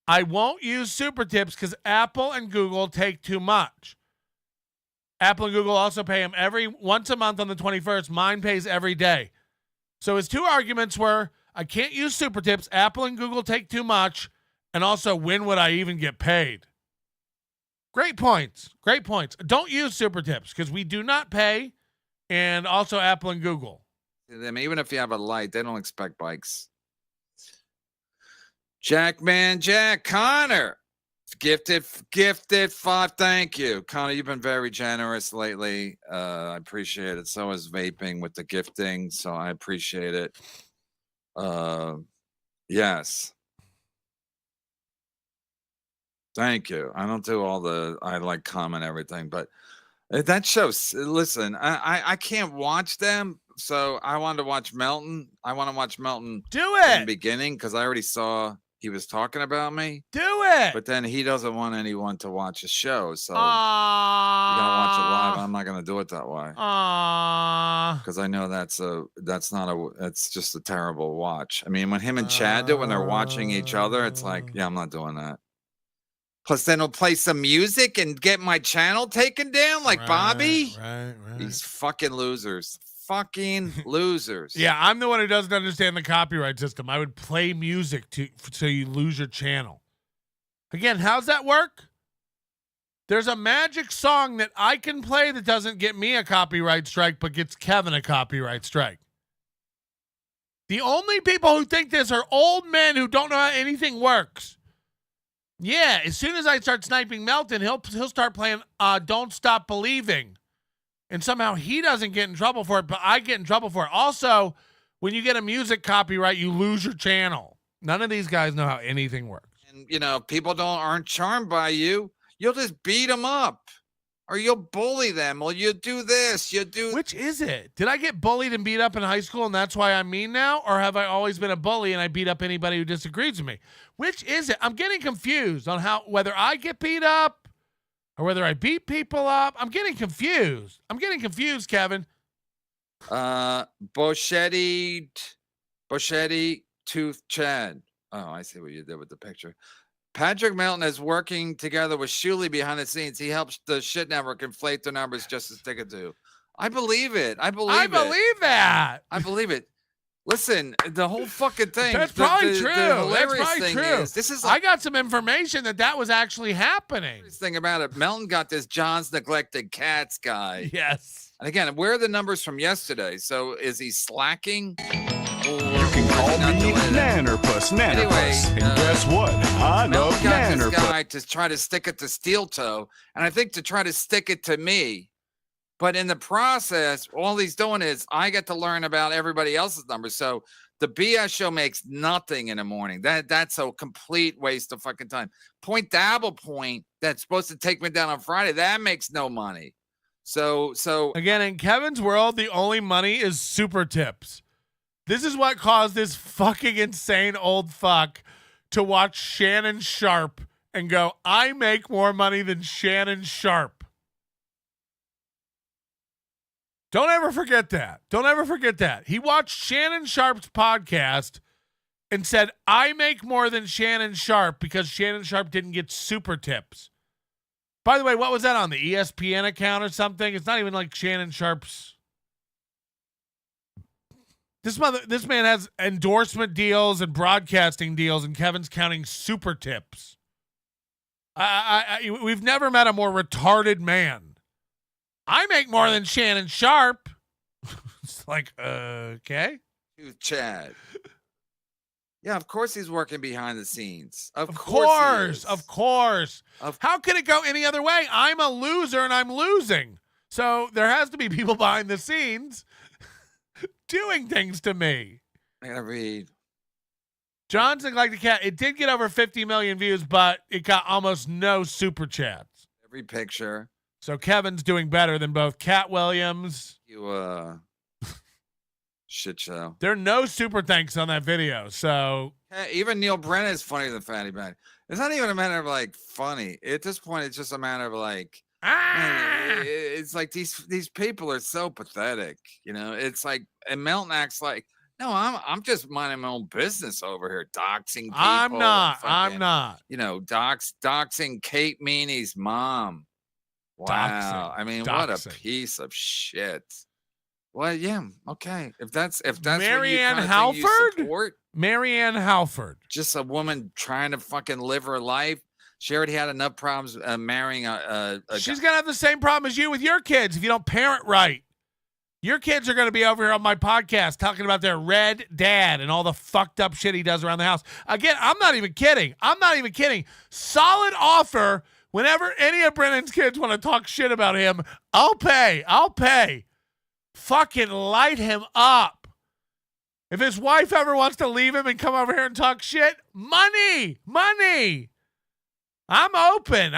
I won't use Super Tips because Apple and Google take too much. Apple and Google also pay him once a month on the 21st. Mine pays every day. So his two arguments were, I can't use Super Tips, Apple and Google take too much, and also, when would I even get paid? Great points. Don't use Super Tips because we do not pay, and also Apple and Google. I mean, even if you have a light, they don't expect bikes. Jack Connor, gifted 5. Thank you, Connor. You've been very generous lately. I appreciate it. So is vaping with the gifting, so I appreciate it. Yes. Thank you. I don't do I comment everything, but that shows. Listen, I can't watch them, so I wanted to watch Melton. I want to watch Melton. Do it in the beginning because I already saw he was talking about me. Do it. But then he doesn't want anyone to watch his show, so you're gonna watch it live. I'm not gonna do it that way. Because I know that's just a terrible watch. I mean, when him and Chad do it when they're watching each other, it's like, yeah, I'm not doing that. Plus, then he'll play some music and get my channel taken down like Bobby. Right. These fucking losers. Yeah, I'm the one who doesn't understand the copyright system. I would play music so you lose your channel. Again, how's that work? There's a magic song that I can play that doesn't get me a copyright strike, but gets Kevin a copyright strike. The only people who think this are old men who don't know how anything works. Yeah, as soon as I start sniping Melton, he'll start playing Don't Stop Believing. And somehow he doesn't get in trouble for it, but I get in trouble for it. Also, when you get a music copyright, you lose your channel. None of these guys know how anything works. And, people aren't charmed by you. You'll just beat them up. Or you'll bully them. Or you do this. Which is it? Did I get bullied and beat up in high school and that's why I'm mean now? Or have I always been a bully and I beat up anybody who disagrees with me? Which is it? I'm getting confused on whether I get beat up or whether I beat people up. I'm getting confused. Kevin. Boschetti Tooth Chad. Oh, I see what you did with the picture. Patrick Melton is working together with Shuley behind the scenes. He helps the shit network inflate the numbers just to stick it to. I believe it. I believe that. I believe it. Listen, the whole fucking thing. That's probably true. That's probably true. This is I got some information that was actually happening. Thing about it. Melton got this John's Neglected Cats guy. Yes. And again, where are the numbers from yesterday? So is he slacking? You can call me Nannerpuss, Nannerpuss. And guess what? I love Melton got this Nannerpuss. guy to try to stick it to Steel Toe, and I think to try to stick it to me. But in the process, all he's doing is I get to learn about everybody else's numbers. So the BS show makes nothing in the morning. That's a complete waste of fucking time. Point Dabble Point that's supposed to take me down on Friday, that makes no money. So again, in Kevin's world, the only money is super tips. This is what caused this fucking insane old fuck to watch Shannon Sharp and go, I make more money than Shannon Sharp. Don't ever forget that. Don't ever forget that. He watched Shannon Sharp's podcast and said, I make more than Shannon Sharp because Shannon Sharp didn't get super tips. By the way, what was that on the ESPN account or something? It's not even like Shannon Sharp's. This man has endorsement deals and broadcasting deals, and Kevin's counting super tips. We've never met a more retarded man. I make more than Shannon Sharp. It's like, okay. Chad. Yeah, of course he's working behind the scenes. Of course. How could it go any other way? I'm a loser and I'm losing. So there has to be people behind the scenes doing things to me. I gotta read. John's Neglected Cat. It did get over 50 million views, but it got almost no super chats. Every picture. So Kevin's doing better than both Cat Williams. You shit show. There are no super thanks on that video. So even Neil Brennan is funnier than Fatty Batty. It's not even a matter of like funny. At this point, it's just a matter of like, man, it's like these people are so pathetic. You know, it's like, and Melton acts like, no, I'm just minding my own business over here, doxing people. I'm not. You know, doxing Kate Meany's mom. Wow. Doxing. I mean, what a piece of shit. Well, yeah, okay. If that's Marianne what you Halford? support, Marianne Halford. just a woman trying to fucking live her life. She already had enough problems marrying a She's gonna have the same problem as you with your kids if you don't parent right. Your kids are gonna be over here on my podcast talking about their red dad and all the fucked up shit he does around the house. Again, I'm not even kidding. Solid offer. Whenever any of Brennan's kids want to talk shit about him, I'll pay. Fucking light him up. If his wife ever wants to leave him and come over here and talk shit, money. I'm open.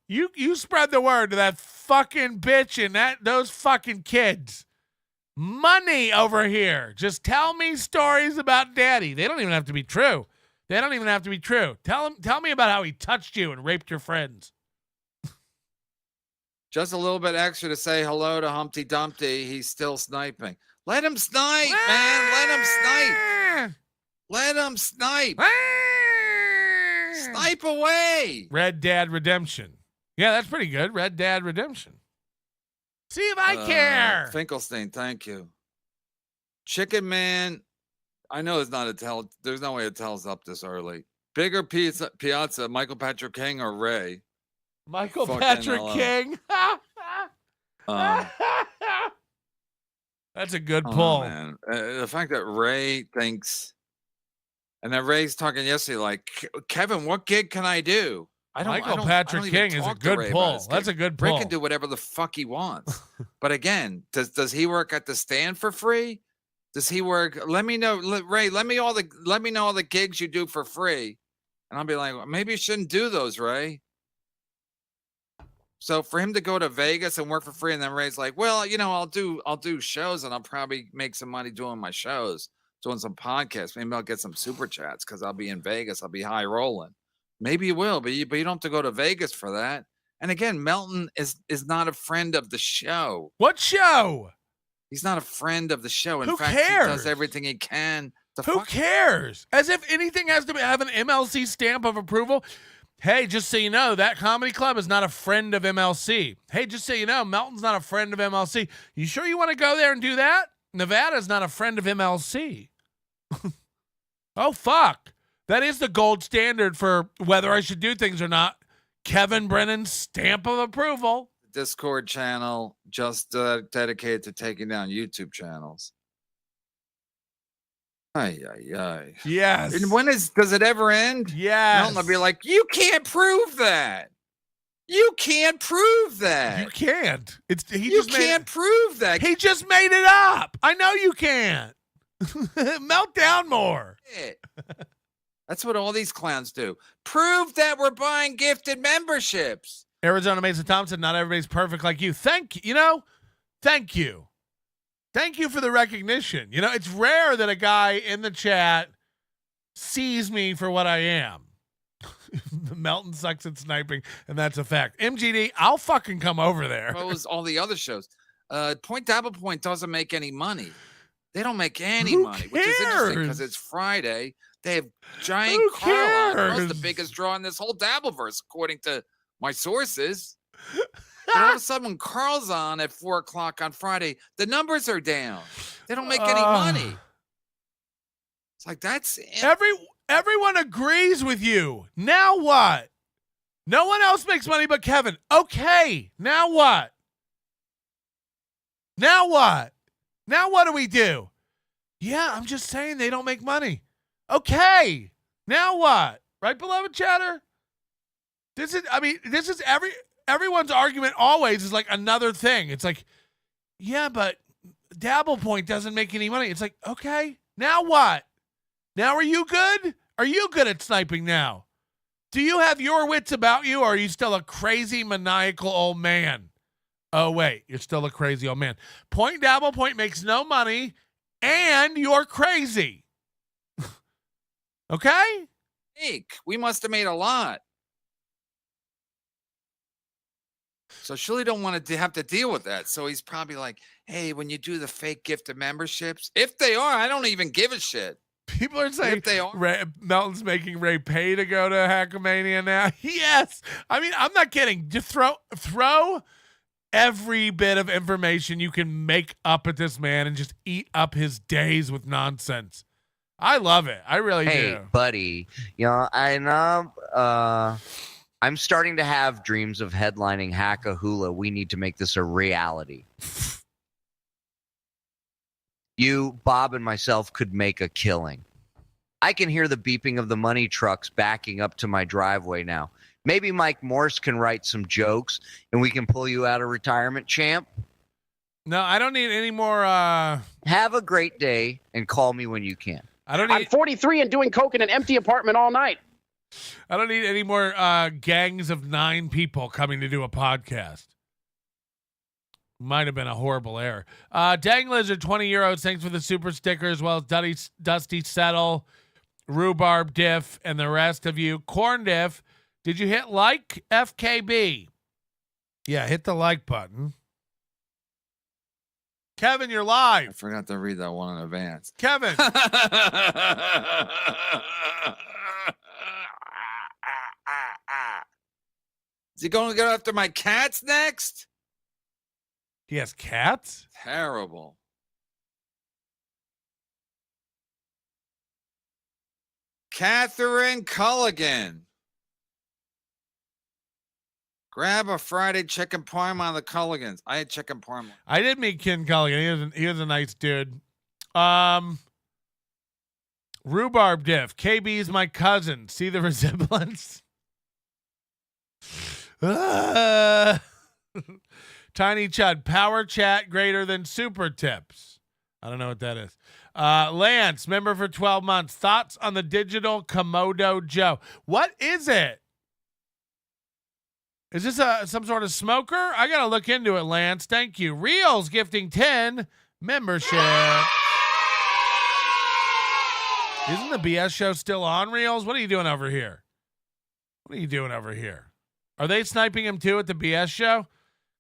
You spread the word to that fucking bitch and those fucking kids. Money over here. Just tell me stories about daddy. They don't even have to be true. Tell me about how he touched you and raped your friends. just a little bit extra to say hello to Humpty Dumpty. He's still sniping. Let him snipe, man. Let him snipe. Snipe away. Red Dad Redemption. Yeah, that's pretty good. Red Dad Redemption. See if I care. Finkelstein, thank you. Chicken Man. I know it's not a tell. There's no way it tells up this early. Bigger Piazza, Michael Patrick King or Ray? Michael Patrick King. That's a good pull. Man. The fact that Ray thinks, and that Ray's talking yesterday, like, Kevin, what gig can I do? Michael Patrick King is a good pull. That's a good pull. Ray can do whatever the fuck he wants. But again, does he work at the stand for free? Does he work? Let me know, Ray. Let me know all the gigs you do for free, and I'll be like, well, maybe you shouldn't do those, Ray. So for him to go to Vegas and work for free, and then Ray's like, well, you know, I'll do shows, and I'll probably make some money doing my shows, doing some podcasts. Maybe I'll get some super chats because I'll be in Vegas. I'll be high rolling. Maybe you will, but you don't have to go to Vegas for that. And again, Melton is not a friend of the show. What show? He's not a friend of the show. In Who fact, cares? he does everything he can. Who cares? As if anything has to have an MLC stamp of approval. Hey, just so you know, that comedy club is not a friend of MLC. Hey, just so you know, Melton's not a friend of MLC. You sure you want to go there and do that? Nevada's not a friend of MLC. Oh, fuck. That is the gold standard for whether I should do things or not. Kevin Brennan's stamp of approval. Discord channel just dedicated to taking down YouTube channels. Ay. Yes. And does it ever end? Yes. Melton will be like, you can't prove that. You can't prove that. You can't. You can't prove that. He just made it up. I know you can't. Melt down more. That's what all these clowns do. Prove that we're buying gifted memberships. Arizona Mason Thompson, not everybody's perfect like you. Thank you. Thank you for the recognition. You know, it's rare that a guy in the chat sees me for what I am. Melton sucks at sniping, and that's a fact. MGD, I'll fucking come over there. Propose all the other shows. Point Double Point doesn't make any money. They don't make any Who money, which is interesting because it's Friday. They have giant Carl on. Carl's the biggest draw in this whole Dabbleverse, according to my sources. But all of a sudden, when Carl's on at 4 o'clock on Friday, the numbers are down. They don't make any money. It's like that's everyone agrees with you. Now what? No one else makes money but Kevin. Okay. Now what? Now what? Now what do we do? Yeah, I'm just saying they don't make money. Okay. Now what? Right, beloved chatter? This is everyone's argument always is like another thing. It's like, yeah, but Dabble Point doesn't make any money. It's like, okay, now what? Now are you good? Are you good at sniping now? Do you have your wits about you, or are you still a crazy, maniacal old man? Oh, wait, you're still a crazy old man. Point Dabble Point makes no money, and you're crazy. Okay? We must have made a lot. So surely don't want to have to deal with that. So he's probably like, hey, when you do the fake gift of memberships, if they are, I don't even give a shit. People are saying if they are. Melton's making Ray pay to go to Hackamania now. Yes. I mean, I'm not kidding. Just throw every bit of information you can make up at this man and just eat up his days with nonsense. I love it. I really do. Hey, buddy. You know, I know I'm starting to have dreams of headlining Hackahula. We need to make this a reality. You, Bob, and myself could make a killing. I can hear the beeping of the money trucks backing up to my driveway now. Maybe Mike Morse can write some jokes and we can pull you out of retirement, champ. No, I don't need any more. Have a great day and call me when you can. I'm 43 and doing coke in an empty apartment all night. I don't need any more gangs of 9 people coming to do a podcast. Might have been a horrible error. Dang Lizard, 20 euros. Thanks for the super sticker, as well as Dusty Settle, Rhubarb Diff, and the rest of you. Corn Diff, did you hit like FKB? Yeah, hit the like button. Kevin, you're live. I forgot to read that one in advance. Kevin. Is he going to go after my cats next? He has cats? Terrible. Catherine Culligan. Grab a Friday chicken parm on the Culligans. I had chicken parm. I did meet Ken Culligan. He was a nice dude. Rhubarb Diff. KB's my cousin. See the resemblance? Tiny Chud. Power chat greater than super tips. I don't know what that is. Lance, member for 12 months. Thoughts on the digital Komodo Joe? What is it? Is this some sort of smoker? I got to look into it, Lance. Thank you. Reels gifting 10 membership. Isn't the BS show still on, Reels? What are you doing over here? What are you doing over here? Are they sniping him too at the BS show?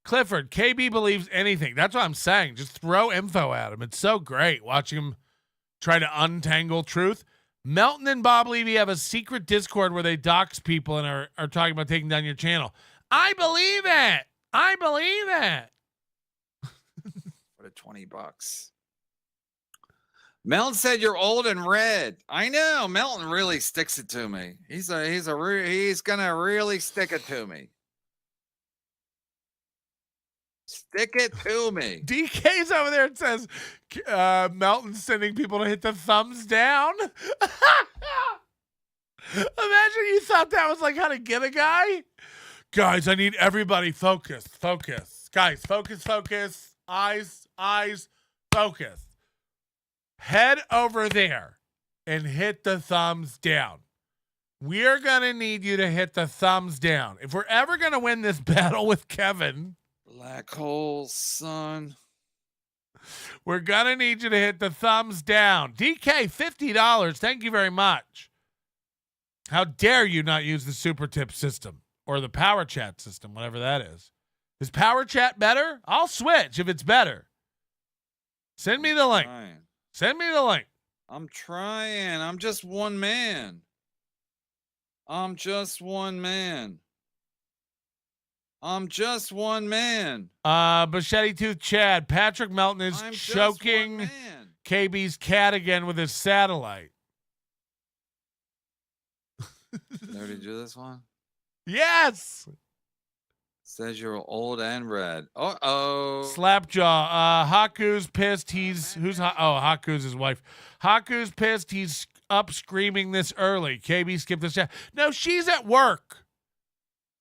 Clifford, KB believes anything. That's what I'm saying. Just throw info at him. It's so great watching him try to untangle truth. Melton and Bob Levy have a secret Discord where they dox people and are talking about taking down your channel. I believe it. I believe it. For the $20. Melton said you're old and red. I know. Melton really sticks it to me. He's gonna really stick it to me. Stick it to me. DK's over there and says Melton's sending people to hit the thumbs down. Imagine you thought that was like how to get a guy. Guys, I need everybody focus. Guys, focus. Eyes, focus. Head over there and hit the thumbs down. We're going to need you to hit the thumbs down. If we're ever going to win this battle with Kevin, Black holes, son. we're going to need you to hit the thumbs down. DK, $50. Thank you very much. How dare you not use the super tip system or the power chat system, whatever that is. Is power chat better? I'll switch if it's better. Send me the link. Send me the link. I'm trying. I'm just one man. Machete Tooth Chad. Patrick Melton is choking KB's cat again with his satellite. Did I do this one? Yes. Says you're old and red. Uh-oh. Slapjaw. Haku's pissed. Haku's his wife. Haku's pissed. He's up screaming this early. KB skipped this chat. No, she's at work.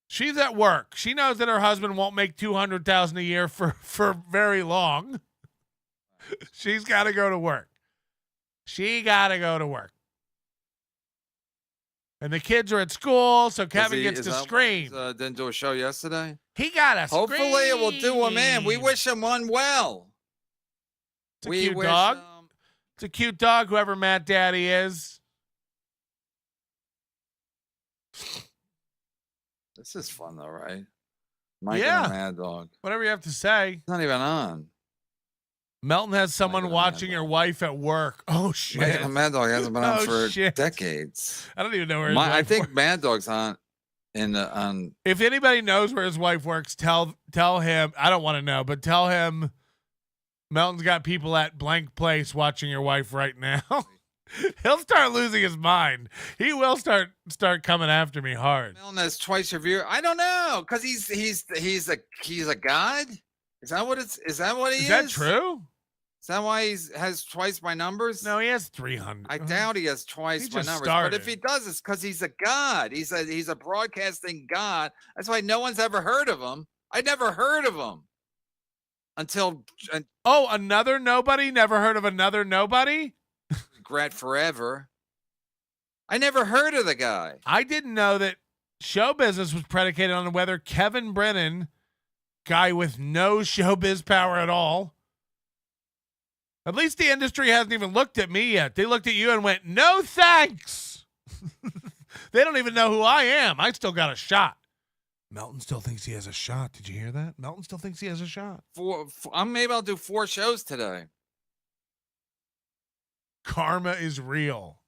She knows that her husband won't make $200,000 a year for very long. She's got to go to work. And the kids are at school, so Kevin gets to scream. Didn't do a show yesterday? He got to scream. Hopefully it will do him in. We wish him one well. It's a cute dog. It's a cute dog, whoever Matt Daddy is. This is fun, though, right? Mike and the Mad Dog. Whatever you have to say. It's not even on. Melton has someone watching your wife at work. Oh, shit. Mike and the Mad Dog hasn't been on for decades. I don't even know where his I wife think works. Mad Dog's on. If anybody knows where his wife works, tell him. I don't want to know, but tell him Melton's got people at blank place watching your wife right now. He'll start losing his mind. He will start coming after me hard. Melton has twice your view. I don't know, because he's a god. Is that what he is? Is that true? Is that why he has twice my numbers? No, he has 300. I doubt he has twice my numbers. But if he does, it's because he's a god. He's a broadcasting god. That's why no one's ever heard of him. I never heard of him until. Another nobody? Never heard of another nobody? Regret forever. I never heard of the guy. I didn't know that show business was predicated on whether Kevin Brennan, guy with no showbiz power at all. At least the industry hasn't even looked at me yet. They looked at you and went, no thanks. They don't even know who I am. I still got a shot. Melton still thinks he has a shot. Did you hear that? Melton still thinks he has a shot. Maybe I'll do 4 shows today. Karma is real.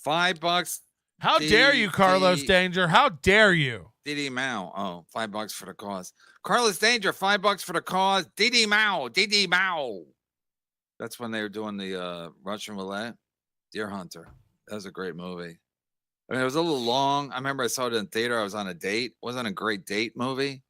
$5. How dare you, Carlos Danger? How dare you? Diddy Mao. $5 for the cause. Carlos Danger, $5 for the cause. Diddy Mao. That's when they were doing the Russian roulette. Deer Hunter. That was a great movie. I mean, it was a little long. I remember I saw it in theater. I was on a date. It wasn't a great date movie,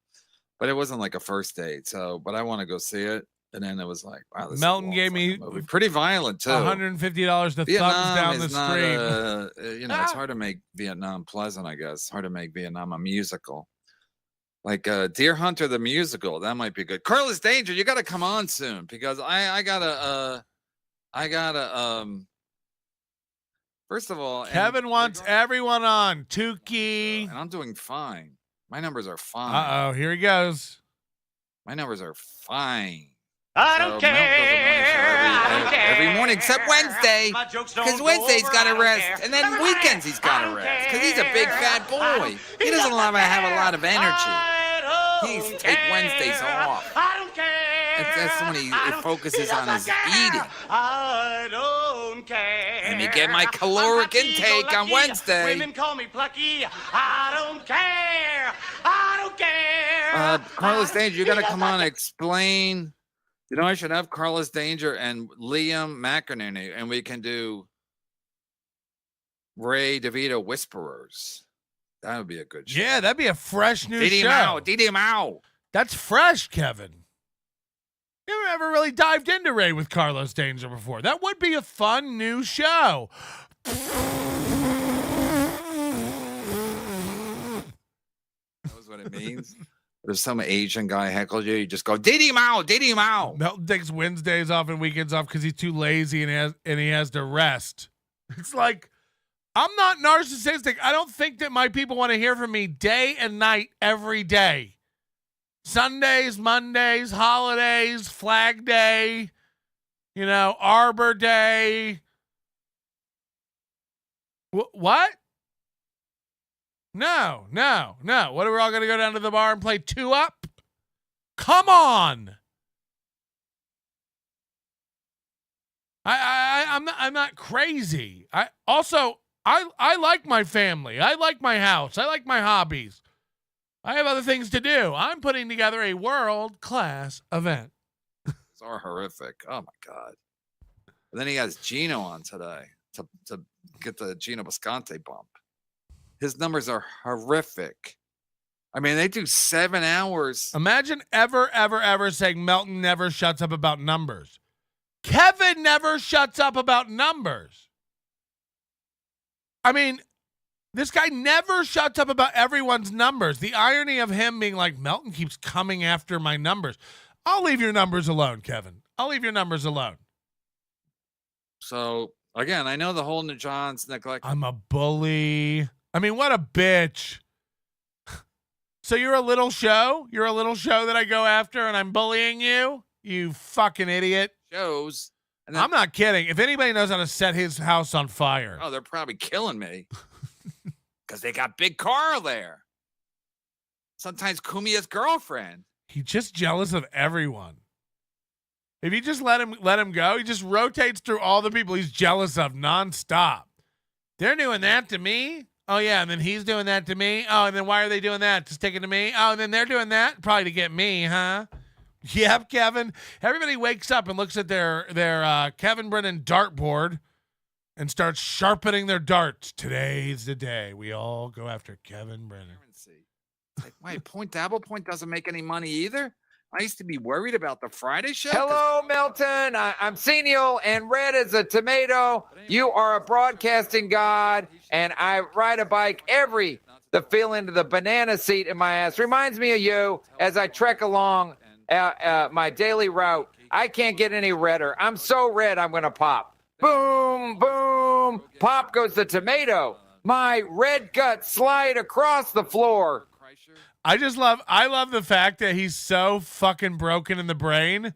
but it wasn't like a first date. But I want to go see it. And then it was like, wow, this Melton gave me pretty violent too. $150 to thumbs down the stream. It's hard to make Vietnam pleasant, I guess. Hard to make Vietnam a musical. Like Deer Hunter the musical, that might be good. Carlos Danger, you got to come on soon because I gotta. First of all, Kevin wants everyone on. Tukey, and I'm doing fine. My numbers are fine. Here he goes. My numbers are fine. I don't care. Every morning except Wednesday, because Wednesday's got to rest, and then weekends he's got to rest, because he's a big fat boy. He doesn't have a lot of energy. needs to take Wednesdays off. I don't care. That's when he focuses on his eating. I don't care. Let me get my caloric intake on Wednesday. Women call me plucky. I don't care. I don't care. Carlos Danger, you got to come on and explain. You know, I should have Carlos Danger and Liam McInerney, and we can do Ray DeVito Whisperers. That would be a good show. Yeah, that'd be a fresh new Didi show. Mao, Didi Mao. That's fresh, Kevin. You ever really dived into Ray with Carlos Danger before? That would be a fun new show. Knows what it means. If some Asian guy heckles you, you just go Didi Mao, Didi Mao. Melton takes Wednesdays off and weekends off because he's too lazy and he has to rest. It's like, I'm not narcissistic. I don't think that my people want to hear from me day and night every day. Sundays, Mondays, holidays, Flag Day, Arbor Day. What? No. What, are we all going to go down to the bar and play 2-Up? Come on. I'm not crazy. I like my family. I like my house. I like my hobbies. I have other things to do. I'm putting together a world-class event. It's all horrific. Oh my God. And then he has Gino on today to get the Gino Bisconte bump. His numbers are horrific. I mean, they do 7 hours. Imagine ever saying Melton never shuts up about numbers. Kevin never shuts up about numbers. I mean, this guy never shuts up about everyone's numbers. The irony of him being like, Melton keeps coming after my numbers. I'll leave your numbers alone, Kevin. I'll leave your numbers alone. So, again, I know the whole John's neglect. I'm a bully. I mean, what a bitch. So you're a little show? You're a little show that I go after and I'm bullying you? You fucking idiot. Shows. And I'm not kidding. If anybody knows how to set his house on fire. Oh, they're probably killing me. Because they got Big Carl there. Sometimes Kumia's girlfriend. He's just jealous of everyone. If you just let him go, he just rotates through all the people he's jealous of nonstop. They're doing that to me. Oh, yeah, and then he's doing that to me. Oh, and then why are they doing that? Just taking to me? Oh, and then they're doing that? Probably to get me, huh? Yep, Kevin. Everybody wakes up and looks at their Kevin Brennan dartboard and starts sharpening their darts. Today's the day we all go after Kevin Brennan. It's like, wait, Point doesn't make any money either? I used to be worried about the Friday show. Hello, Melton. I'm senile and red as a tomato. You are a broadcasting god, and I ride a bike the feel into the banana seat in my ass. Reminds me of you as I trek along my daily route. I can't get any redder. I'm so red, I'm going to pop. Boom, boom. Pop goes the tomato. My red guts slide across the floor. I love the fact that he's so fucking broken in the brain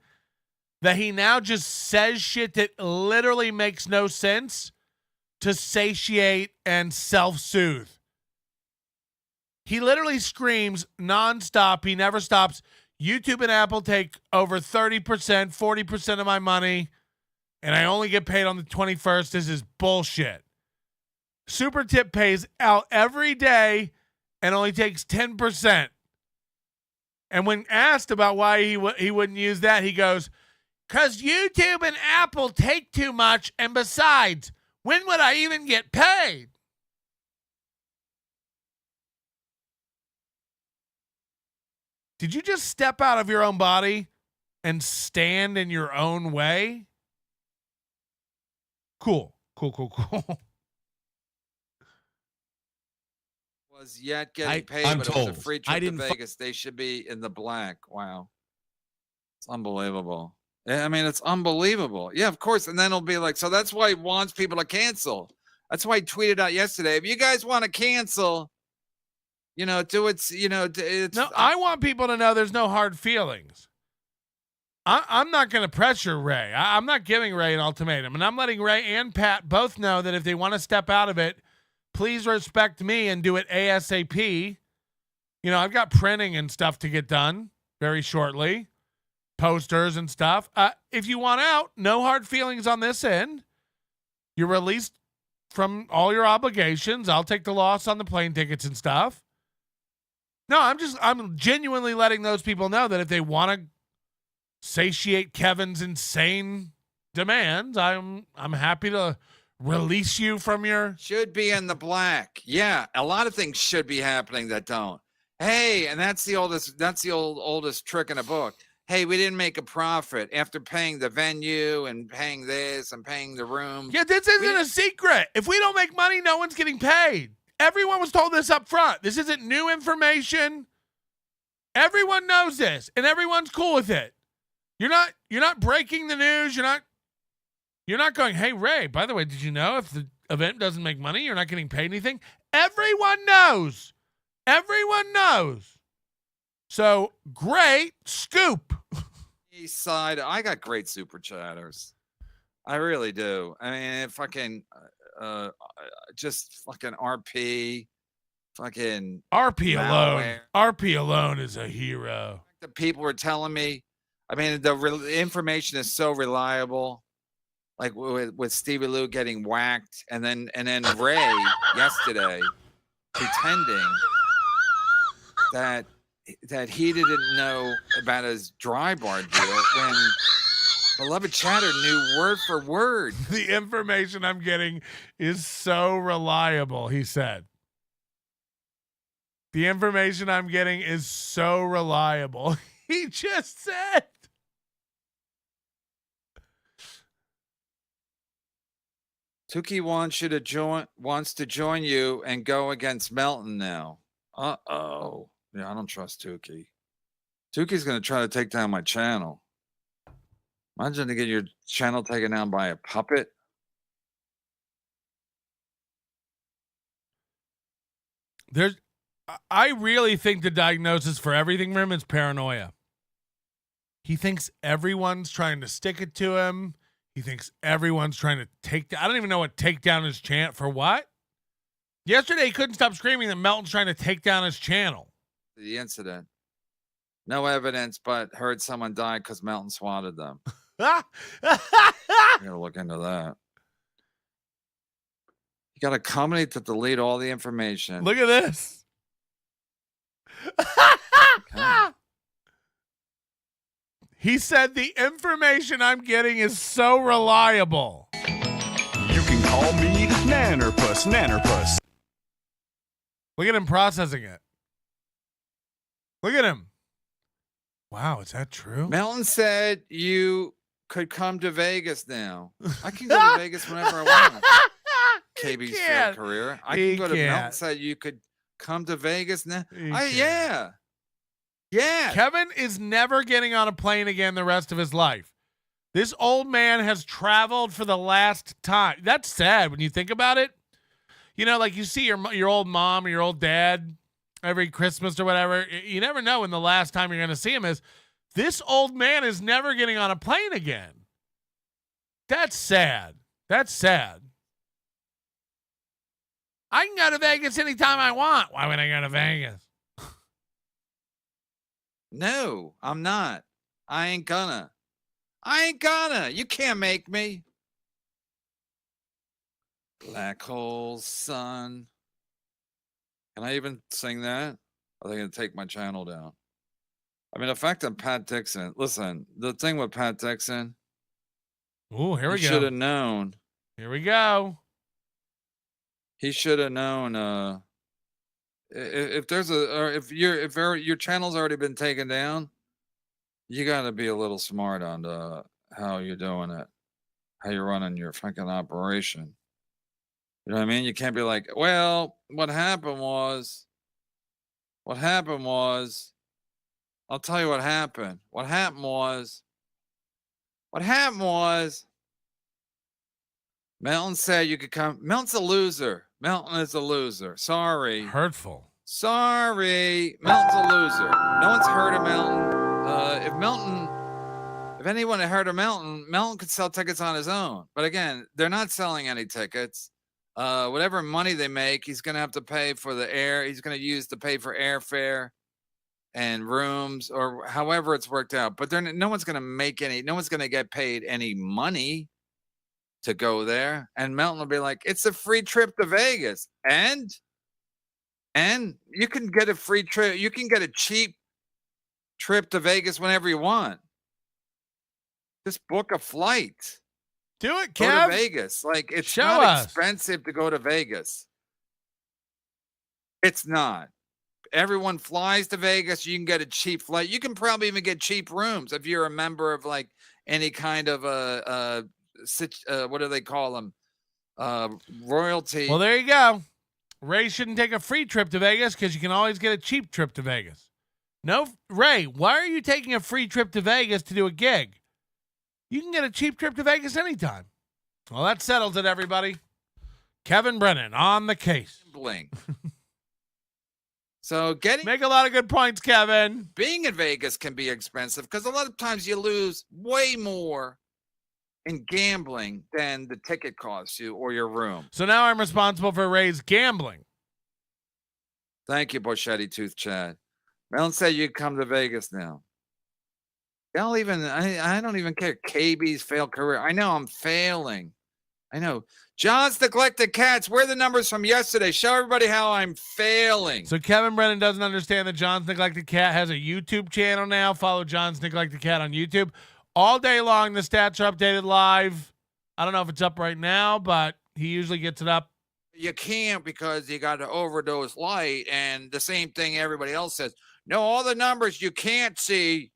that he now just says shit that literally makes no sense to satiate and self-soothe. He literally screams nonstop. He never stops. YouTube and Apple take over 30%, 40% of my money, and I only get paid on the 21st. This is bullshit. Super Tip pays out every day and only takes 10%. And when asked about why he wouldn't use that, he goes, "'Cause YouTube and Apple take too much, and besides, when would I even get paid?" Did you just step out of your own body and stand in your own way? Cool. Was yet getting paid, I'm but told. it was a free trip to Vegas. They should be in the black. Wow. It's unbelievable. I mean, it's unbelievable. Yeah, of course. And then it'll be like, so that's why he wants people to cancel. That's why he tweeted out yesterday. If you guys want to cancel, do it, No, I want people to know there's no hard feelings. I'm not going to pressure Ray. I'm not giving Ray an ultimatum. And I'm letting Ray and Pat both know that if they want to step out of it, please respect me and do it ASAP. I've got printing and stuff to get done very shortly, posters and stuff. If you want out, no hard feelings on this end. You're released from all your obligations. I'll take the loss on the plane tickets and stuff. No, I'm genuinely letting those people know that if they want to satiate Kevin's insane demands, I'm happy to release you from your... Should be in the black. Yeah, a lot of things should be happening that don't. Hey, and that's the oldest trick in the book. Hey, we didn't make a profit after paying the venue and paying this and paying the room. Yeah, this isn't a secret. If we don't make money, no one's getting paid. Everyone was told this up front. This isn't new information. Everyone knows this, and everyone's cool with it. You're not breaking the news. You're not going, hey, Ray, by the way, did you know if the event doesn't make money, you're not getting paid anything? Everyone knows. Everyone knows. So, great scoop. East side, I got great super chatters. I really do. I mean, fucking, just fucking RP, fucking RP alone. malware. RP alone is a hero. The people were telling me, I mean, the information is so reliable. Like with Stevie Lou getting whacked, and then Ray yesterday pretending that he didn't know about his dry bar deal when beloved chatter knew word for word. The information I'm getting is so reliable, he said. The information I'm getting is so reliable. He just said. Tukey wants to join you and go against Melton now. Uh-oh. Yeah, I don't trust Tukey. Tukey's going to try to take down my channel. Imagine to get your channel taken down by a puppet. I really think the diagnosis for everything for him is paranoia. He thinks everyone's trying to stick it to him. He thinks everyone's trying to I don't even know what take down his chant for what. Yesterday, he couldn't stop screaming that Melton's trying to take down his channel. The incident. No evidence, but heard someone died because Melton swatted them. I gotta look into that. You got a company to delete all the information. Look at this. Okay. He said the information I'm getting is so reliable. You can call me Nannerpuss. Look at him processing it. Look at him. Wow, is that true? Melton said you could come to Vegas now. I can go to Vegas whenever I want. KB's fair career. I can go to Melton said you could come to Vegas now. Yeah. Yeah. Kevin is never getting on a plane again the rest of his life. This old man has traveled for the last time. That's sad when you think about it. You know, like you see your old mom or your old dad every Christmas or whatever. You never know when the last time you're going to see him is. This old man is never getting on a plane again. That's sad. That's sad. I can go to Vegas anytime I want. Why would I go to Vegas? No, I'm not. I ain't gonna. You can't make me. Black holes, son. Can I even sing that? Are they going to take my channel down? I mean, the fact that Pat Dixon, listen, the thing with Pat Dixon. Oh, here we go. He should have known. Here we go. He should have known. If your channel's already been taken down, you got to be a little smart on how you're doing it, how you're running your fucking operation. You know what I mean? You can't be like, well, what happened was, I'll tell you what happened. What happened was, Melton said you could come. Melton's a loser. Melton is a loser. Sorry. Hurtful. Sorry. Melton's a loser. No one's heard of Melton. If anyone had heard of Melton, Melton could sell tickets on his own. But again, they're not selling any tickets. Whatever money they make, he's going to have to pay for the air. He's going to use to pay for airfare. and rooms or however it's worked out. But no one's going to get paid any money to go there. And Melton will be like, it's a free trip to Vegas. And you can get a free trip. You can get a cheap trip to Vegas whenever you want. Just book a flight. Do it, Go Kev. to Vegas. Like, it's Show not us. expensive to go to Vegas. It's not. Everyone flies to Vegas. You can get a cheap flight. You can probably even get cheap rooms if you're a member of like any kind of what do they call them? Royalty. Well, there you go. Ray shouldn't take a free trip to Vegas because you can always get a cheap trip to Vegas. No, Ray, why are you taking a free trip to Vegas to do a gig? You can get a cheap trip to Vegas anytime. Well, that settles it, everybody. Kevin Brennan on the case. Bling. So make a lot of good points, Kevin. Being in Vegas can be expensive because a lot of times you lose way more in gambling than the ticket costs you or your room. So now I'm responsible for Ray's gambling. Thank you, Boschetti Tooth Chad. Melon said you'd come to Vegas now. I don't even care. KB's failed career. I know I'm failing. I know. John's neglected cats. Where are the numbers from yesterday? Show everybody how I'm failing. So Kevin Brennan doesn't understand that John's Neglected Cat has a YouTube channel now. Follow John's Neglected Cat on YouTube. All day long, the stats are updated live. I don't know if it's up right now, but he usually gets it up. You can't because you got to overdose light, and the same thing everybody else says. No, all the numbers you can't see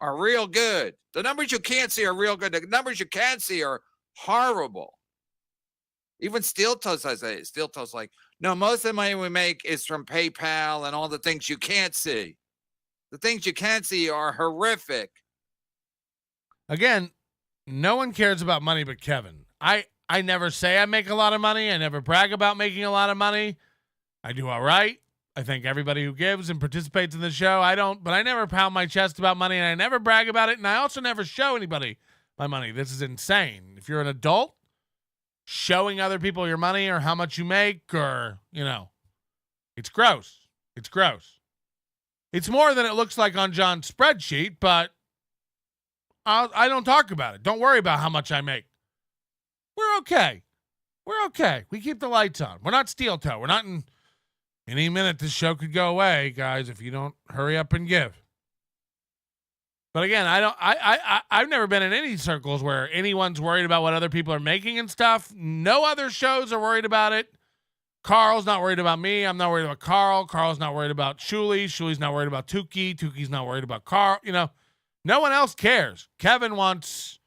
are real good. The numbers you can't see are real good. The numbers you can see are horrible. Even Steel Toes, I say, Steel Toes like, no, most of the money we make is from PayPal and all the things you can't see. The things you can't see are horrific. Again, no one cares about money but Kevin. I never say I make a lot of money. I never brag about making a lot of money. I do all right. I thank everybody who gives and participates in the show. But I never pound my chest about money, and I never brag about it, and I also never show anybody my money. This is insane. If you're an adult, showing other people your money or how much you make or, it's gross. It's gross. It's more than it looks like on John's spreadsheet, but I don't talk about it. Don't worry about how much I make. We're okay. We're okay. We keep the lights on. We're not Steel Toe. We're not in any minute. This show could go away, guys, if you don't hurry up and give. But again, I've never been in any circles where anyone's worried about what other people are making and stuff. No other shows are worried about it. Carl's not worried about me. I'm not worried about Carl. Carl's not worried about Shuli. Shuli's not worried about Tukey. Tukey's not worried about Carl. No one else cares. Kevin wants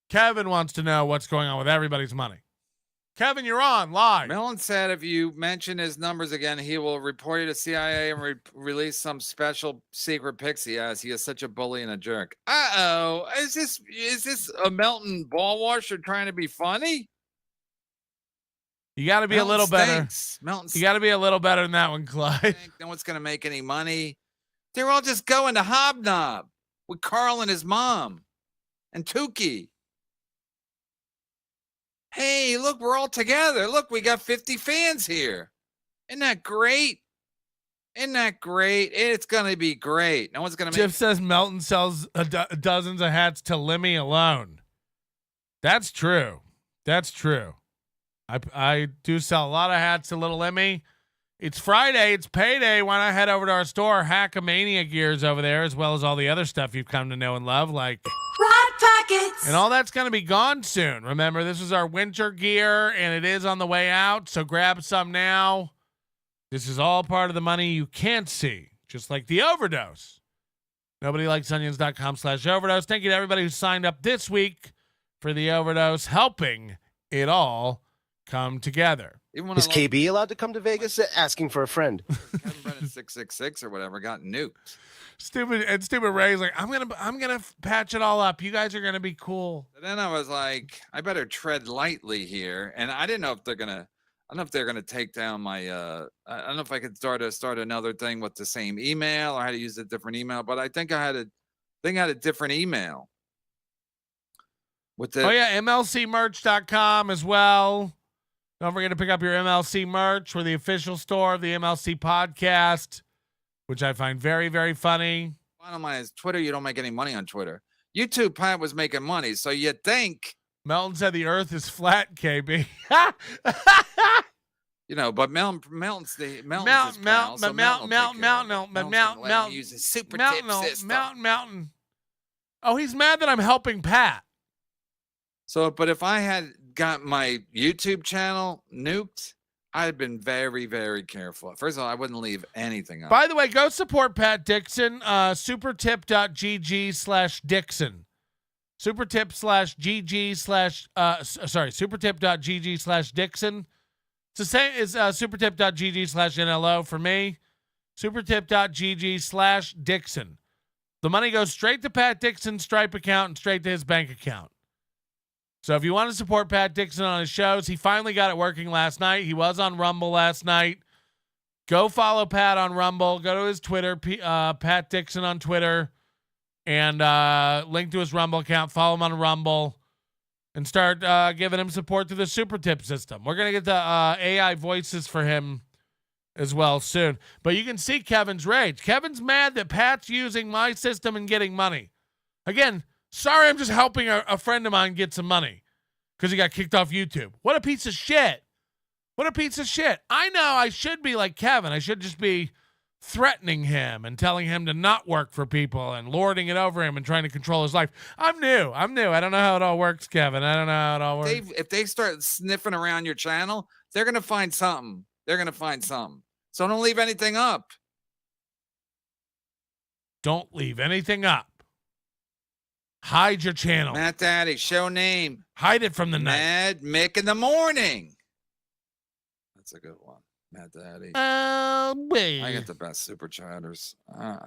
to know what's going on with everybody's money. Kevin, you're on live. Mellon said if you mention his numbers again, he will report you to CIA and release some special secret pics he has. He is such a bully and a jerk. Uh-oh. Is this a Melton ball washer trying to be funny? You got to be a little better. Melton you got to be a little better than that one, Clyde. No one's going to make any money. They're all just going to Hobnob with Carl and his mom and Tukey. Hey, look, we're all together. Look, we got 50 fans here. Isn't that great? Isn't that great? It's going to be great. No one's going to make... Jeff says Melton sells dozens of hats to Lemmy alone. That's true. That's true. I do sell a lot of hats to little Lemmy. It's Friday. It's payday. Why not head over to our store, Hackamania Gears over there, as well as all the other stuff you've come to know and love, like... Rod Pockets. And all that's going to be gone soon. Remember, this is our winter gear, and it is on the way out, so grab some now. This is all part of the money you can't see, just like the overdose. NobodyLikesOnions.com/overdose. Thank you to everybody who signed up this week for the overdose, helping it all come together. Is KB allowed to come to Vegas? Asking for a friend. Kevin Brennan 666 or whatever got nuked. Stupid Ray's like, I'm gonna patch it all up. You guys are gonna be cool. And then I was like, I better tread lightly here. And I didn't know if they're gonna take down my I don't know if I could start another thing with the same email or how to use a different email, but I think I had a different email. With the MLCmerch.com as well. Don't forget to pick up your MLC merch. We're the official store of the MLC podcast. which I find very, very funny. Bottom line is Twitter, you don't make any money on Twitter. YouTube, Pat was making money, so you think. Melton said the earth is flat, KB. You know, but Melton's the Melton uses super tip system. Melton. Oh, he's mad that I'm helping Pat. So, but if I had got my YouTube channel nuked, I'd been very, very careful. First of all, I wouldn't leave anything up. By the way, go support Pat Dixon. Supertip.gg/Dixon. Supertip.gg/Dixon. It's the same as supertip.gg/NLO for me. Supertip.gg/Dixon. The money goes straight to Pat Dixon's Stripe account and straight to his bank account. So if you want to support Pat Dixon on his shows, he finally got it working last night. He was on Rumble last night. Go follow Pat on Rumble. Go to his Twitter, Pat Dixon on Twitter, and link to his Rumble account. Follow him on Rumble and start giving him support through the Super Tip system. We're going to get the AI voices for him as well soon. But you can see Kevin's rage. Kevin's mad that Pat's using my system and getting money. Again, sorry, I'm just helping a friend of mine get some money because he got kicked off YouTube. What a piece of shit. What a piece of shit. I know I should be like Kevin. I should just be threatening him and telling him to not work for people and lording it over him and trying to control his life. I'm new. I don't know how it all works, Kevin. I don't know how it all works. If they start sniffing around your channel, they're going to find something. So don't leave anything up. Don't leave anything up. Hide your channel. Matt Daddy, show name. Hide it from the night. Mad Mick in the morning. That's a good one. Matt Daddy. Wait. I got the best super chatters.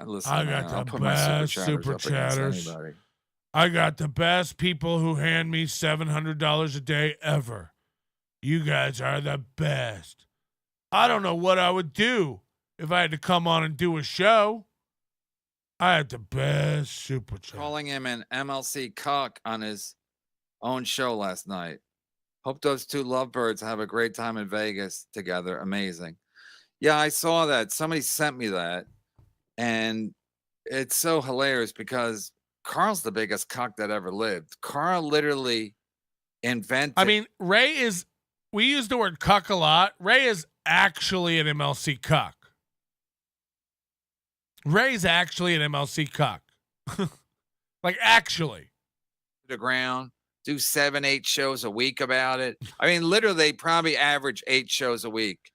Listen, I got the best super chatters. I got the best people who hand me $700 a day ever. You guys are the best. I don't know what I would do if I had to come on and do a show. I had the best super chat. Calling him an MLC cock on his own show last night. Hope those two lovebirds have a great time in Vegas together. Amazing. Yeah, I saw that. Somebody sent me that. And it's so hilarious because Carl's the biggest cock that ever lived. Carl literally invented. I mean, Ray is, we use the word cuck a lot. Ray is actually an MLC cuck. Ray's actually an MLC cuck. Like, actually. The ground, do 7-8 shows a week about it. I mean, literally, they probably average 8 shows a week.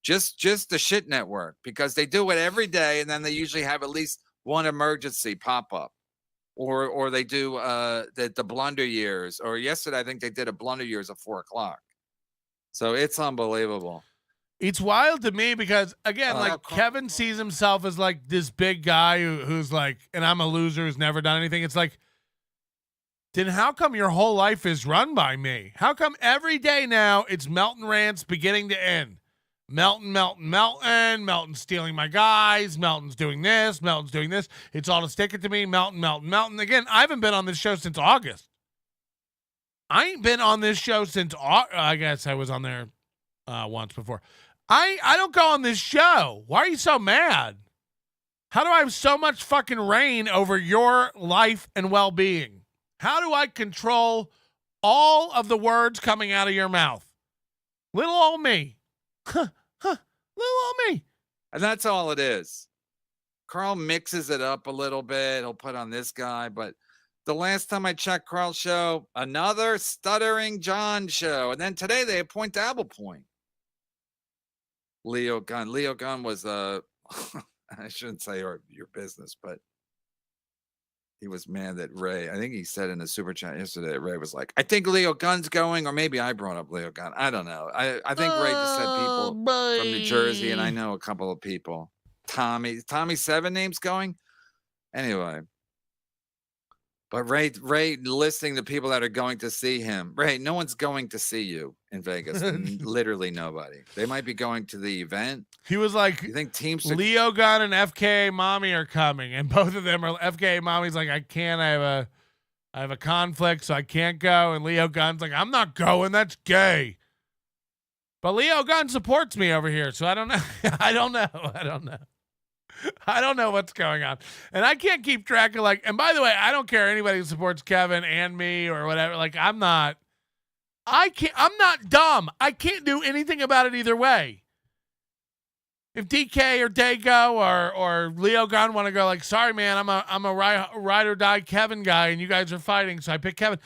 Just the shit network, because they do it every day, and then they usually have at least one emergency pop up. Or they do the blunder years. Or yesterday, I think they did a blunder years at 4:00. So it's unbelievable. It's wild to me because, again, like Kevin sees himself as like this big guy who's like, and I'm a loser who's never done anything. It's like, then how come your whole life is run by me? How come every day now it's Melton rants beginning to end? Melton stealing my guys. Melton's doing this. It's all to stick it to me. Melton. Again, I haven't been on this show since August. I ain't been on this show since I guess I was on there once before. I don't go on this show. Why are you so mad? How do I have so much fucking reign over your life and well-being? How do I control all of the words coming out of your mouth? Little old me. Little old me. And that's all it is. Carl mixes it up a little bit. He'll put on this guy, but the last time I checked Carl's show, another Stuttering John show. And then today they appoint Double Point. Leo Gunn. Leo Gunn was I shouldn't say your business, but he was mad that Ray, I think he said in the super chat yesterday that Ray was like, I think Leo Gunn's going, or maybe I brought up Leo Gunn. I don't know. I think Ray just said people from New Jersey, and I know a couple of people. Tommy 7 names going. Anyway. But Ray listing the people that are going to see him. Ray, no one's going to see you in Vegas. Literally nobody. They might be going to the event. He was like, you think teams Leo Gunn and FKA Mommy are coming, and both of them are FKA Mommy's like, I can't. I have a conflict, so I can't go. And Leo Gunn's like, I'm not going. That's gay. But Leo Gunn supports me over here, so I don't know. I don't know. I don't know what's going on. And I can't keep track of and by the way, I don't care anybody who supports Kevin and me or whatever. I'm not dumb. I can't do anything about it either way. If DK or Dago or Leo Gunn want to go sorry man, I'm a ride or die Kevin guy and you guys are fighting, so I pick Kevin.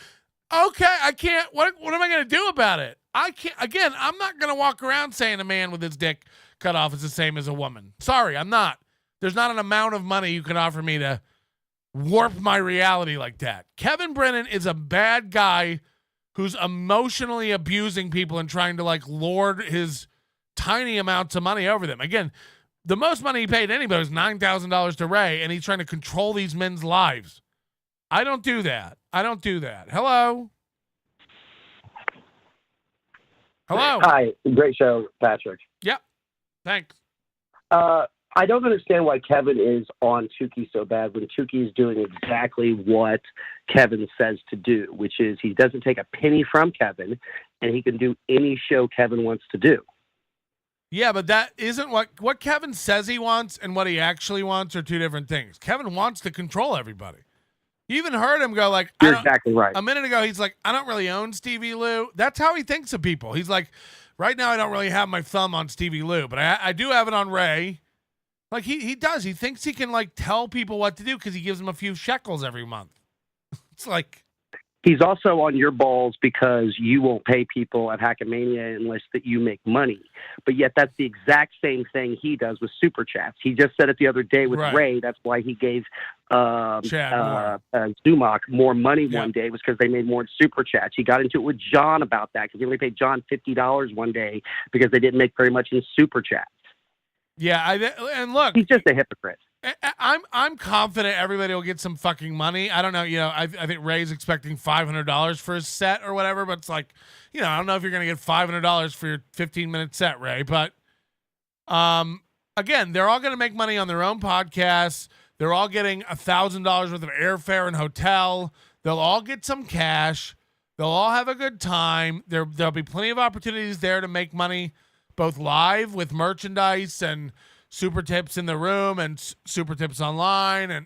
Okay, I can't. What am I going to do about it? I can't. Again, I'm not going to walk around saying a man with his dick cut off is the same as a woman. Sorry, I'm not. There's not an amount of money you can offer me to warp my reality like that. Kevin Brennan is a bad guy who's emotionally abusing people and trying to lord his tiny amounts of money over them. Again, the most money he paid anybody was $9,000 to Ray, and he's trying to control these men's lives. I don't do that. Hello? Hello? Hi. Great show, Patrick. Yep. Thanks. I don't understand why Kevin is on Tukey so bad when Tukey is doing exactly what Kevin says to do, which is he doesn't take a penny from Kevin, and he can do any show Kevin wants to do. Yeah, but that isn't what Kevin says he wants and what he actually wants are two different things. Kevin wants to control everybody. You even heard him go You're exactly right. A minute ago, he's I don't really own Stevie Lou. That's how he thinks of people. He's right now I don't really have my thumb on Stevie Lou, but I do have it on Ray. He does. He thinks he can tell people what to do because he gives them a few shekels every month. It's He's also on your balls because you won't pay people at Hackamania unless that you make money. But yet that's the exact same thing he does with superchats. He just said it the other day with Ray. That's why he gave Zumach more money one day was because they made more superchats. He got into it with John about that because he only paid John $50 one day because they didn't make very much in superchats. Yeah, and look, he's just a hypocrite. I'm confident everybody will get some fucking money. I don't know, I think Ray's expecting $500 for his set or whatever, but it's I don't know if you're gonna get $500 for your 15-minute set, Ray. But again, they're all gonna make money on their own podcasts. They're all getting $1,000 worth of airfare and hotel. They'll all get some cash. They'll all have a good time. There'll be plenty of opportunities there to make money, both live with merchandise and super tips in the room and super tips online. And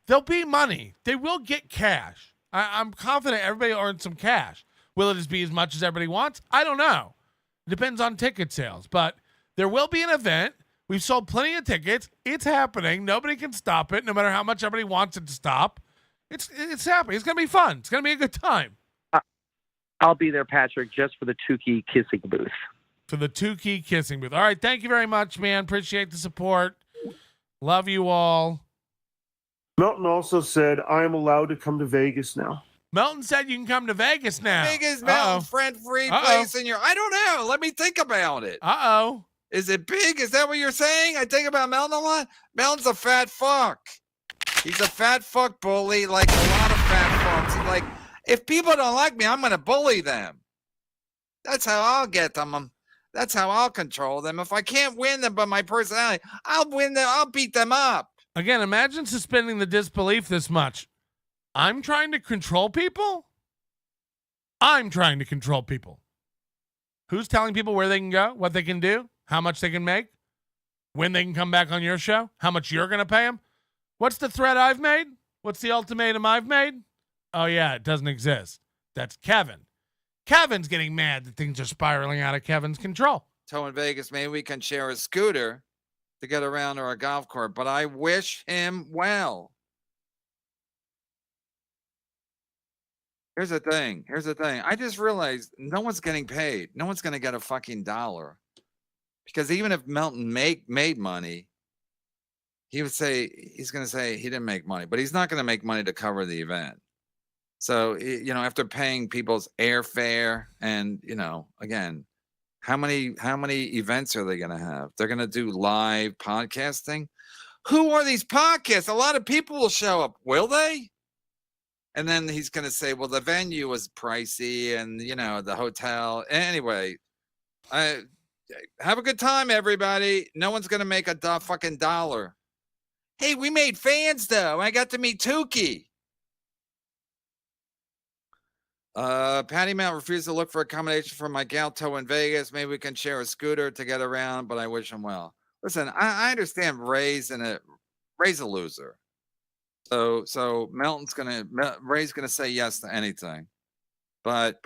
there'll be money. They will get cash. I'm confident everybody will earn some cash. Will it just be as much as everybody wants? I don't know. It depends on ticket sales, but there will be an event. We've sold plenty of tickets. It's happening. Nobody can stop it, no matter how much everybody wants it to stop. It's happening. It's going to be fun. It's going to be a good time. I'll be there, Patrick, just for the Tukey kissing booth. For the Tukey kissing booth. All right, thank you very much, man. Appreciate the support. Love you all. Melton also said, I am allowed to come to Vegas now. Melton said you can come to Vegas now. Big is Melton, friend-free place in your... I don't know. Let me think about it. Uh-oh. Is it big? Is that what you're saying? I think about Melton a lot. Melton's a fat fuck. He's a fat fuck bully, like a lot of fat fucks. He's if people don't like me, I'm going to bully them. That's how I'll get them. That's how I'll control them. If I can't win them by my personality, I'll win them. I'll beat them up. Again, imagine suspending the disbelief this much. I'm trying to control people? I'm trying to control people. Who's telling people where they can go, what they can do, how much they can make, when they can come back on your show, how much you're going to pay them? What's the threat I've made? What's the ultimatum I've made? Oh, yeah, it doesn't exist. That's Kevin. Kevin's getting mad that things are spiraling out of Kevin's control. So in Vegas, maybe we can share a scooter to get around or a golf cart, but I wish him well. Here's the thing. I just realized no one's getting paid. No one's going to get a fucking dollar. Because even if Melton made money, he's going to say he didn't make money, but he's not going to make money to cover the event. So, after paying people's airfare and, again, how many events are they going to have? They're going to do live podcasting. Who are these podcasts? A lot of people will show up. Will they? And then he's going to say, well, the venue was pricey and, the hotel. Anyway, have a good time, everybody. No one's going to make a fucking dollar. Hey, we made fans, though. I got to meet Tukey. Patty Mount refused to look for accommodation for my gal toe in Vegas. Maybe we can share a scooter to get around, but I wish him well. Listen, I understand Ray's a loser. So Ray's gonna say yes to anything, but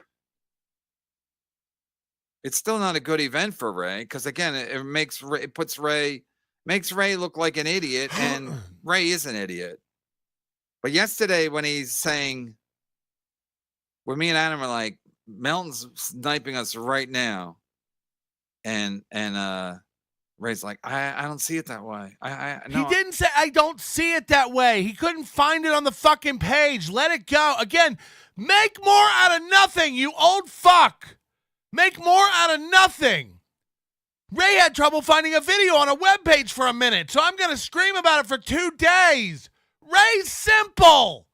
it's still not a good event for Ray because again, it puts Ray look like an idiot, and Ray is an idiot. But yesterday when he's saying, when me and Adam are like, Melton's sniping us right now, and Ray's like, I don't see it that way. No. He didn't say I don't see it that way. He couldn't find it on the fucking page. Let it go. Again, make more out of nothing, you old fuck. Make more out of nothing. Ray had trouble finding a video on a webpage for a minute, so I'm going to scream about it for 2 days. Ray's simple.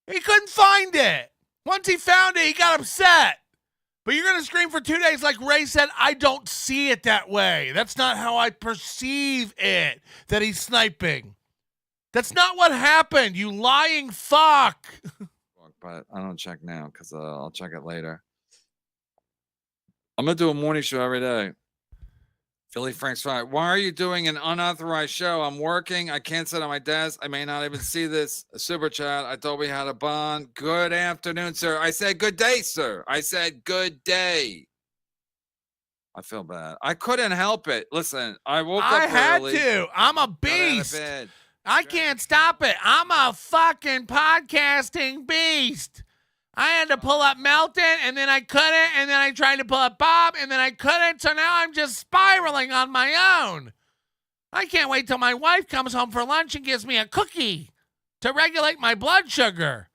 He couldn't find it. Once he found it, he got upset. But you're going to scream for 2 days like Ray said, I don't see it that way. That's not how I perceive it, that he's sniping. That's not what happened, you lying fuck. But I don't check now because I'll check it later. I'm going to do a morning show every day. Philly Frank's right. Why are you doing an unauthorized show? I'm working. I can't sit on my desk. I may not even see this. A super chat. I thought we had a bond. Good afternoon, sir. I said good day, sir. I said good day. I feel bad. I couldn't help it. Listen, I woke up early. I had to. I'm a beast. I can't stop it. I'm a fucking podcasting beast. I had to pull up Melton, and then I couldn't, and then I tried to pull up Bob, and then I couldn't, so now I'm just spiraling on my own. I can't wait till my wife comes home for lunch and gives me a cookie to regulate my blood sugar.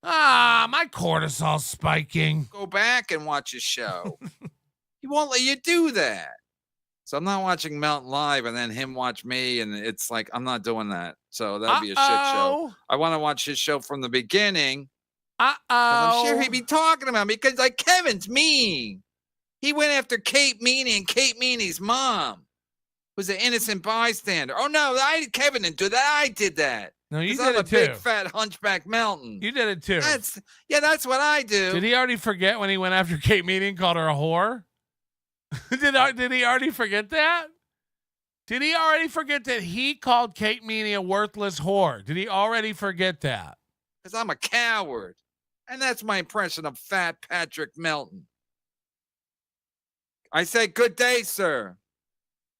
My cortisol's spiking. Go back and watch his show. He won't let you do that. So I'm not watching Melton live and then him watch me, and it's like, I'm not doing that. So that'd be a shit show. I want to watch his show from the beginning. I'm sure he'd be talking about me because, like, Kevin's mean. He went after Kate Meany and Kate Meany's mom, who's an innocent bystander. Oh no, Kevin didn't do that. I did that. No, you did I'm it a too. big fat hunchback Melton. You did it too. That's what I do. Did he already forget when he went after Kate Meany and called her a whore? Did he already forget that? Did he already forget that he called Kate Meany a worthless whore? Did he already forget that? Because I'm a coward. And that's my impression of fat Patrick Melton. I say, good day, sir.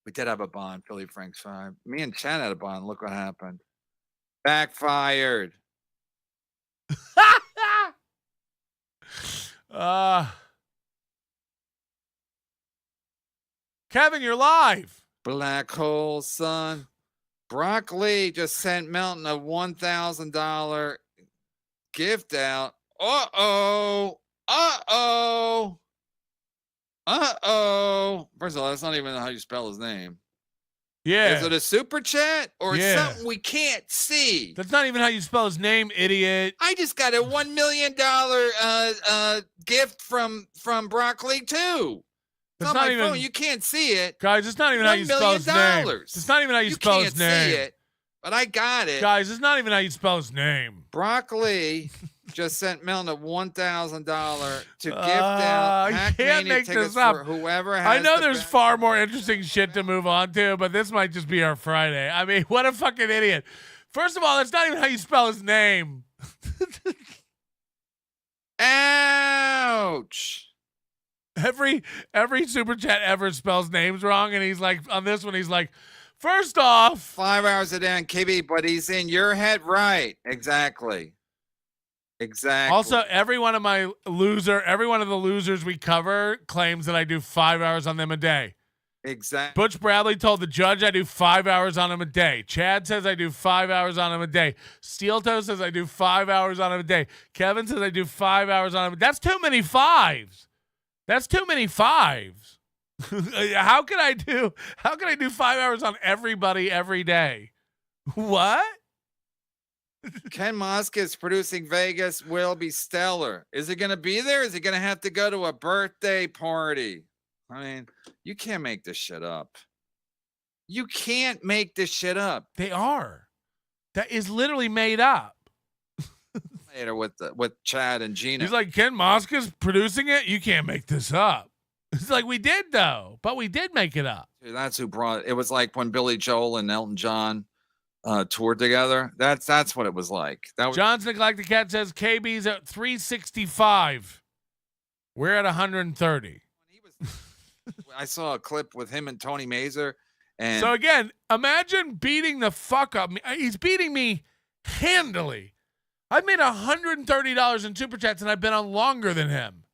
We did have a bond, Philly Frank's 5. Me and Chen had a bond. Look what happened. Backfired. Kevin, you're live. Black hole, son. Broccoli just sent Melton a $1,000 gift out. Uh-oh. Uh-oh. Uh-oh. First of all, that's not even how you spell his name. Yeah. Is it a super chat or something we can't see? That's not even how you spell his name, idiot. I just got a $1 million gift from Broccoli too. It's on my phone. You can't see it. Guys, it's not even how you spell his name. It's not even how you spell his name. You can't see it, but I got it. Guys, it's not even how you spell his name. Broccoli just sent Melton a $1,000 to gift out Hackamania tickets for whoever has. I know there's far more interesting shit to move on to, but this might just be our Friday. I mean, what a fucking idiot. First of all, that's not even how you spell his name. Ouch. Every super chat ever spells names wrong, and he's like, on this one, he's like, first off, 5 hours a day on KB, but he's in your head, right? Exactly. Also, every one of the losers we cover claims that I do 5 hours on them a day. Exactly. Butch Bradley told the judge I do 5 hours on him a day. Chad says I do 5 hours on him a day. Steel Toe says I do 5 hours on him a day. Kevin says I do 5 hours on him. That's too many fives. That's too many fives. How can I do 5 hours on everybody every day? What? Ken Moskowitz producing Vegas will be stellar. Is it going to be there? Is he going to have to go to a birthday party? I mean, you can't make this shit up. You can't make this shit up. They are. That is literally made up. Later with Chad and Gina. He's like, Ken Moskowitz producing it? You can't make this up. It's like we did though, but we did make it up. Dude, that's who brought it. Was like when Billy Joel and Elton John toured together. That's what it was like. That was John's Neglected Cat says KB's at 365. We're at 130. I saw a clip with him and Tony Mazur. And So again, imagine beating the fuck up. He's beating me handily. I've made $130 in super chats and I've been on longer than him.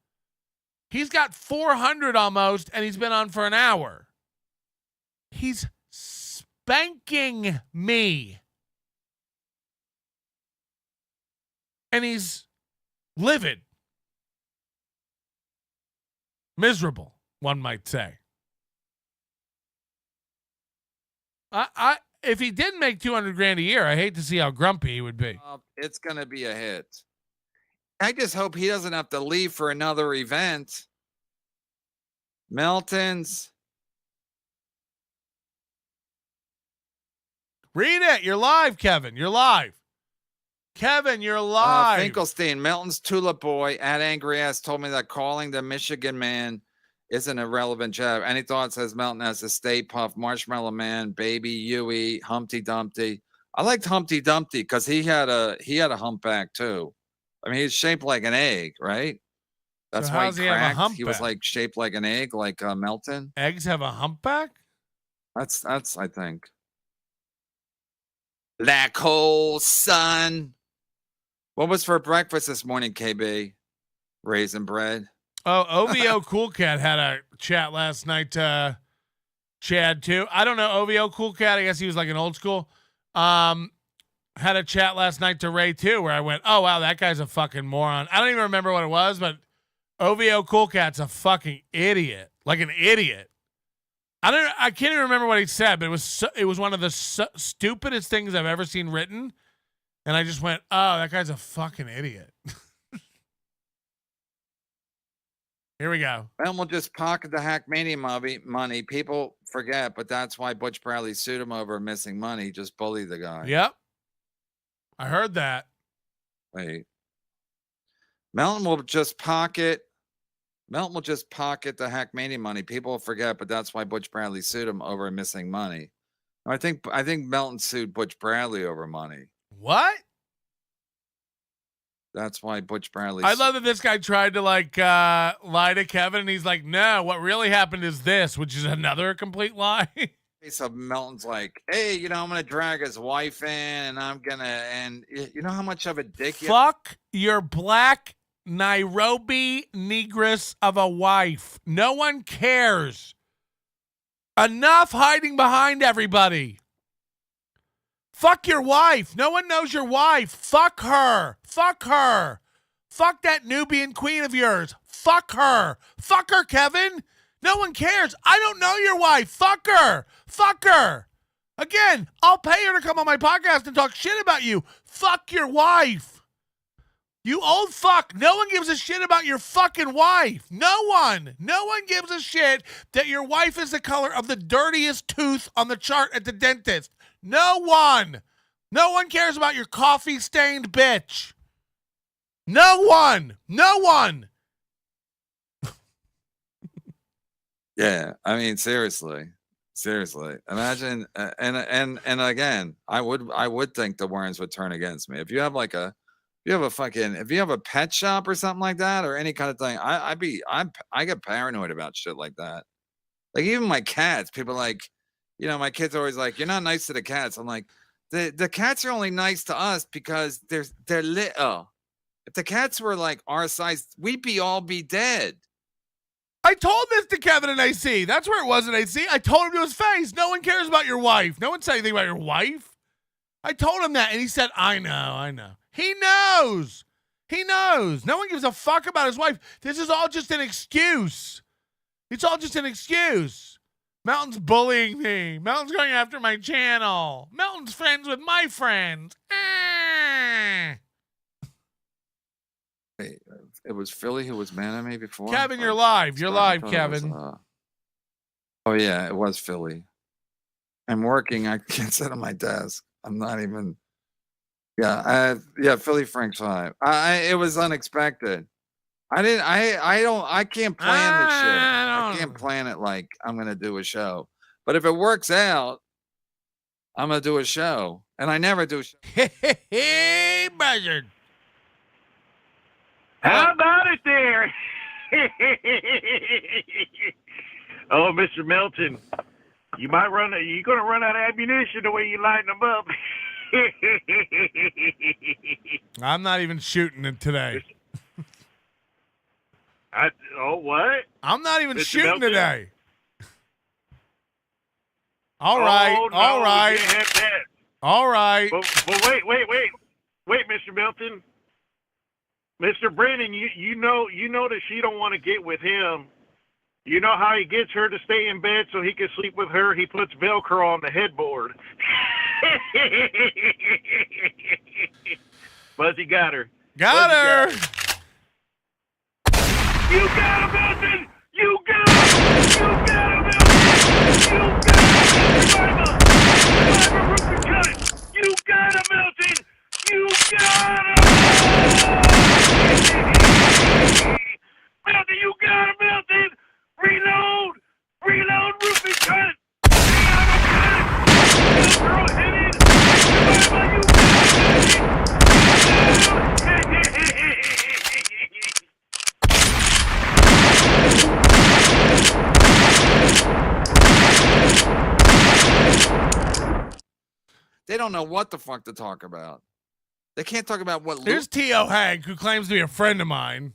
He's got 400 almost and he's been on for an hour. He's spanking me. And he's livid. Miserable, one might say. If he didn't make 200 grand a year, I hate to see how grumpy he would be. it's gonna be a hit. I just hope he doesn't have to leave for another event. Melton's. Read it. You're live, Kevin. You're live. Kevin, you're live. Finkelstein, Melton's Tulip Boy at Angry Ass told me that calling the Michigan Man isn't a relevant jab. Any thoughts? Says Melton as a Stay Puff, Marshmallow Man, Baby, Huey, Humpty Dumpty. I liked Humpty Dumpty because he had a humpback too. I mean, he's shaped like an egg, right? That's So why how's he he have a cracked. He was humpback? like shaped like an egg, like Melton. Eggs have a humpback? That's I think. Black hole sun. What was for breakfast this morning, KB? Raisin bread. Oh, OVO Cool Cat had a chat last night. Chad too. I don't know OVO Cool Cat. I guess he was like an old school. Had a chat last night to Ray too, where I went, "Oh wow, that guy's a fucking moron." I don't even remember what it was, but OVO Cool Cat's a fucking idiot, like an idiot. I can't even remember what he said, but it was one of the stupidest things I've ever seen written, and I just went, "Oh, that guy's a fucking idiot." Here we go. And we'll just pocket the Hackamania money. People forget, but that's why Butch Bradley sued him over missing money. Just bully the guy. Yep. I heard that. Wait. Melton will just pocket the Hackamania money. People will forget, but that's why Butch Bradley sued him over missing money. I think Melton sued Butch Bradley over money. What? That's why Butch Bradley. I love that this guy tried to lie to Kevin, and he's like, "No, what really happened is this," which is another complete lie. So Melton's like, "Hey, I'm gonna drag his wife in, and and you know how much of a dick you." Fuck your black Nairobi negress of a wife. No one cares. Enough hiding behind everybody. Fuck your wife. No one knows your wife. Fuck her. Fuck her. Fuck that Nubian queen of yours. Fuck her. Fuck her, Kevin. No one cares. I don't know your wife. Fuck her. Fuck her. Again, I'll pay her to come on my podcast and talk shit about you. Fuck your wife. You old fuck. No one gives a shit about your fucking wife. No one. No one gives a shit that your wife is the color of the dirtiest tooth on the chart at the dentist. No one. No one cares about your coffee-stained bitch. No one. No one. Yeah, I mean, seriously. Imagine, and again, I would think the Warrens would turn against me if you have if you have a pet shop or something like that, or any kind of thing. I get paranoid about shit like that. Like even my cats, people are like, my kids are always like, "You're not nice to the cats." I'm like, the cats are only nice to us because they're little. If the cats were like our size, we'd all be dead. I told this to Kevin in AC. That's where it was in AC. I told him to his face. No one cares about your wife. No one said anything about your wife. I told him that, and he said, I know. He knows. No one gives a fuck about his wife. This is all just an excuse. It's all just an excuse. Melton's bullying me. Melton's going after my channel. Melton's friends with my friends. Wait, it was Philly who was mad at me before? Kevin, you're live. You're live, Kevin. Oh, yeah, it was Philly. I'm working. I can't sit on my desk. I'm not even. Yeah, Philly Frank's live. It was unexpected. I can't plan this shit. I can't plan it like I'm going to do a show. But if it works out, I'm going to do a show. And I never do a show. Hey, Buzzard. How about it there? Oh, Mr. Melton, you're going to run out of ammunition the way you lighten them up. I'm not even shooting it today. What? I'm not even Mr. shooting Melton? today. All right. Oh, no, all right. You can't have that. All right. But wait, Mr. Melton. Mr. Brennan, you know that she don't want to get with him. You know how he gets her to stay in bed so he can sleep with her? He puts Velcro on the headboard. Buzzy got her. Got her. You got him, Melton! You got him! You got him, Melton! You got him! Survivor, Rupert, cut it! You got him, Melton! You got him! Melton, you got him, Melton! Reload! Reload, Rupert, cut it! Girl, hit it! Survivor, you got They don't know what the fuck to talk about. They can't talk about what. Here's T.O. Hank, who claims to be a friend of mine.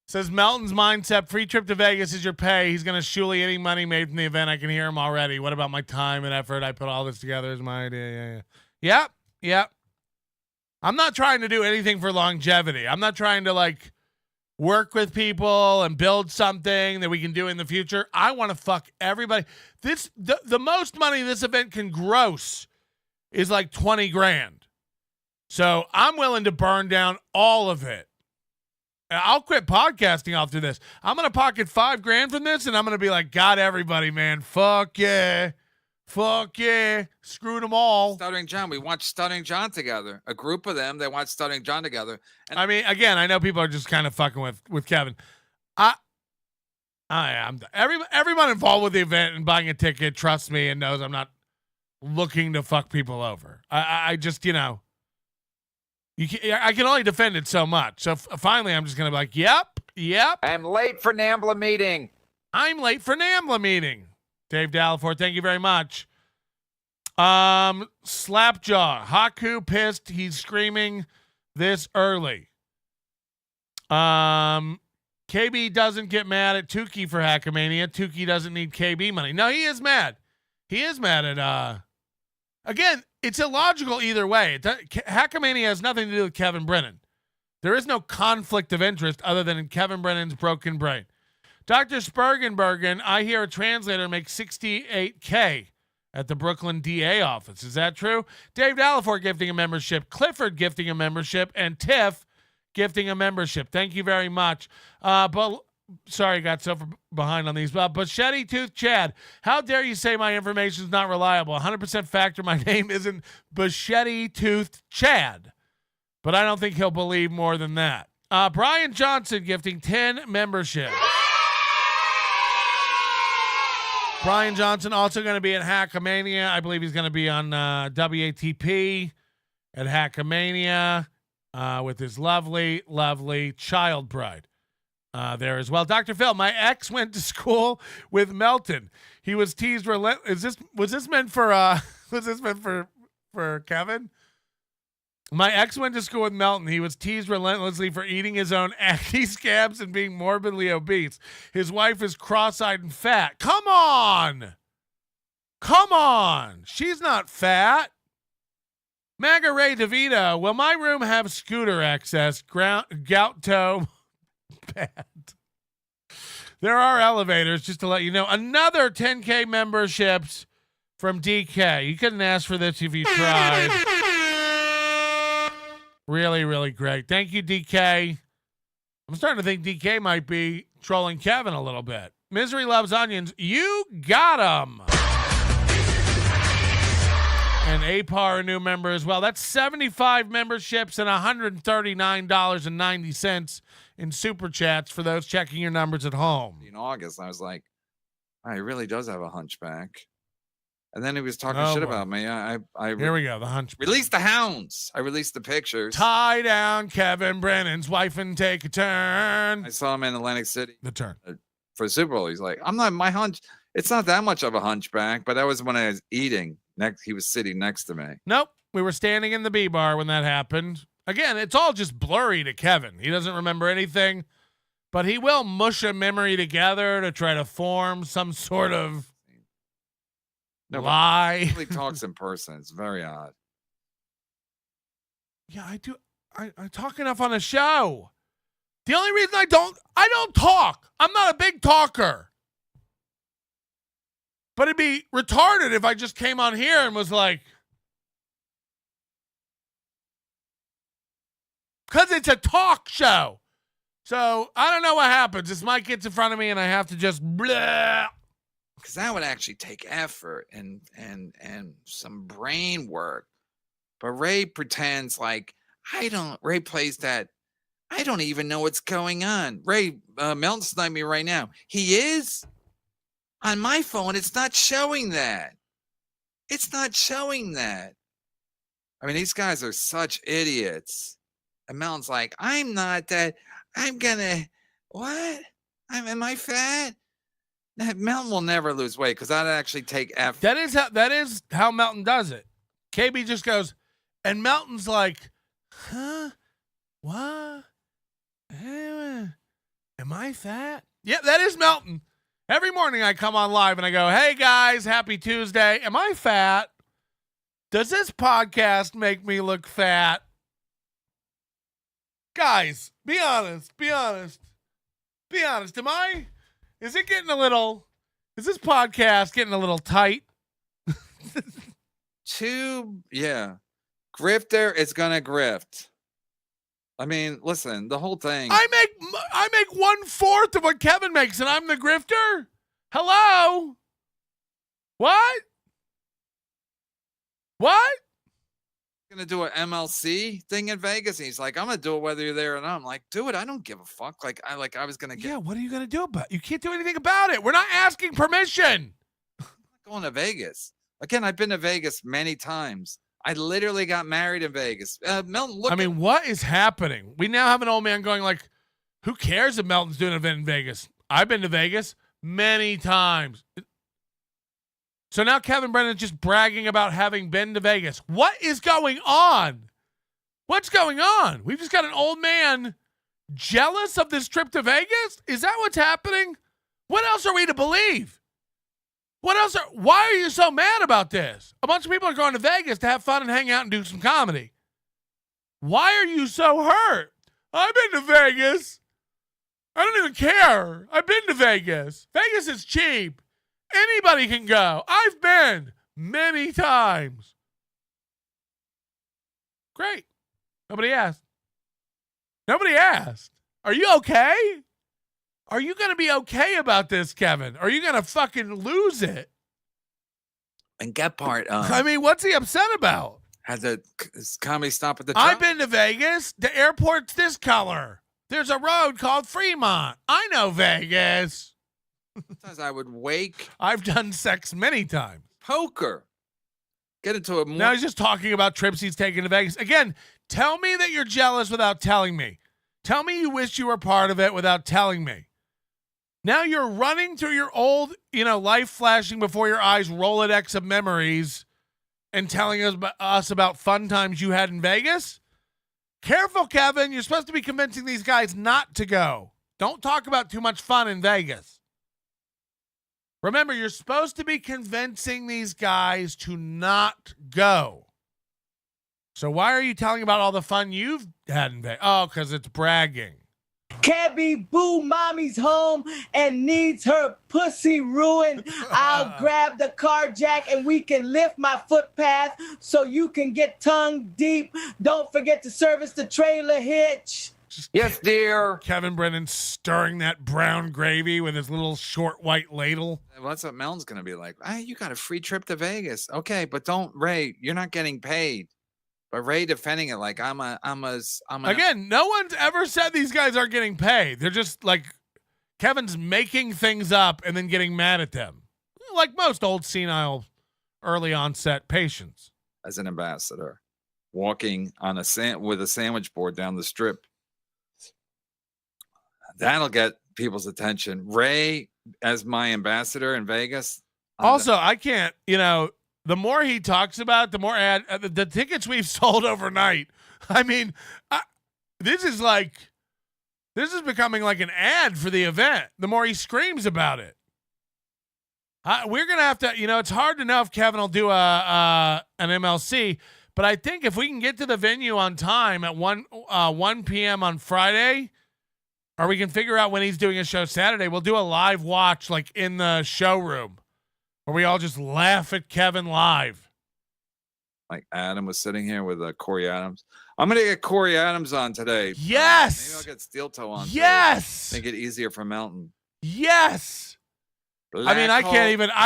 Says Melton's mindset, free trip to Vegas is your pay. He's going to shuli any money made from the event. I can hear him already. What about my time and effort? I put all this together as my idea. Yep. I'm not trying to do anything for longevity. I'm not trying to work with people and build something that we can do in the future. I want to fuck everybody. The most money this event can gross is like 20 grand. So I'm willing to burn down all of it. I'll quit podcasting after this. I'm going to pocket $5 grand from this, and I'm going to be like, got everybody, man. Fuck yeah. Fuck yeah. Screw them all. Stuttering John. We watched Stuttering John together. A group of them, they watched Stuttering John together. And I mean, again, I know people are just kind of fucking with Kevin. I am. Everyone involved with the event and buying a ticket trusts me and knows I'm not looking to fuck people over. I just, I can only defend it so much. So finally, I'm just going to be like, yep. I'm late for NAMBLA meeting. Dave Dallafor, thank you very much. Slapjaw. Haku pissed. He's screaming this early. KB doesn't get mad at Tukey for Hackamania. Tukey doesn't need KB money. No, he is mad. He is mad at, again, it's illogical either way. Hackamania has nothing to do with Kevin Brennan. There is no conflict of interest other than in Kevin Brennan's broken brain. Dr. Spergenbergen, I hear a translator makes $68K at the Brooklyn DA office. Is that true? Dave Dallafor gifting a membership, Clifford gifting a membership, and Tiff gifting a membership. Thank you very much. Sorry, got so behind on these. Basheti Tooth Chad, how dare you say my information is not reliable? 100% factor, my name isn't Basheti Tooth Chad. But I don't think he'll believe more than that. Brian Johnson gifting 10 memberships. Brian Johnson also going to be at Hackamania. I believe he's going to be on WATP at Hackamania with his lovely, lovely child bride there as well. Dr. Phil, my ex went to school with Melton. He was teased relentless. Was this meant for Kevin? My ex went to school with Melton. He was teased relentlessly for eating his own acne scabs and being morbidly obese. His wife is cross-eyed and fat. Come on. She's not fat. Maga Ray DeVito, will my room have scooter access? Gout toe. Bad. There are elevators, just to let you know. Another 10K memberships from DK. You couldn't ask for this if you tried. Really, really great. Thank you, DK. I'm starting to think DK might be trolling Kevin a little bit. Misery Loves Onions. You got him. And APAR, a new member as well. That's 75 memberships and $139.90 in super chats for those checking your numbers at home. In August, I was like, oh, he really does have a hunchback. And then he was talking Oh, shit boy. about me. Here we go, the hunchback. Release the hounds. I released the pictures. Tie down Kevin Brennan's wife and take a turn. I saw him in Atlantic City. The turn. For the Super Bowl. He's like, I'm not, my hunch, it's not that much of a hunchback, but that was when I was eating. He was sitting next to me. Nope. We were standing in the B bar when that happened. Again, it's all just blurry to Kevin. He doesn't remember anything, but he will mush a memory together to try to form some sort of lie. He talks in person. It's very odd. Yeah, I do. I talk enough on the show. The only reason I don't talk. I'm not a big talker. But it'd be retarded if I just came on here and was like, because it's a talk show. So I don't know what happens. This mic gets in front of me and I have to just blah. Because that would actually take effort and some brain work. But Ray pretends like Ray plays that. I don't even know what's going on. Ray, Melton sniped me right now. He is? On my phone, it's not showing that. It's not showing that. I mean, these guys are such idiots. And Melton's like, I'm not that. I'm gonna, what? Am I fat? Melton will never lose weight because that'd actually take effort. That is how Melton does it. KB just goes, and Melton's like, huh? What? Am I fat? Yeah, that is Melton. Every morning I come on live and I go, hey guys, happy Tuesday. Am I fat? Does this podcast make me look fat? Guys, be honest. Be honest. Is this podcast getting a little tight? Yeah. Grifter is gonna grift. I mean, listen, the whole thing. I make 1/4 of what Kevin makes, and I'm the grifter. Hello? What? Gonna do an MLC thing in Vegas, and he's like, "I'm gonna do it whether you're there or not." I'm like, "Do it. I don't give a fuck." I was gonna get. Yeah. What are you gonna do about it? You can't do anything about it. We're not asking permission. I'm not going to Vegas again. I've been to Vegas many times. I literally got married in Vegas. Melton, look. I mean, what is happening? We now have an old man going like, who cares if Melton's doing an event in Vegas? I've been to Vegas many times. So now Kevin Brennan's just bragging about having been to Vegas. What is going on? What's going on? We've just got an old man jealous of this trip to Vegas? Is that what's happening? What else are we to believe? Why are you so mad about this? A bunch of people are going to Vegas to have fun and hang out and do some comedy. Why are you so hurt? I've been to Vegas. I don't even care. I've been to Vegas. Vegas is cheap. Anybody can go. I've been many times. Great. Nobody asked. Are you okay? Are you going to be okay about this, Kevin? Are you going to fucking lose it? And get part. I mean, what's he upset about? Had the comedy stop at the. I've been to Vegas. The airport's this color. There's a road called Fremont. I know Vegas. Sometimes I would wake. I've done sex many times. Poker. Get into a. Now he's just talking about trips he's taken to Vegas. Again, tell me that you're jealous without telling me. Tell me you wish you were part of it without telling me. Now you're running through your old, life flashing before your eyes Rolodex of memories and telling us about fun times you had in Vegas? Careful, Kevin. You're supposed to be convincing these guys not to go. Don't talk about too much fun in Vegas. Remember, you're supposed to be convincing these guys to not go. So why are you telling about all the fun you've had in Vegas? Oh, because it's bragging. Cabby boo mommy's home and needs her pussy ruined. I'll grab the car jack and we can lift my footpath so you can get tongue deep. Don't forget to service the trailer hitch. Yes, dear. Kevin Brennan stirring that brown gravy with his little short white ladle. Well, that's what Melton's going to be like. Hey, you got a free trip to Vegas. Okay, but don't, Ray, you're not getting paid. But Ray defending it like I'm Again, no one's ever said these guys aren't getting paid. They're just like Kevin's making things up and then getting mad at them. Like most old senile early onset patients. As an ambassador, walking on with a sandwich board down the strip. That'll get people's attention. Ray as my ambassador in Vegas. Also, I can't, the more he talks about it, the more the tickets we've sold overnight. I mean, this is becoming like an ad for the event. The more he screams about it, we're gonna have to. It's hard to know if Kevin will do an MLC, but I think if we can get to the venue on time at 1 p.m. on Friday, or we can figure out when he's doing a show Saturday, we'll do a live watch like in the showroom. Where we all just laugh at Kevin live. Like Adam was sitting here with Corey Adams. I'm going to get Corey Adams on today. Yes. Maybe I'll get Steel Toe on. Yes. Make it easier for Melton. Yes. I mean, I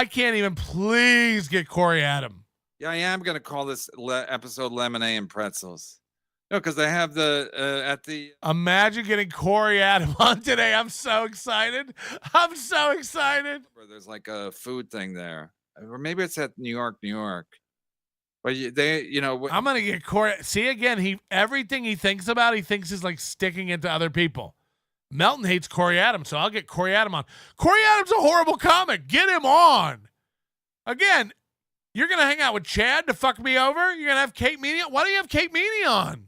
can't even please get Corey Adam. Yeah, I am going to call this episode Lemonade and Pretzels. No, because they have at the. Imagine getting Corey Adam on today. I'm so excited. I'm so excited. There's like a food thing there, or maybe it's at New York. But I'm gonna get Corey. See again, everything he thinks about, he thinks is like sticking it to other people. Melton hates Corey Adams, so I'll get Corey Adam on. Corey Adams a horrible comic. Get him on. Again, you're gonna hang out with Chad to fuck me over. You're gonna have Kate Meany. Why don't you have Kate Meany on?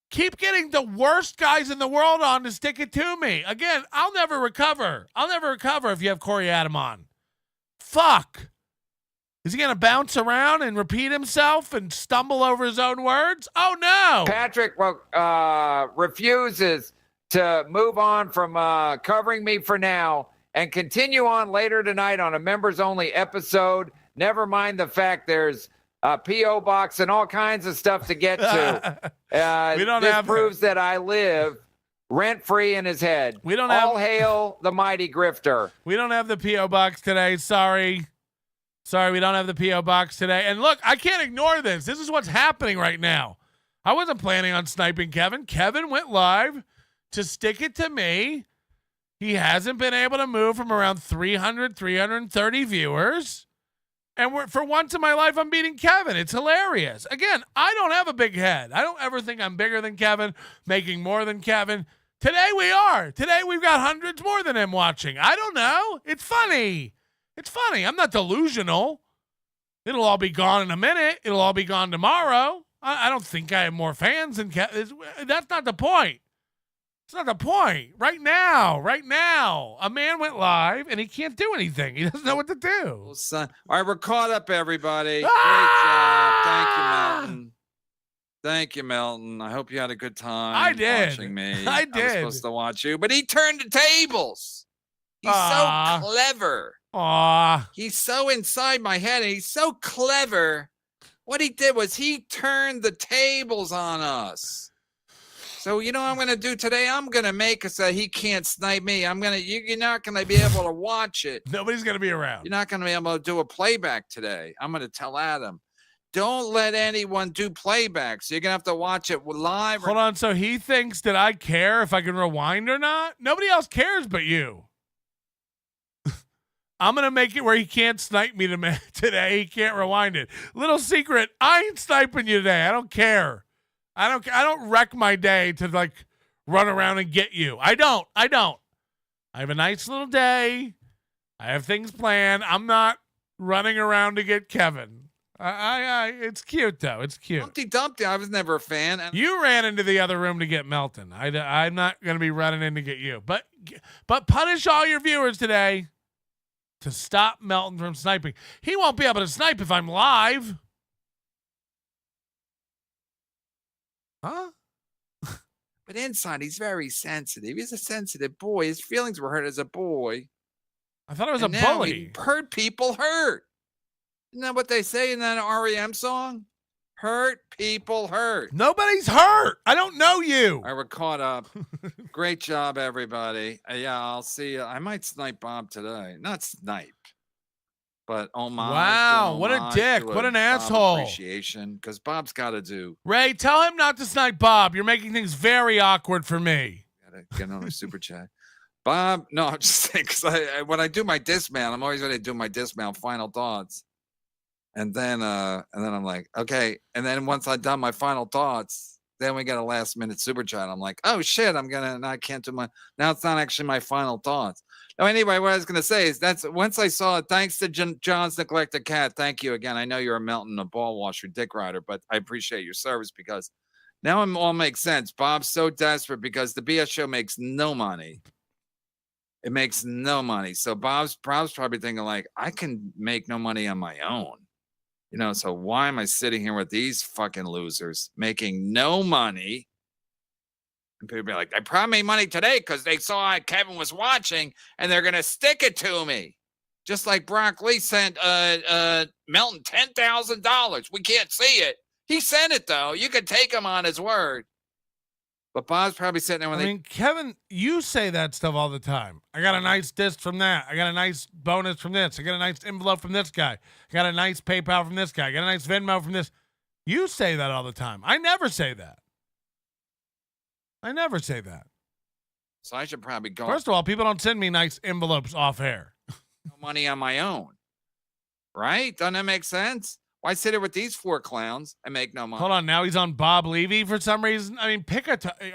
Keep getting the worst guys in the world on to stick it to me. Again, I'll never recover. If you have Corey Adam on. Fuck. Is he going to bounce around and repeat himself and stumble over his own words? Oh, no. Patrick refuses to move on from covering me for now and continue on later tonight on a members-only episode. Never mind the fact there's a P.O. box and all kinds of stuff to get to. This proves that I live rent-free in his head. All hail the mighty grifter. We don't have the P.O. box today. Sorry, we don't have the P.O. box today. And look, I can't ignore this. This is what's happening right now. I wasn't planning on sniping Kevin. Kevin went live to stick it to me. He hasn't been able to move from around 300, 330 viewers. And for once in my life, I'm beating Kevin. It's hilarious. Again, I don't have a big head. I don't ever think I'm bigger than Kevin, making more than Kevin. Today we are. Today we've got hundreds more than him watching. I don't know. It's funny. I'm not delusional. It'll all be gone in a minute. It'll all be gone tomorrow. I don't think I have more fans than Kevin. That's not the point. It's not the point. Right now, a man went live and he can't do anything. He doesn't know what to do. Well, son. All right, we're caught up, everybody. Great job. Thank you, Melton. Thank you, Melton. I hope you had a good time. I did. Watching me. I did. I was supposed to watch you, but he turned the tables. He's so clever. He's so inside my head, and he's so clever. What he did was he turned the tables on us. So you know what I'm going to do today? I'm going to make it so he can't snipe me. You're not going to be able to watch it. Nobody's going to be around. You're not going to be able to do a playback today. I'm going to tell Adam, don't let anyone do playbacks. You're going to have to watch it live. Hold on. So he thinks that I care if I can rewind or not? Nobody else cares but you. I'm going to make it where he can't snipe me today. He can't rewind it. Little secret, I ain't sniping you today. I don't care. I don't wreck my day to like run around and get you. I don't. I have a nice little day. I have things planned. I'm not running around to get Kevin. It's cute though. It's cute. Humpty Dumpty. I was never a fan. You ran into the other room to get Melton. I'm not going to be running in to get you. But punish all your viewers today to stop Melton from sniping. He won't be able to snipe if I'm live. Huh? But inside, he's very sensitive. He's a sensitive boy. His feelings were hurt as a boy. I thought it was a bully. Hurt people hurt. Isn't that what they say in that REM song? Hurt people hurt. Nobody's hurt. I don't know you. All right, we're caught up. Great job, everybody. Yeah, I'll see you. I might snipe Bob today. Not snipe, but homage. Wow, what a dick. to What an Bob asshole. Appreciation, because Bob's got to do. Ray, tell him not to snipe Bob. You're making things very awkward for me. Gotta get on a super chat. Bob, no, I'm just saying, because when I do my dismount, I'm always going to do my dismount final thoughts. And then I'm like, okay. And then once I've done my final thoughts, then we get a last minute super chat. I'm like, oh shit, I can't do now it's not actually my final thoughts. No, anyway, what I was going to say is that's once I saw it, thanks to John's Neglected Cat. Thank you again. I know you're a Melton, a ball washer, dick rider, but I appreciate your service because now it all makes sense. Bob's so desperate because the BS show makes no money. It makes no money. So Bob's probably thinking like, I can make no money on my own. You know, so why am I sitting here with these fucking losers making no money? And people be like, I probably made money today because they saw Kevin was watching and they're going to stick it to me. Just like Brock Lee sent Melton $10,000. We can't see it. He sent it, though. You can take him on his word. But Bob's probably sitting there when I mean, Kevin, you say that stuff all the time. I got a nice disc from that. I got a nice bonus from this. I got a nice envelope from this guy. I got a nice PayPal from this guy. I got a nice Venmo from this. You say that all the time. I never say that. I never say that. So I should probably go. First of all, people don't send me nice envelopes off air. Money on my own. Right? Doesn't that make sense? Why sit here with these four clowns and make no money? Hold on. Now he's on Bob Levy for some reason. I mean,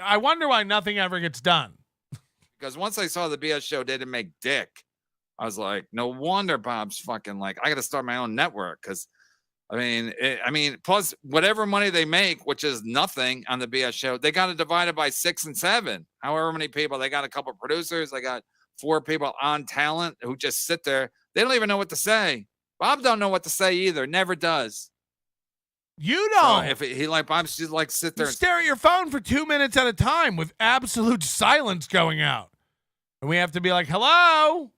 I wonder why nothing ever gets done. Because once I saw the BS show didn't make dick, I was like, no wonder Bob's fucking like, I got to start my own network. Because, I mean, plus whatever money they make, which is nothing on the BS show, they got to divide it by 6 and 7. However many people, they got a couple producers, they got 4 people on talent who just sit there. They don't even know what to say. Bob don't know what to say either. Never does. You don't. So if he like Bob's just like sit there and stare at your phone for 2 minutes at a time with absolute silence going out. And we have to be like, hello?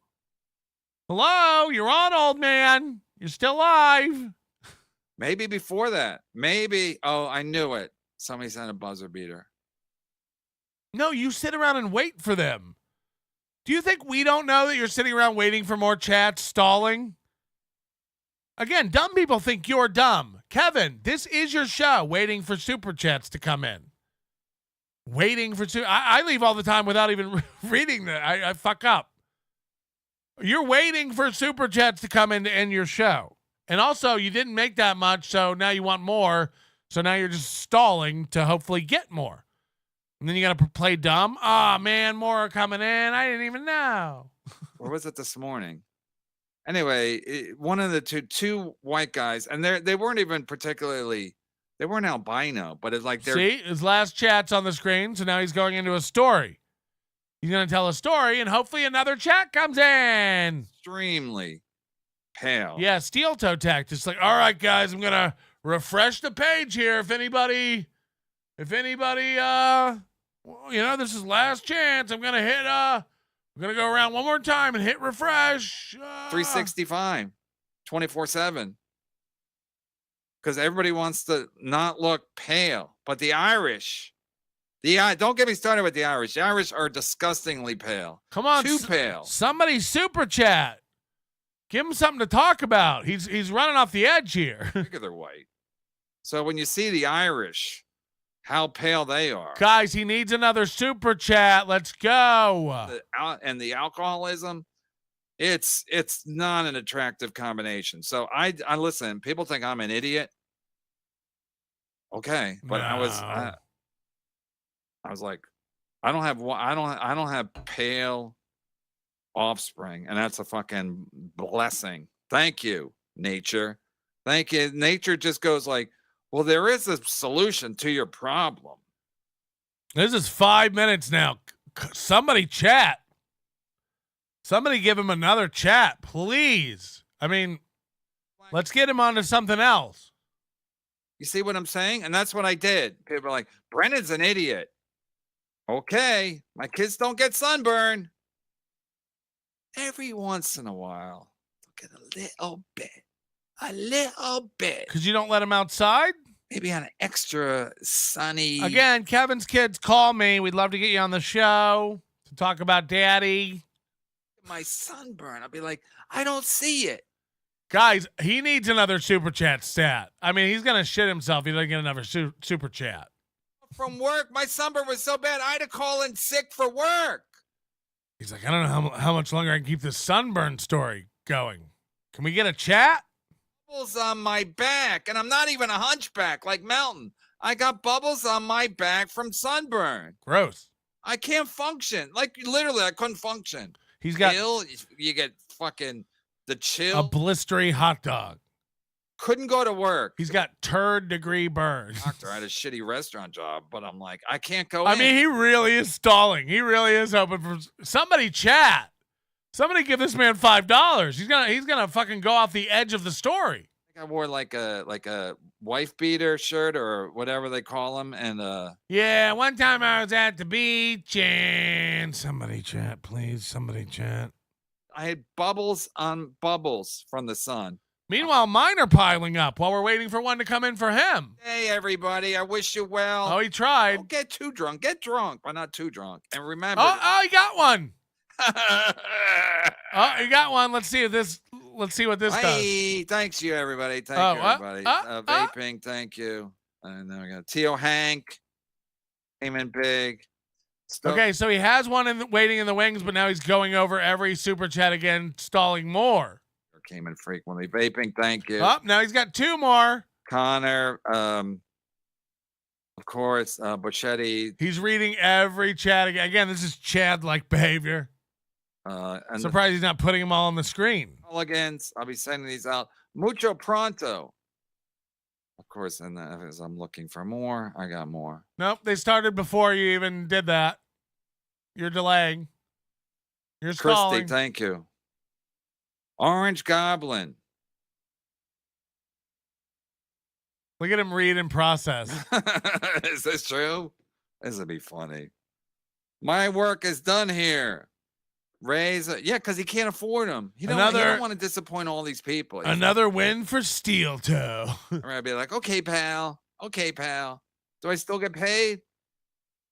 Hello? You're on, old man. You're still alive. Maybe before that. Maybe. Oh, I knew it. Somebody sent a buzzer beater. No, you sit around and wait for them. Do you think we don't know that you're sitting around waiting for more chats, stalling? Again, dumb people think you're dumb. Kevin, this is your show, waiting for super chats to come in. Waiting for I leave all the time without even reading that. I fuck up. You're waiting for super chats to come in to end your show. And also, you didn't make that much, so now you want more. So now you're just stalling to hopefully get more. And then you got to play dumb. Oh, man, more are coming in. I didn't even know. Or was it this morning? Anyway, one of the two white guys, and they weren't even particularly, they weren't albino, but it's like they're. See, his last chat's on the screen, so now he's going into a story. He's going to tell a story, and hopefully another chat comes in. Extremely pale. Yeah, steel toe tact. It's like, all right, guys, I'm going to refresh the page here. If anybody, this is last chance. I'm going to hit, I'm going to go around one more time and hit refresh. 365, 24/7. Because everybody wants to not look pale. But the Irish, don't get me started with the Irish. The Irish are disgustingly pale. Come on. Too pale. Somebody super chat. Give him something to talk about. He's running off the edge here. Figure they're white. So when you see the Irish, how pale they are. Guys, he needs another super chat. Let's go. And the alcoholism, it's not an attractive combination. So I listen, people think I'm an idiot. Okay. But no. I was like, I don't have pale offspring, and that's a fucking blessing. Thank you, nature. Thank you. Nature just goes like, well, there is a solution to your problem. This is 5 minutes now. Somebody chat. Somebody give him another chat, please. I mean, let's get him onto something else. You see what I'm saying? And that's what I did. People are like, Brennan's an idiot. Okay, my kids don't get sunburn. Every once in a while, look at a little bit. A little bit. Because you don't let them outside? maybe on an extra sunny. Again, Kevin's kids call me. We'd love to get you on the show to talk about daddy. My sunburn. I'll be like, I don't see it. Guys, he needs another super chat stat. I mean, he's going to shit himself if he doesn't get another super chat. From work, my sunburn was so bad, I had to call in sick for work. He's like, I don't know how much longer I can keep this sunburn story going. Can we get a chat? Bubbles on my back, and I'm not even a hunchback like Melton. I got bubbles on my back from sunburn. Gross. I can't function. Like, literally, I couldn't function. He's got you get fucking the chill. a blistery hot dog. Couldn't go to work. He's got third degree burns. Doctor, I had a shitty restaurant job, but I'm like, I can't go I in. mean, he really is stalling. He really is hoping for somebody chat. Somebody give this man $5. He's gonna fucking go off the edge of the story. I wore like a wife beater shirt or whatever they call them, and Yeah, one time I was at the beach and somebody chat, please. Somebody chat. I had bubbles on bubbles from the sun. Meanwhile, mine are piling up while we're waiting for one to come in for him. Hey, everybody, I wish you well. Oh, he tried. Don't get too drunk. Get drunk, but not too drunk. And remember. Oh, he got one. Oh, he got one. Let's see what this does. Hey, thanks you, everybody. Thank you, everybody. Vaping, thank you. And then we got Teo Hank. Came in big. Okay, so he has one waiting in the wings, but now he's going over every super chat again, stalling more. Came in frequently. Vaping, thank you. Oh, now he's got two more. Connor, of course, Boschetti. He's reading every chat again. Again, this is Chad-like behavior. And surprised he's not putting them all on the screen. Elegance. I'll be sending these out. Mucho pronto. Of course, and as I'm looking for more, I got more. Nope, they started before you even did that. You're delaying. You're stalling. Christy, thank you. Orange Goblin. Look at him read and process. Is this true? This would be funny. My work is done here. Raise, yeah, because he can't afford them. He don't want to disappoint all these people. Another win for Steel Toe. I'd be like, okay, pal. Okay, pal. Do I still get paid?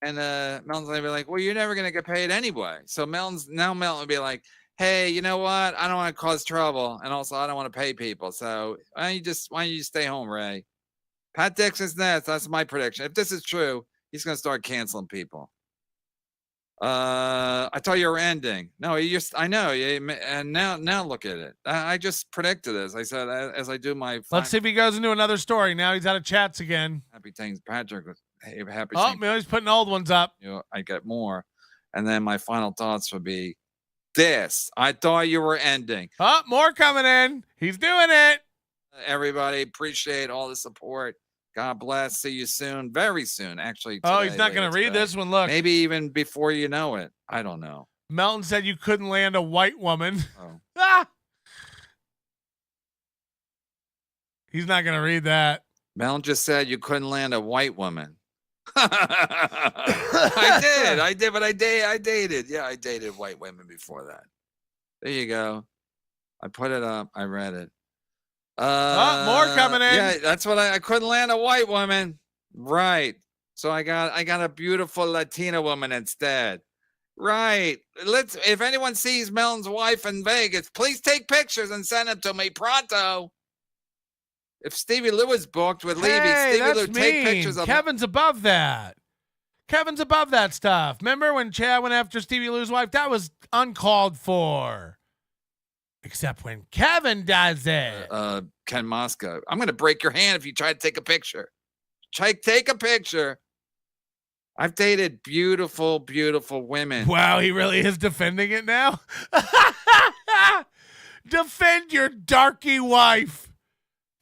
And Melton's gonna be like, well, you're never gonna get paid anyway. So Melton would be like, hey, you know what? I don't want to cause trouble, and also I don't want to pay people. So why don't you just stay home, Ray? Pat Dixon's next. That's my prediction. If this is true, he's gonna start canceling people. I thought you were ending. No, I know. And now look at it. I just predicted this. I said as I do my. Let's see if he goes into another story. Now he's out of chats again. Happy things, Patrick. Hey, happy. Oh, man, he's putting old ones up. I get more, and then my final thoughts would be this. I thought you were ending. Oh, more coming in. He's doing it. Everybody, appreciate all the support. God bless. See you soon. Very soon, actually. Oh, he's not going to read this one. Look. Maybe even before you know it. I don't know. Melton said you couldn't land a white woman. Oh. Ah! He's not going to read that. Melton just said you couldn't land a white woman. I did, but I dated. Yeah, I dated white women before that. There you go. I put it up. I read it. More coming in. Yeah, that's what I couldn't land a white woman. Right. So I got a beautiful Latina woman instead. Right. If anyone sees Melton's wife in Vegas, please take pictures and send them to me pronto. If Stevie Lou is booked with Levy, Stevie Lou, take pictures of Kevin's above that. Kevin's above that stuff. Remember when Chad went after Stevie Lou's wife? That was uncalled for. Except when Kevin does it. Ken Moscow. I'm going to break your hand if you try to take a picture. Take a picture. I've dated beautiful, beautiful women. Wow, he really is defending it now? Defend your darky wife.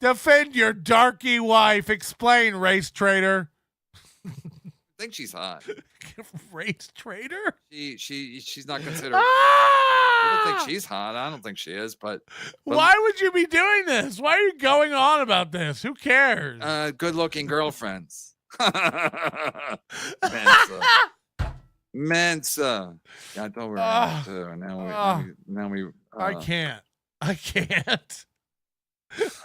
Defend your darky wife. Explain, race trader. I think she's hot. Race trader? She's not considered. I don't think she's hot. I don't think she is, but why would you be doing this? Why are you going on about this? Who cares? Good-looking girlfriends. Mensa. Yeah, I thought we were on too. And now we. I can't.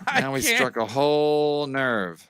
Now we struck a whole nerve.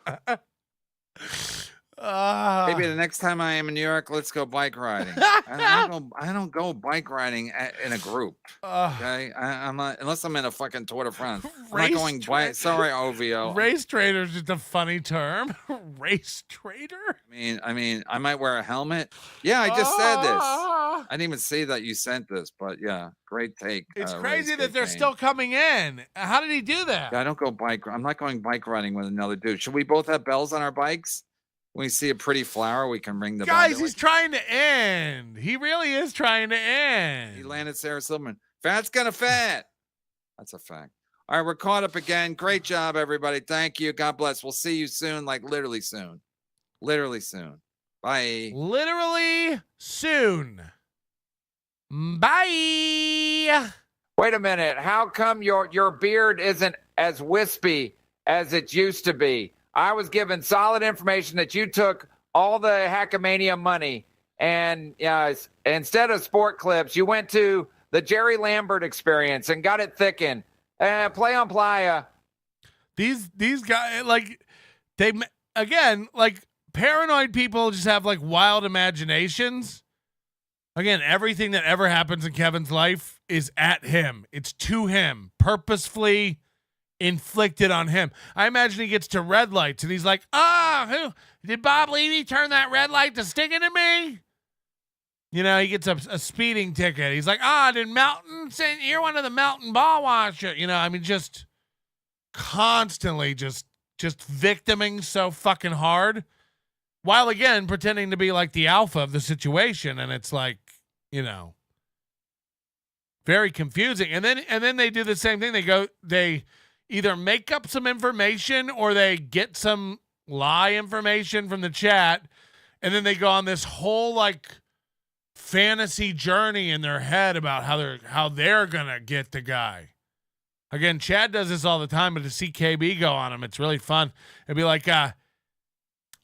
Maybe the next time I am in New York, let's go bike riding. I don't go bike riding in a group. Okay, I'm not unless I'm in a fucking Tour de France. I'm not going bike. Sorry, OVO. Race trader is just a funny term. Race trader. I mean, I might wear a helmet. Yeah, I just said this. I didn't even say that you sent this, but yeah, great take. It's crazy that they're still coming in. How did he do that? Yeah, I don't go bike. I'm not going bike riding with another dude. Should we both have bells on our bikes? When we see a pretty flower, we can ring the bell. Guys, he's trying to end. He really is trying to end. He landed Sarah Silverman. Fat's gonna fat. That's a fact. All right, we're caught up again. Great job, everybody. Thank you. God bless. We'll see you soon, like literally soon. Literally soon. Bye. Literally soon. Bye. Wait a minute. How come your beard isn't as wispy as it used to be? I was given solid information that you took all the Hackamania money and instead of sport clips, you went to the Jerry Lambert experience and got it thickened. Play on playa. These guys, like, they, again, like, paranoid people just have, like, wild imaginations. Again, everything that ever happens in Kevin's life is at him. It's to him, purposefully inflicted on him. I imagine he gets to red lights and he's like, who did Bob Levy turn that red light to stick into me? You know, he gets a speeding ticket. He's like, did Melton send you're one of the Melton ball washer? You know, I mean, just constantly just victiming so fucking hard, while again pretending to be like the alpha of the situation, and it's like, you know, very confusing. And then they do the same thing. They either make up some information or they get some lie information from the chat, and then they go on this whole like fantasy journey in their head about how they're gonna get the guy. Again, Chad does this all the time, but to see KB go on him, it's really fun. It'd be like,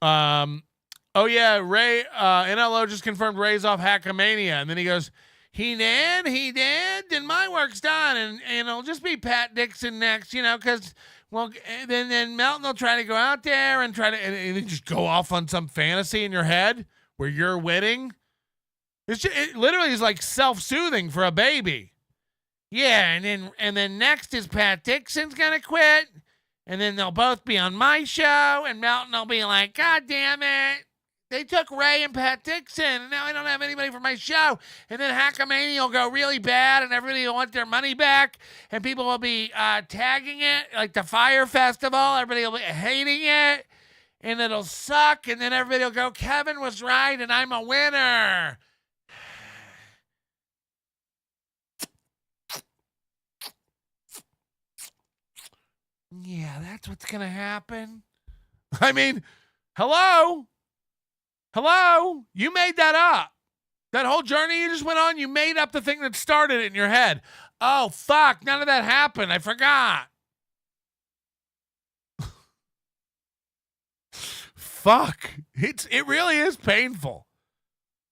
oh yeah, Ray, NLO just confirmed Ray's off Hackamania, and then he goes, he did, then my work's done, and it'll just be Pat Dixon next, you know, because, well, then Melton will try to go out there and and then just go off on some fantasy in your head where you're winning. It literally is like self-soothing for a baby. Yeah, and then next is Pat Dixon's gonna quit, and then they'll both be on my show, and Melton will be like, God damn it. They took Ray and Pat Dixon, and now I don't have anybody for my show. And then Hackamania will go really bad, and everybody will want their money back, and people will be tagging it, like the Fire Festival. Everybody will be hating it, and it'll suck, and then everybody will go, Kevin was right, and I'm a winner. Yeah, that's what's going to happen. I mean, hello? You made that up. That whole journey you just went on, you made up the thing that started it in your head. Oh, fuck, none of that happened. I forgot. Fuck. It really is painful.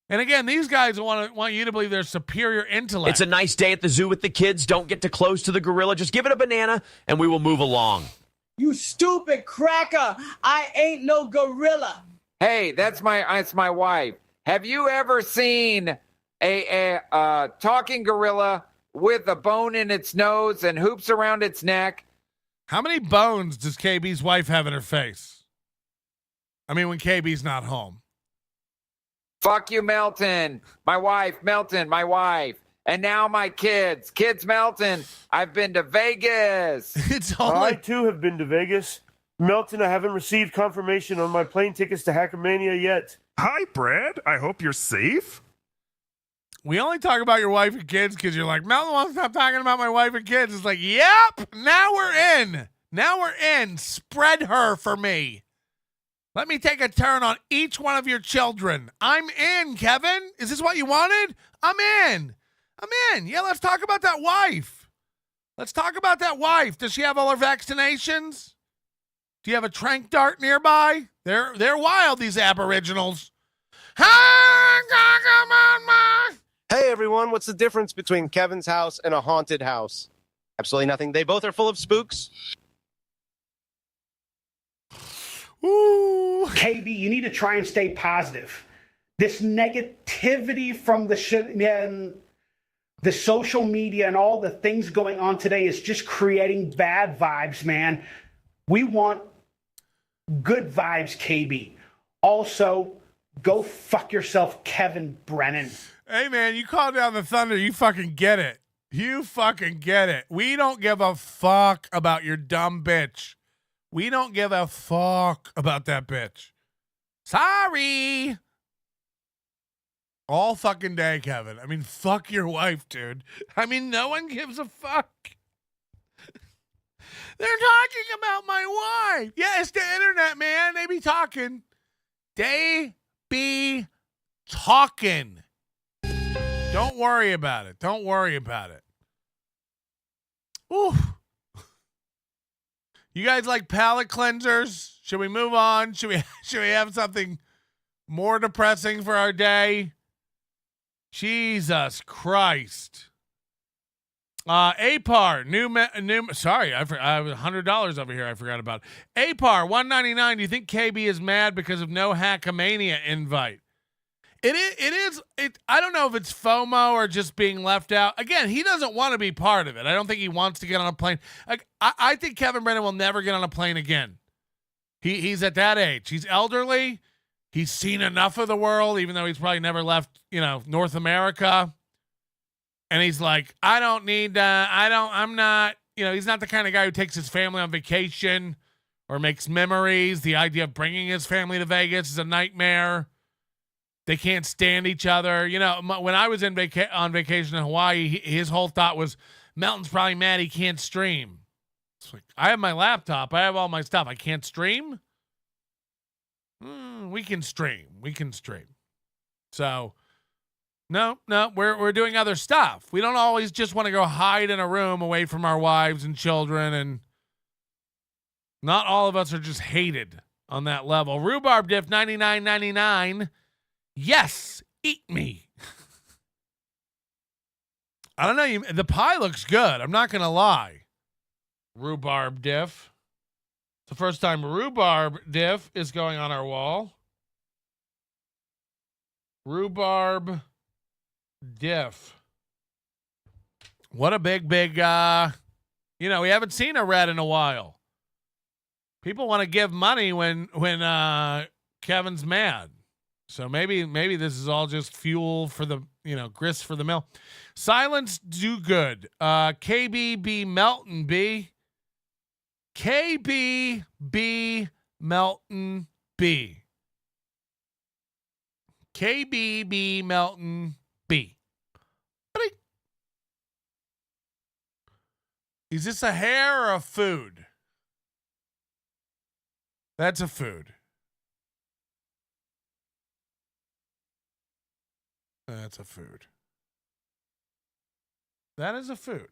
And again, these guys want you to believe they're superior intellect. It's a nice day at the zoo with the kids. Don't get too close to the gorilla. Just give it a banana, and we will move along. You stupid cracker. I ain't no gorilla. Hey, that's my wife. Have you ever seen a talking gorilla with a bone in its nose and hoops around its neck? How many bones does KB's wife have in her face? I mean, when KB's not home. Fuck you, Melton. My wife, Melton, my wife. And now my kids. Kids, Melton. I've been to Vegas. I, too, have been to Vegas. Melton, I haven't received confirmation on my plane tickets to Hackamania yet. Hi, Brad. I hope you're safe. We only talk about your wife and kids because you're like, Melton won't stop talking about my wife and kids. It's like, yep, now we're in. Now we're in. Spread her for me. Let me take a turn on each one of your children. I'm in, Kevin. Is this what you wanted? I'm in. Yeah, let's talk about that wife. Does she have all her vaccinations? Do you have a trank dart nearby? They're wild, these aboriginals. Hey, everyone. What's the difference between Kevin's house and a haunted house? Absolutely nothing. They both are full of spooks. Ooh. KB, you need to try and stay positive. This negativity from the social media and all the things going on today is just creating bad vibes, man. We want good vibes, KB. Also, go fuck yourself, Kevin Brennan. Hey, man, you call down the thunder. You fucking get it. You fucking get it. We don't give a fuck about your dumb bitch. We don't give a fuck about that bitch. Sorry. All fucking day, Kevin. I mean, fuck your wife, dude. I mean, no one gives a fuck. They're talking about my wife. Yeah, it's the internet, man. They be talking. They be talking. Don't worry about it. Don't worry about it. Ooh. You guys like palate cleansers? Should we move on? Should we have something more depressing for our day? Jesus Christ. APAR, sorry, I have $100 over here I forgot about. APAR, $199. Do you think KB is mad because of no Hackamania invite? It is. I don't know if it's FOMO or just being left out. Again, he doesn't want to be part of it. I don't think he wants to get on a plane. I think Kevin Brennan will never get on a plane again. He's at that age. He's elderly. He's seen enough of the world, even though he's probably never left, North America. And he's like, I don't need, I'm not, he's not the kind of guy who takes his family on vacation or makes memories. The idea of bringing his family to Vegas is a nightmare. They can't stand each other. When I was on vacation in Hawaii, his whole thought was, Melton's probably mad he can't stream. It's like, I have my laptop. I have all my stuff. I can't stream? We can stream. So, no, we're doing other stuff. We don't always just want to go hide in a room away from our wives and children, and not all of us are just hated on that level. Rhubarb Diff, $99.99. Yes, eat me. I don't know. The pie looks good. I'm not going to lie. Rhubarb Diff. It's the first time Rhubarb Diff is going on our wall. Rhubarb Diff. What a big, we haven't seen a red in a while. People want to give money when Kevin's mad. So maybe this is all just fuel for the, grist for the mill. Silence do good. KBB Melton B. KBB Melton B. KBB Melton B. Is this a hair or a food? That's a food. That's a food. That is a food.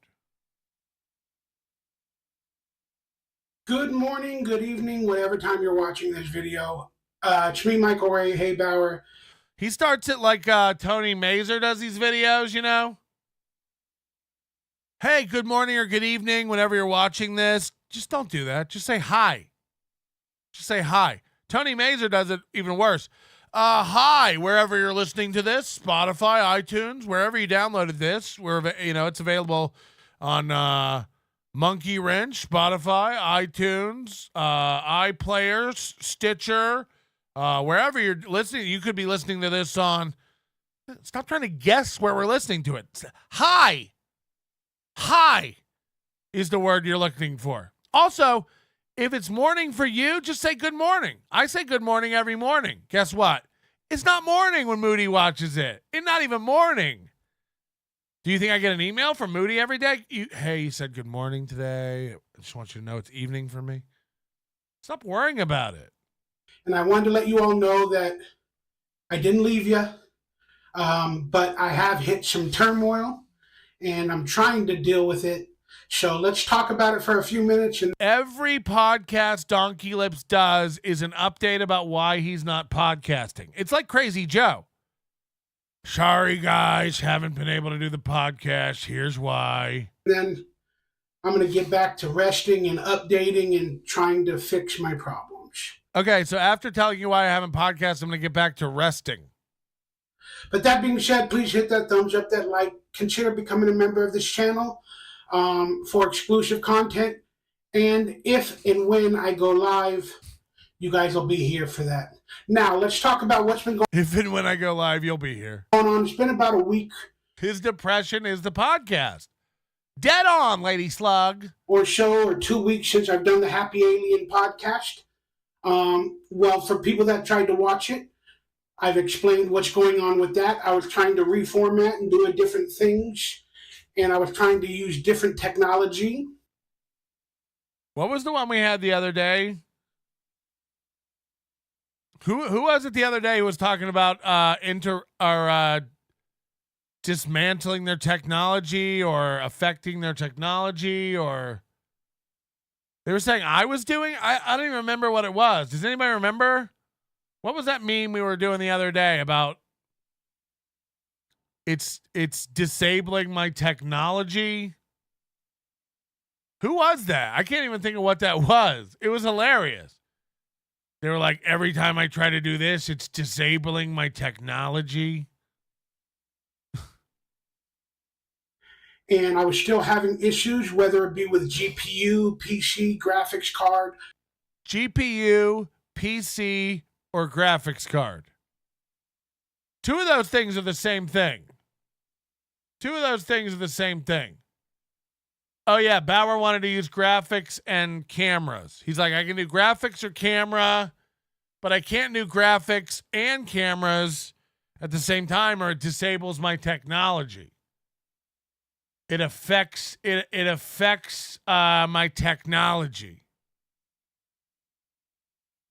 Good morning, good evening, whatever time you're watching this video. It's me, Michael Ray Haybauer. He starts it like Tony Mazer does these videos, Hey, good morning or good evening, whenever you're watching this. Just don't do that. Just say hi. Just say hi. Tony Mazer does it even worse. Hi, wherever you're listening to this, Spotify, iTunes, wherever you downloaded this, it's available on Monkey Wrench, Spotify, iTunes, iPlayer, Stitcher, wherever you're listening. You could be listening to this on. Stop trying to guess where we're listening to it. Hi is the word you're looking for. Also, if it's morning for you, just say good morning. I say good morning every morning. Guess what? It's not morning when Moody watches it. It's not even morning. Do you think I get an email from Moody every day? Hey, you said good morning today. I just want you to know it's evening for me. Stop worrying about it. And I wanted to let you all know that I didn't leave you, but I have hit some turmoil, and I'm trying to deal with it. So let's talk about it for a few minutes. And every podcast Donkey Lips does is an update about why he's not podcasting. It's like Crazy Joe. Sorry, guys, haven't been able to do the podcast. Here's why. Then I'm going to get back to resting and updating and trying to fix my problems. Okay, so after telling you why I haven't podcasted, I'm going to get back to resting. But that being said, please hit that thumbs up, that like. Consider becoming a member of this channel for exclusive content. And if and when I go live, you guys will be here for that. Now, let's talk about what's been going on. If and when I go live, you'll be here. It's been about a week. His depression is the podcast. Dead on, Lady Slug. Or so, or 2 weeks since I've done the Happy Alien podcast. Well, for people that tried to watch it, I've explained what's going on with that. I was trying to reformat and do different things, and I was trying to use different technology. What was the one we had the other day? Who was it the other day who was talking about dismantling their technology or affecting their technology, or they were saying I was doing? I don't even remember what it was. Does anybody remember? What was that meme we were doing the other day about it's disabling my technology? Who was that? I can't even think of what that was. It was hilarious. They were like, every time I try to do this, it's disabling my technology. And I was still having issues, whether it be with GPU, PC, graphics card. GPU, PC, or graphics card. Two of those things are the same thing. Oh, yeah, Bauer wanted to use graphics and cameras. He's like, I can do graphics or camera, but I can't do graphics and cameras at the same time, or it disables my technology. It affects my technology.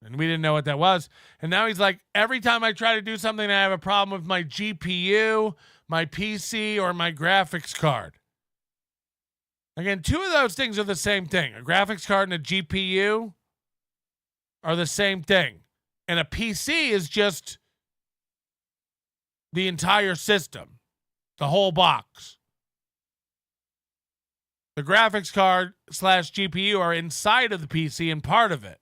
And we didn't know what that was. And now he's like, every time I try to do something, I have a problem with my GPU, my PC, or my graphics card. Again, two of those things are the same thing. A graphics card and a GPU are the same thing. And a PC is just the entire system, the whole box. The graphics card / GPU are inside of the PC and part of it.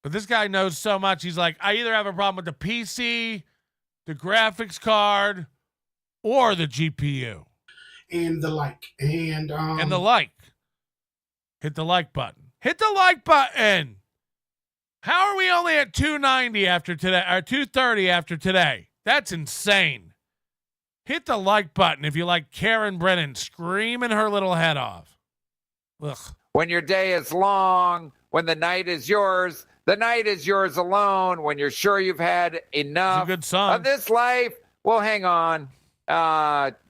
But this guy knows so much. He's like, I either have a problem with the PC, the graphics card, or the GPU. And the like. And the like. Hit the like button. Hit the like button. How are we only at 290 after today, or 230 after today? That's insane. Hit the like button if you like Karen Brennan screaming her little head off. Ugh. When your day is long, when the night is yours alone, when you're sure you've had enough of this life. Well, hang on.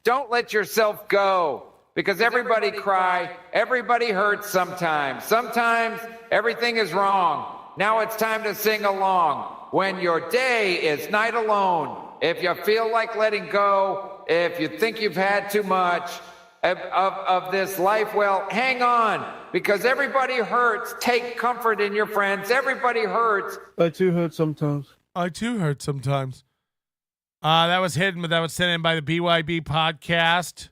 Don't let yourself go, because everybody cry. Everybody hurts sometimes. Sometimes everything is wrong. Now it's time to sing along. When your day is night alone, if you feel like letting go, if you think you've had too much of this life, well, hang on, because everybody hurts. Take comfort in your friends. Everybody hurts. I too hurt sometimes. That was hidden, but that was sent in by the BYB podcast.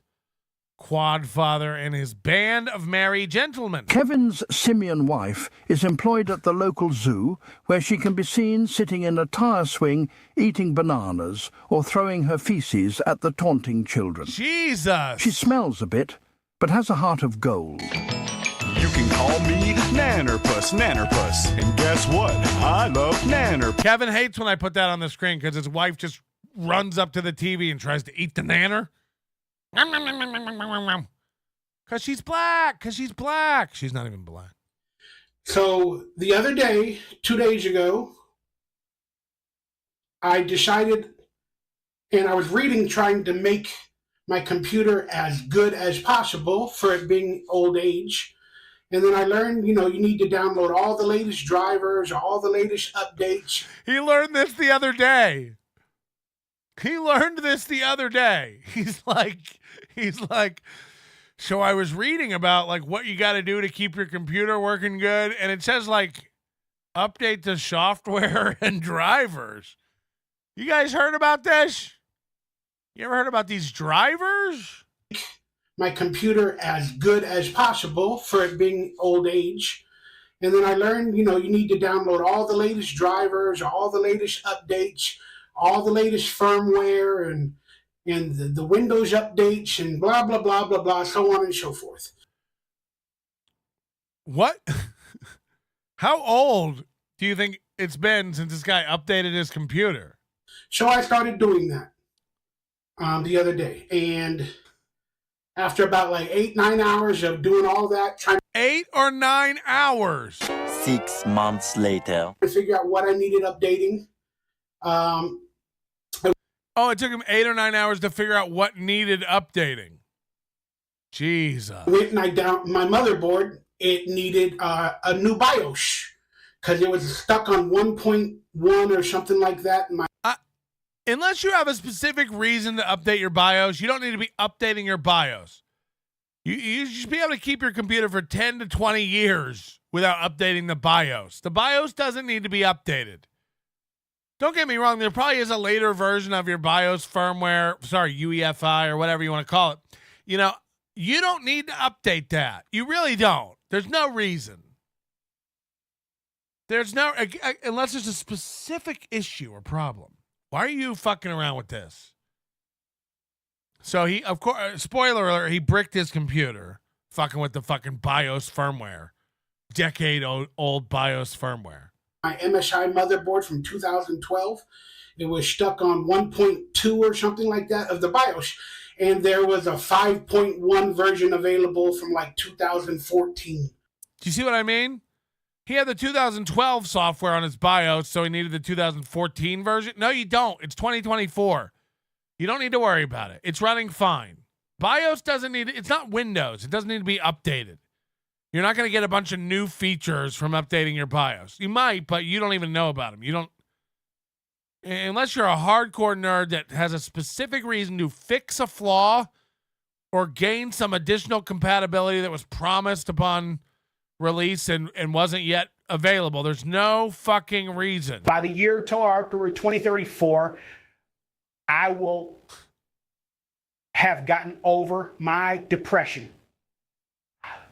Quadfather and his band of merry gentlemen. Kevin's simian wife is employed at the local zoo, where she can be seen sitting in a tire swing, eating bananas, or throwing her feces at the taunting children. Jesus! She smells a bit, but has a heart of gold. You can call me Nannerpuss. And guess what? I love Nanner. Kevin hates when I put that on the screen because his wife just runs up to the TV and tries to eat the nanner. Because she's black. She's not even black. So the other day, 2 days ago, I decided, and I was reading, trying to make my computer as good as possible for it being old age. And then I learned, you need to download all the latest drivers, all the latest updates. He learned this the other day. He's like, so I was reading about like what you got to do to keep your computer working good. And it says like update the software and drivers. You guys heard about this? You ever heard about these drivers? My computer as good as possible for it being old age. And then I learned, you need to download all the latest drivers, all the latest updates, all the latest firmware, and the Windows updates, and blah, blah, blah, blah, blah, so on and so forth. What? How old do you think it's been since this guy updated his computer? So I started doing that the other day. And after about like 8-9 hours of doing all that, trying 8 or 9 hours. 6 months later. to figure out what I needed updating. Oh, it took him 8 or 9 hours to figure out what needed updating. Jesus. Went and I down my motherboard. It needed a new BIOS because it was stuck on 1.1 or something like that. Unless you have a specific reason to update your BIOS, you don't need to be updating your BIOS. You should be able to keep your computer for 10 to 20 years without updating the BIOS. The BIOS doesn't need to be updated. Don't get me wrong, there probably is a later version of your BIOS firmware, UEFI or whatever you want to call it. You don't need to update that. You really don't. There's no reason. There's no, unless there's a specific issue or problem. Why are you fucking around with this? So he, of course, spoiler alert, he bricked his computer fucking with the fucking BIOS firmware. Decade-old BIOS firmware. My MSI motherboard from 2012. It was stuck on 1.2 or something like that of the BIOS. And there was a 5.1 version available from like 2014. Do you see what I mean? He had the 2012 software on his BIOS, so he needed the 2014 version. No, you don't. It's 2024. You don't need to worry about it. It's running fine. BIOS doesn't need, it's not Windows. It doesn't need to be updated. You're not going to get a bunch of new features from updating your BIOS. You might, but you don't even know about them. You don't, unless you're a hardcore nerd that has a specific reason to fix a flaw or gain some additional compatibility that was promised upon release and wasn't yet available. There's no fucking reason. By the year till after 2034, I will have gotten over my depression.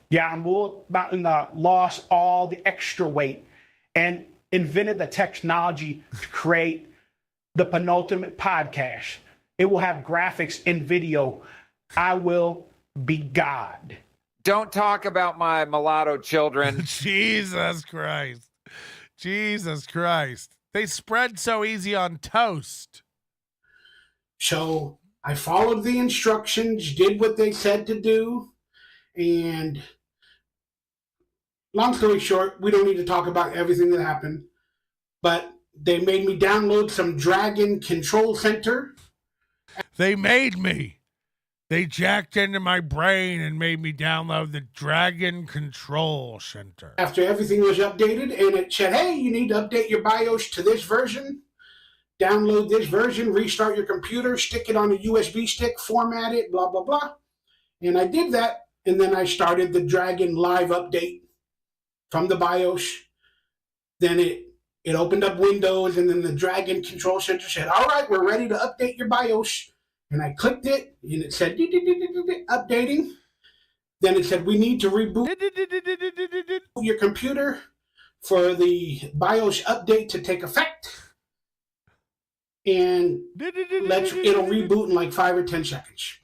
Yeah, I'm lost all the extra weight and invented the technology to create the penultimate podcast. It will have graphics and video. I will be God. Don't talk about my mulatto children. Jesus Christ. Jesus Christ. They spread so easy on toast. So I followed the instructions, did what they said to do, and long story short, we don't need to talk about everything that happened, but they made me download some Dragon Control Center. They made me. They jacked into my brain and made me download the Dragon Control Center. After everything was updated, and it said, hey, you need to update your BIOS to this version, download this version, restart your computer, stick it on a USB stick, format it, blah, blah, blah. And I did that, and then I started the Dragon Live update from the BIOS. Then it opened up Windows, and then the Dragon Control Center said, all right, we're ready to update your BIOS. And I clicked it, and it said, updating. Then it said, we need to reboot your computer for the BIOS update to take effect. And it'll reboot in like 5 or 10 seconds.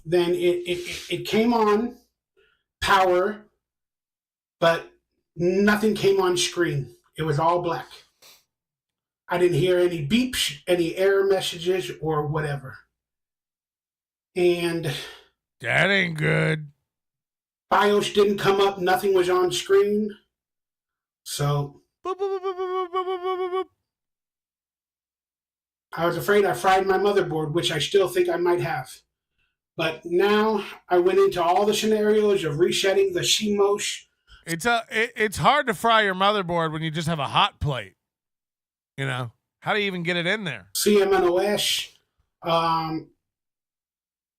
Then it came on, power, but nothing came on screen. It was all black. I didn't hear any beeps, any error messages, or whatever. And that ain't good. BIOS didn't come up. Nothing was on screen. So I was afraid I fried my motherboard, which I still think I might have. But now I went into all the scenarios of resetting the CMOS. It's hard to fry your motherboard when you just have a hot plate. You know, how do you even get it in there? CMNOS,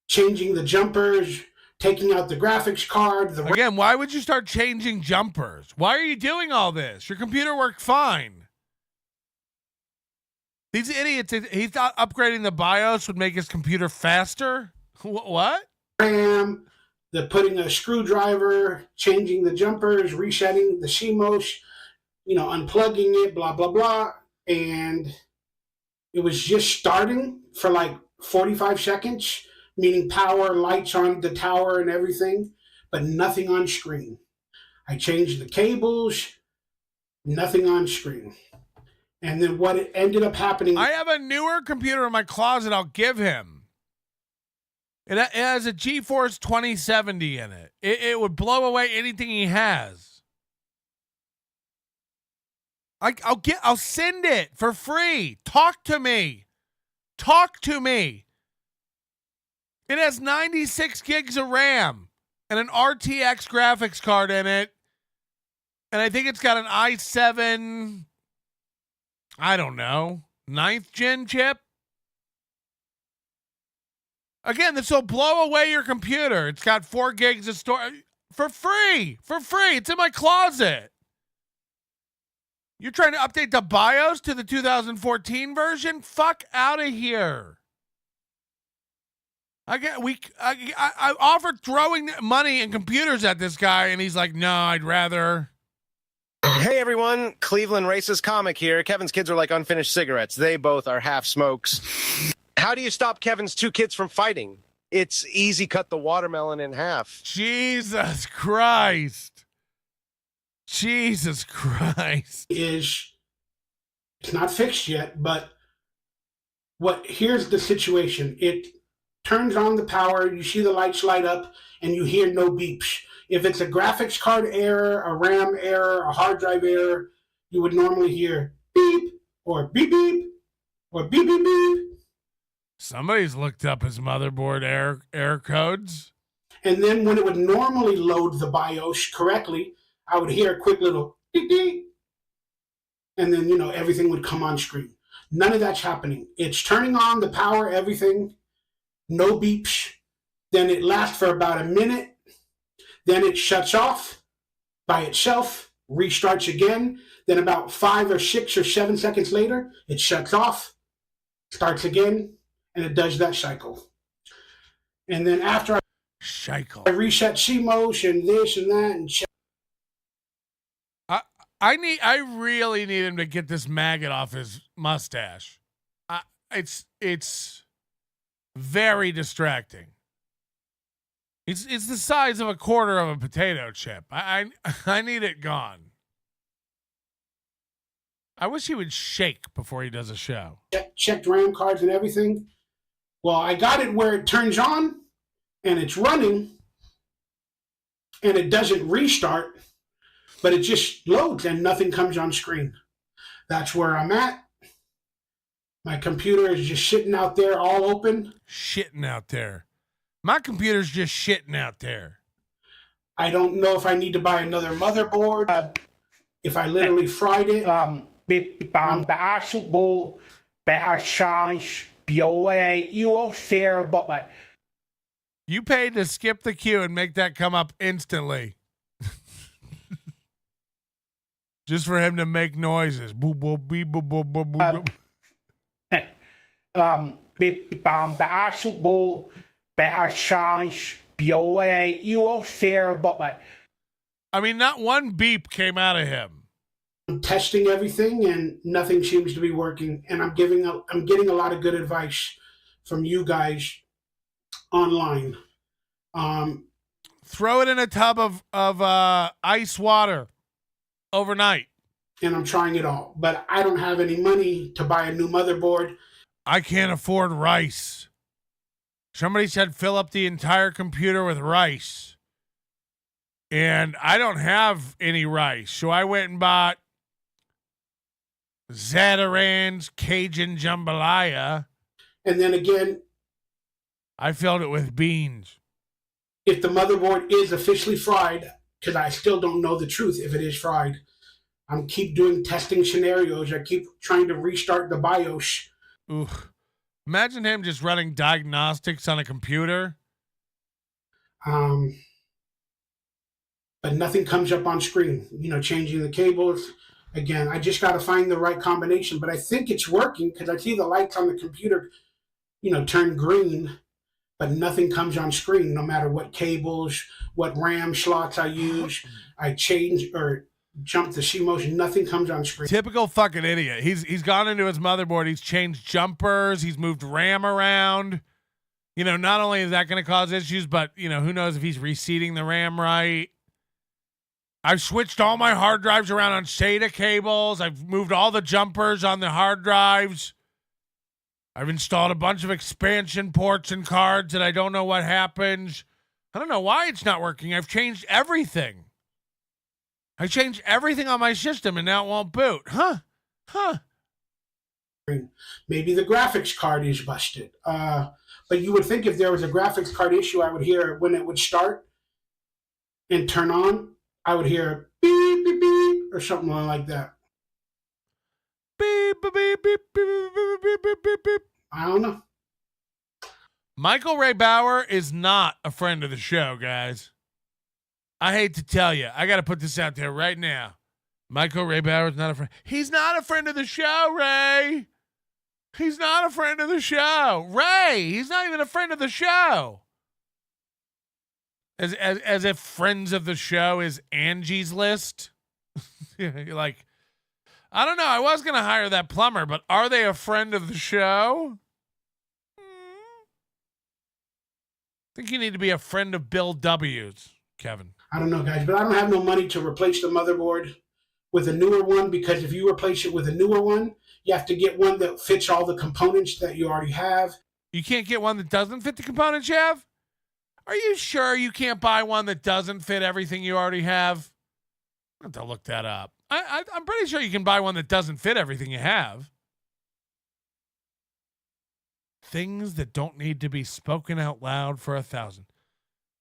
changing the jumpers, taking out the graphics card. Again, why would you start changing jumpers? Why are you doing all this? Your computer worked fine. These idiots, he thought upgrading the BIOS would make his computer faster? What? RAM, the putting a screwdriver, changing the jumpers, resetting the CMOS, unplugging it, blah, blah, blah. And it was just starting for like 45 seconds, meaning power, lights on the tower and everything, but nothing on screen. I changed the cables, nothing on screen. And then what it ended up happening... I have a newer computer in my closet I'll give him. It has a GeForce 2070 in it. It would blow away anything he has. I'll send it for free. Talk to me. It has 96 gigs of RAM and an RTX graphics card in it. And I think it's got an i7, I don't know, 9th gen chip. Again, this will blow away your computer. It's got 4 gigs of storage for free. It's in my closet. You're trying to update the BIOS to the 2014 version? Fuck out of here. I offered throwing money and computers at this guy, and he's like, no, I'd rather. Hey everyone, Cleveland Racist Comic here. Kevin's kids are like unfinished cigarettes. They both are half smokes. How do you stop Kevin's 2 kids from fighting? It's easy, cut the watermelon in half. Jesus Christ. It's not fixed yet, but here's the situation. It turns on the power, you see the lights light up, and you hear no beeps. If it's a graphics card error, a RAM error, a hard drive error, you would normally hear beep, or beep beep, or beep beep beep. Somebody's looked up his motherboard error codes. And then when it would normally load the BIOS correctly, I would hear a quick little beep beep. And then, everything would come on screen. None of that's happening. It's turning on the power, everything, no beeps. Then it lasts for about a minute. Then it shuts off by itself, restarts again. Then about 5 or 6 or 7 seconds later, it shuts off, starts again, and it does that cycle. And then after I reset CMOS and this and that and I really need him to get this maggot off his mustache. It's very distracting. It's the size of a quarter of a potato chip. I need it gone. I wish he would shake before he does a show. checked RAM cards and everything. Well, I got it where it turns on and it's running and it doesn't restart, but it just loads and nothing comes on screen. That's where I'm at. My computer is just sitting out there all open. Shitting out there. My computer's just shitting out there. I don't know if I need to buy another motherboard. If I literally fried it. You paid to skip the queue and make that come up instantly. Just for him to make noises. Boop, boop, beep, boop, boop, boop, boop. I mean, not one beep came out of him. I'm testing everything and nothing seems to be working. And I'm getting a lot of good advice from you guys online. Throw it in a tub of ice water overnight. And I'm trying it all, but I don't have any money to buy a new motherboard. I can't afford rice. Somebody said fill up the entire computer with rice. And I don't have any rice. So I went and bought Zatarain's Cajun Jambalaya. And then again, I filled it with beans. If the motherboard is officially fried, because I still don't know the truth if it is fried, I'm keep doing testing scenarios. I keep trying to restart the BIOS. Ooh. Imagine him just running diagnostics on a computer. But nothing comes up on screen. Changing the cables. Again, I just got to find the right combination. But I think it's working because I see the lights on the computer, turn green. but nothing comes on screen, no matter what cables, what RAM slots I use. I change or jump the CMOS, nothing comes on screen. Typical fucking idiot. He's gone into his motherboard. He's changed jumpers. He's moved RAM around. You know, not only is that going to cause issues, but, you know, who knows if he's reseating the RAM right. I've switched all my hard drives around on SATA cables. I've moved all the jumpers on the hard drives. I've installed a bunch of expansion ports and cards that I don't know what happens. I don't know why it's not working. I've changed everything. I changed everything on my system, and now it won't boot. Huh. Maybe the graphics card is busted. But you would think if there was a graphics card issue, I would hear when it would start and turn on, I would hear beep, beep, beep, or something like that. Beep, beep, beep, beep, beep, beep, beep, beep, beep. I don't know. Michael Ray Bauer is not a friend of the show, guys. I hate to tell you. I got to put this out there right now. Michael Ray Bauer is not a friend. He's not a friend of the show, Ray. He's not a friend of the show. Ray, he's not even a friend of the show. As if friends of the show is Angie's List. You're like, I don't know. I was going to hire that plumber, but are they a friend of the show? I think you need to be a friend of Bill W's, Kevin. I don't know, guys, but I don't have no money to replace the motherboard with a newer one, because if you replace it with a newer one, you have to get one that fits all the components that you already have. You can't get one that doesn't fit the components you have? Are you sure you can't buy one that doesn't fit everything you already have? I have to look that up. I'm pretty sure you can buy one that doesn't fit everything you have. Things that don't need to be spoken out loud for 1,000.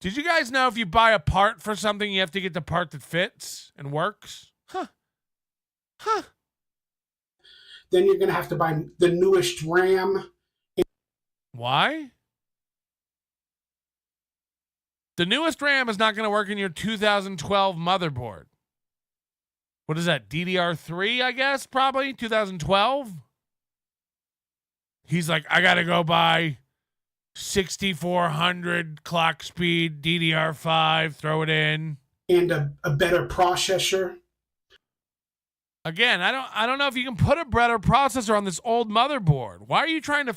Did you guys know if you buy a part for something, you have to get the part that fits and works? Huh. Then you're going to have to buy the newest RAM. Why? The newest RAM is not going to work in your 2012 motherboard. What is that? DDR3, I guess, probably? 2012? He's like, I got to go buy 6400 clock speed DDR5, throw it in. And a better processor. Again, I don't know if you can put a better processor on this old motherboard. Why are you trying to...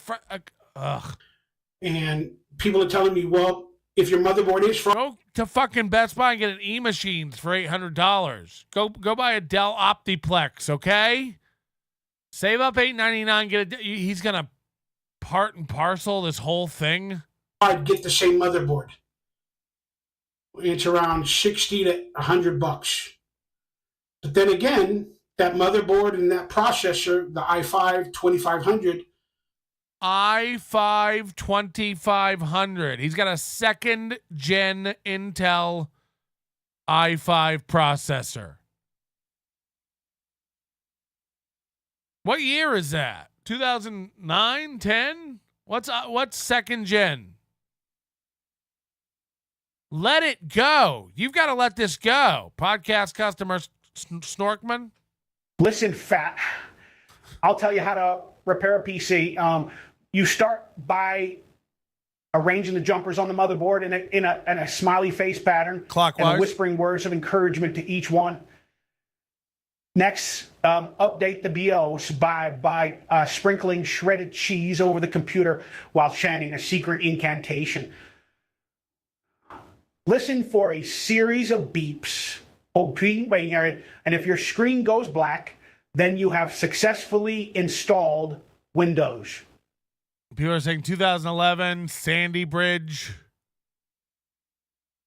And people are telling me, well, if your motherboard is from... Go to fucking Best Buy and get an E-Machines for $800. Go buy a Dell Optiplex, okay? Save up $899, get a... He's going to part and parcel this whole thing. I'd get the same motherboard. It's around $60 to $100. But then again, that motherboard and that processor, the i5 2500. i5 2500. He's got a second gen Intel i5 processor. What year is that? 2009, 10? What's second gen? Let it go. You've got to let this go. Podcast customer Snorkman. Listen, fat. I'll tell you how to repair a PC. You start by arranging the jumpers on the motherboard in a smiley face pattern. Clockwise. And whispering words of encouragement to each one. Next, update the BIOS by sprinkling shredded cheese over the computer while chanting a secret incantation. Listen for a series of beeps. And if your screen goes black, then you have successfully installed Windows. People are saying 2011, Sandy Bridge.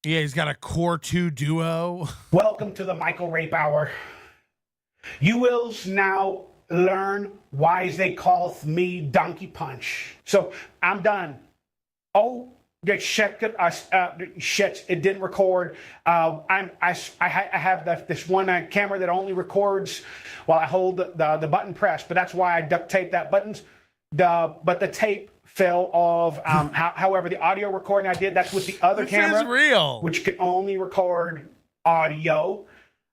Yeah, he's got a Core 2 Duo. Welcome to the Michael Ray Bauer. You will now learn why they call me Donkey Punch. So I'm done. Oh, shit! It didn't record. I have this one camera that only records while I hold the button pressed, but that's why I duct tape that buttons. But the tape fell off. However, the audio recording I did, that's with the other camera, is real, which can only record audio.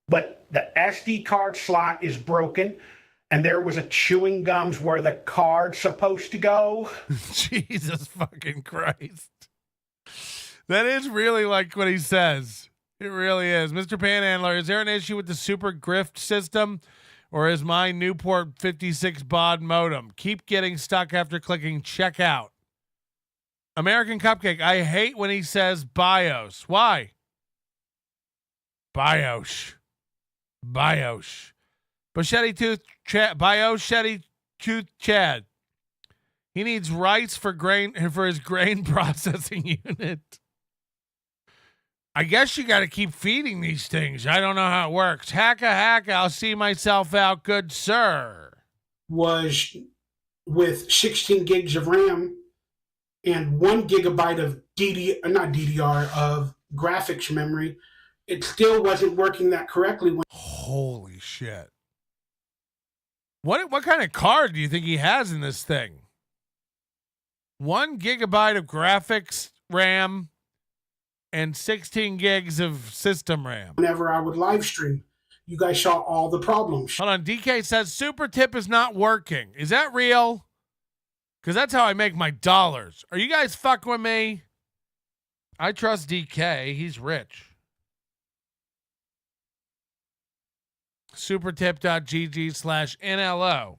But the SD card slot is broken, and there was a chewing gums where the card's supposed to go. Jesus fucking Christ. That is really like what he says. It really is. Mr. Panhandler, is there an issue with the super grift system? Or is my Newport 56 baud modem keep getting stuck after clicking checkout? American Cupcake, I hate when he says BIOS. Why? BIOS. BIOS. Bios Shetty Tooth Chad. He needs rice for his grain processing unit. I guess you got to keep feeding these things. I don't know how it works. Hacka, I'll see myself out, good sir. Was with 16 gigs of RAM and 1 gigabyte of of graphics memory. It still wasn't working that correctly. Holy shit. What kind of card do you think he has in this thing? 1 gigabyte of graphics RAM and 16 gigs of system RAM. Whenever I would live stream, you guys saw all the problems. Hold on. DK says Super Tip is not working. Is that real? Because that's how I make my dollars. Are you guys fucking with me? I trust DK. He's rich. Supertip.gg/NLO.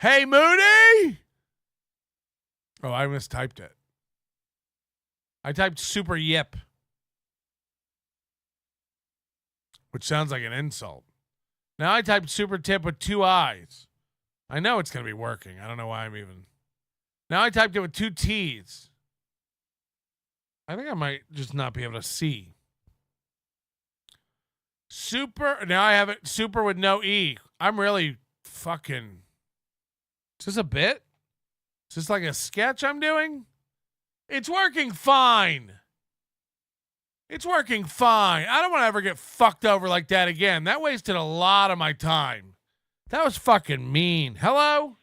Hey, Moody! Oh, I mistyped it. I typed super yip, which sounds like an insult. Now I typed super tip with 2 I's. I know it's going to be working. I don't know why I'm even. Now I typed it with 2 T's. I think I might just not be able to see. Super. Now I have it super with no E. I'm really fucking. Is this a bit? Is this like a sketch I'm doing? It's working fine. It's working fine. I don't want to ever get fucked over like that again. That wasted a lot of my time. That was fucking mean. Hello?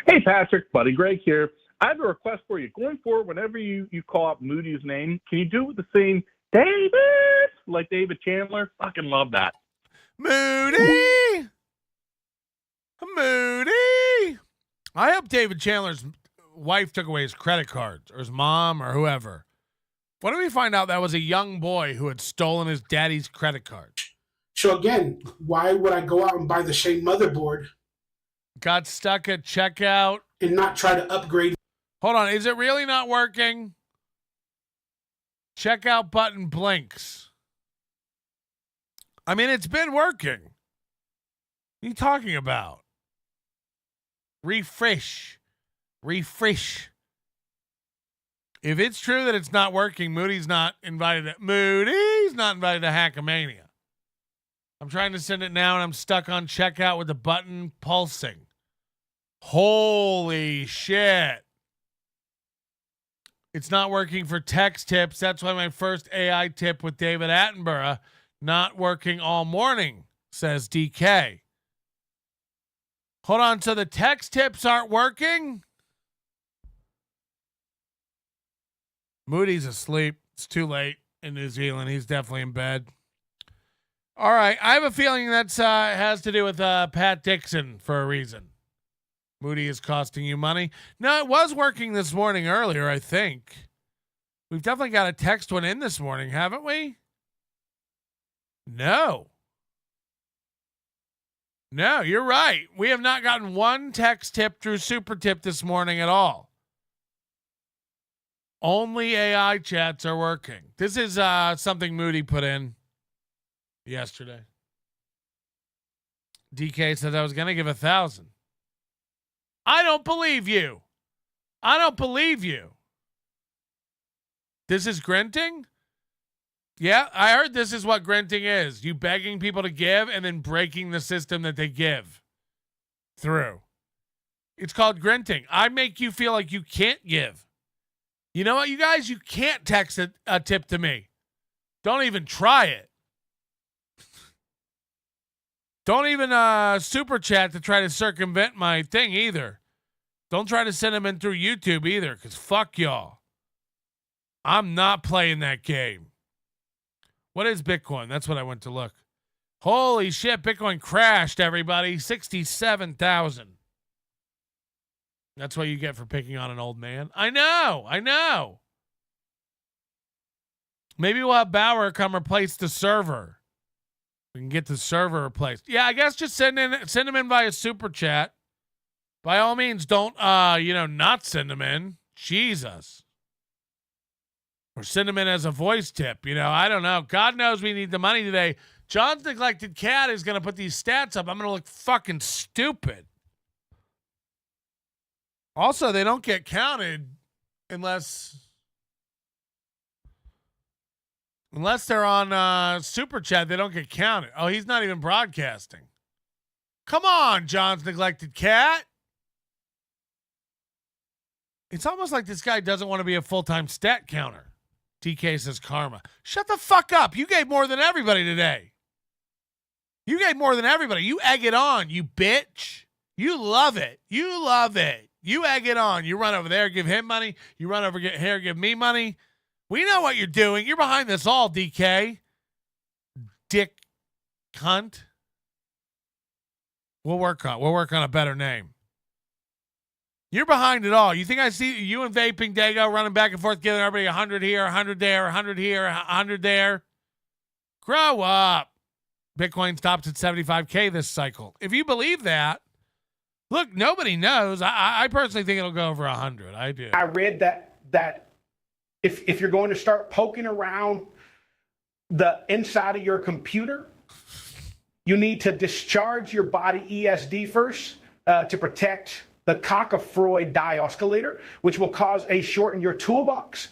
Hey, Patrick. Buddy Greg here. I have a request for you. Going forward, whenever you call out Moody's name, can you do it with the same David? Like David Chandler? Fucking love that. Moody! Moody! I hope David Chandler's wife took away his credit cards, or his mom, or whoever. What did we find out that was a young boy who had stolen his daddy's credit card? So again, why would I go out and buy the same motherboard? Got stuck at checkout. And not try to upgrade. Hold on, is it really not working? Checkout button blinks. I mean, it's been working. What are you talking about? Refresh. If it's true that it's not working, Moody's not invited to Hackamania. I'm trying to send it now and I'm stuck on checkout with the button pulsing. Holy shit. It's not working for text tips. That's why my first AI tip with David Attenborough not working all morning, says DK. Hold on, so the text tips aren't working? Moody's asleep. It's too late in New Zealand. He's definitely in bed. All right. I have a feeling that's has to do with Pat Dixon for a reason. Moody is costing you money. No, it was working this morning earlier, I think. We've definitely got a text one in this morning, haven't we? No, you're right. We have not gotten one text tip through Super Tip this morning at all. Only AI chats are working. This is something Moody put in yesterday. DK said I was going to give 1,000. I don't believe you. This is grinting? Yeah, I heard this is what grinting is. You begging people to give and then breaking the system that they give through. It's called grinting. I make you feel like you can't give. You know what, you guys? You can't text a tip to me. Don't even try it. Don't even super chat to try to circumvent my thing either. Don't try to send them in through YouTube either, because fuck y'all. I'm not playing that game. What is Bitcoin? That's what I went to look. Holy shit, Bitcoin crashed, everybody. 67,000. That's what you get for picking on an old man. I know. Maybe we'll have Bauer come replace the server. We can get the server replaced. Yeah, I guess just send him in via super chat. By all means, don't not send him in. Jesus. Or send him in as a voice tip. I don't know. God knows we need the money today. John's neglected cat is going to put these stats up. I'm going to look fucking stupid. Also, they don't get counted unless they're on super chat. They don't get counted. Oh, he's not even broadcasting. Come on, John's neglected cat. It's almost like this guy doesn't want to be a full-time stat counter. DK says karma. Shut the fuck up. You gave more than everybody today. You gave more than everybody. You egg it on, you bitch. You love it. You egg it on. You run over there, give him money. You run over here, give me money. We know what you're doing. You're behind this all, DK. Dick cunt. We'll work on a better name. You're behind it all. You think I see you and Vaping Dago running back and forth, giving everybody 100 here, 100 there, 100 here, 100 there? Grow up. Bitcoin stops at 75K this cycle. If you believe that, look, nobody knows. I personally think it'll go over 100. I do. I read that if you're going to start poking around the inside of your computer, you need to discharge your body ESD first to protect the Cockafroid dioscillator, which will cause a short in your toolbox.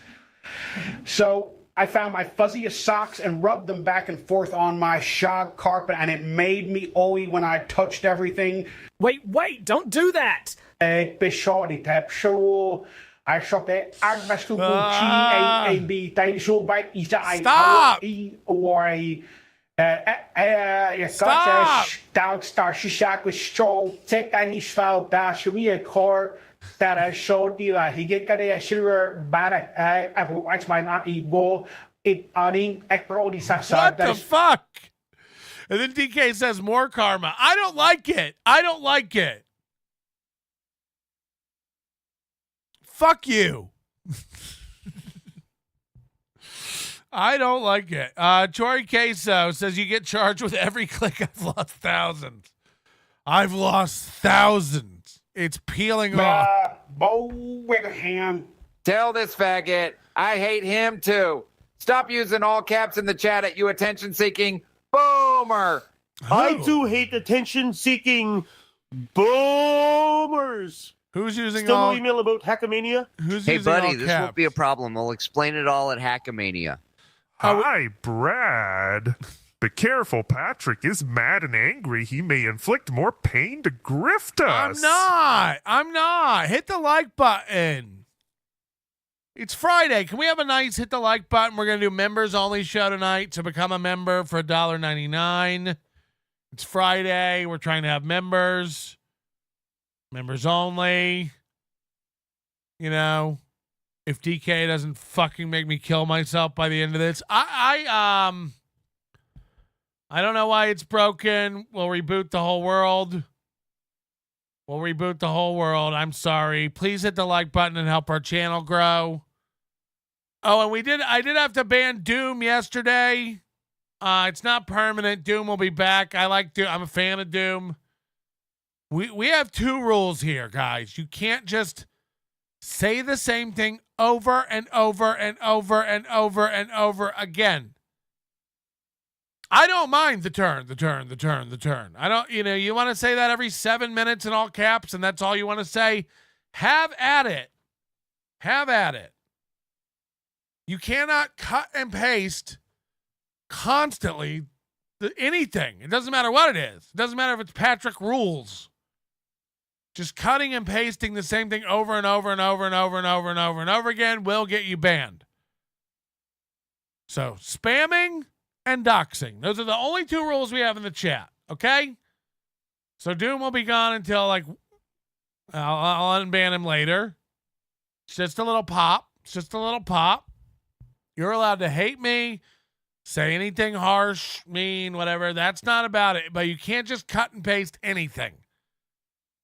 So I found my fuzziest socks and rubbed them back and forth on my shag carpet, and it made me oily when I touched everything. Wait, don't do that. Stop! What the fuck? And then DK says more karma. I don't like it. Fuck you. I don't like it. Tori Queso says you get charged with every click. I've lost thousands. It's peeling off. Tell this faggot I hate him too. Stop using all caps in the chat at you attention-seeking boomer. I too hate attention-seeking boomers. Who's using Still all? no email about Hackamania? Hey, buddy, this won't be a problem. We'll explain it all at Hackamania. Hi, Brad. Be careful, Patrick is mad and angry. He may inflict more pain to grift us. I'm not. Hit the like button. It's Friday. Can we have a nice hit the like button? We're going to do members only show tonight. To become a member for $1.99. It's Friday. We're trying to have members only. If DK doesn't fucking make me kill myself by the end of this, I don't know why it's broken. We'll reboot the whole world. I'm sorry. Please hit the like button and help our channel grow. Oh, and I did have to ban Doom yesterday. It's not permanent. Doom will be back. I like Doom. I'm a fan of Doom. We have two rules here, guys. You can't just say the same thing over and over and over and over and over again. I don't mind the turn. I don't, you want to say that every 7 minutes in all caps and that's all you want to say? Have at it. You cannot cut and paste constantly anything. It doesn't matter what it is. It doesn't matter if it's Patrick Rules. Just cutting and pasting the same thing over and over and over and over and over and over and over again will get you banned. So spamming and doxing. Those are the only two rules we have in the chat. Okay? So Doom will be gone until I'll unban him later. It's just a little pop. You're allowed to hate me, say anything harsh, mean, whatever. That's not about it. But you can't just cut and paste anything.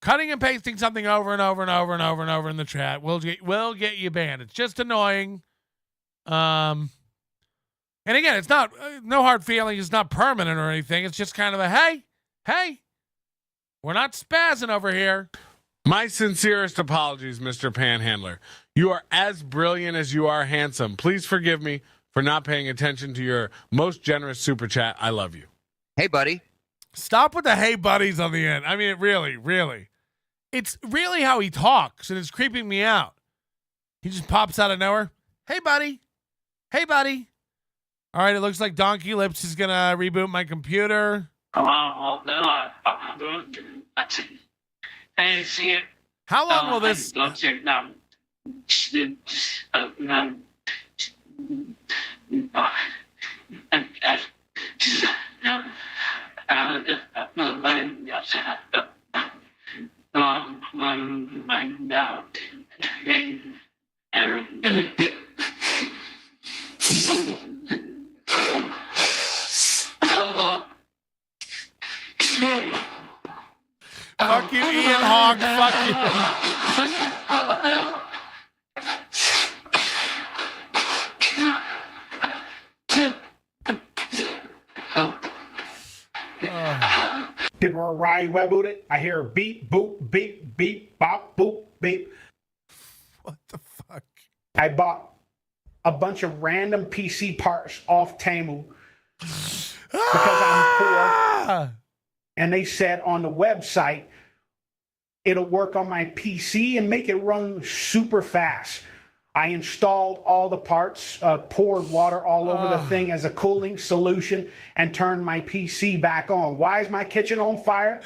Cutting and pasting something over and over and over and over and over in the chat will get you banned. It's just annoying. And again, it's not no hard feelings. It's not permanent or anything. It's just kind of a hey, we're not spazzing over here. My sincerest apologies, Mr. Panhandler. You are as brilliant as you are handsome. Please forgive me for not paying attention to your most generous super chat. I love you. Hey, buddy. Stop with the hey buddies on the end. I mean, really. It's really how he talks, and it's creeping me out. He just pops out of nowhere. Hey, buddy. Hey, buddy. All right, it looks like Donkey Lips is going to reboot my computer. How long will this... Fuck you, Ian Hawk. Fuck Did Ryan reboot it? I hear beep, boop, beep, beep, bop, boop, beep. What the fuck? I bought a bunch of random PC parts off Temu because I'm poor. And they said on the website, it'll work on my PC and make it run super fast. I installed all the parts, poured water all over the thing as a cooling solution, and turned my PC back on. Why is my kitchen on fire?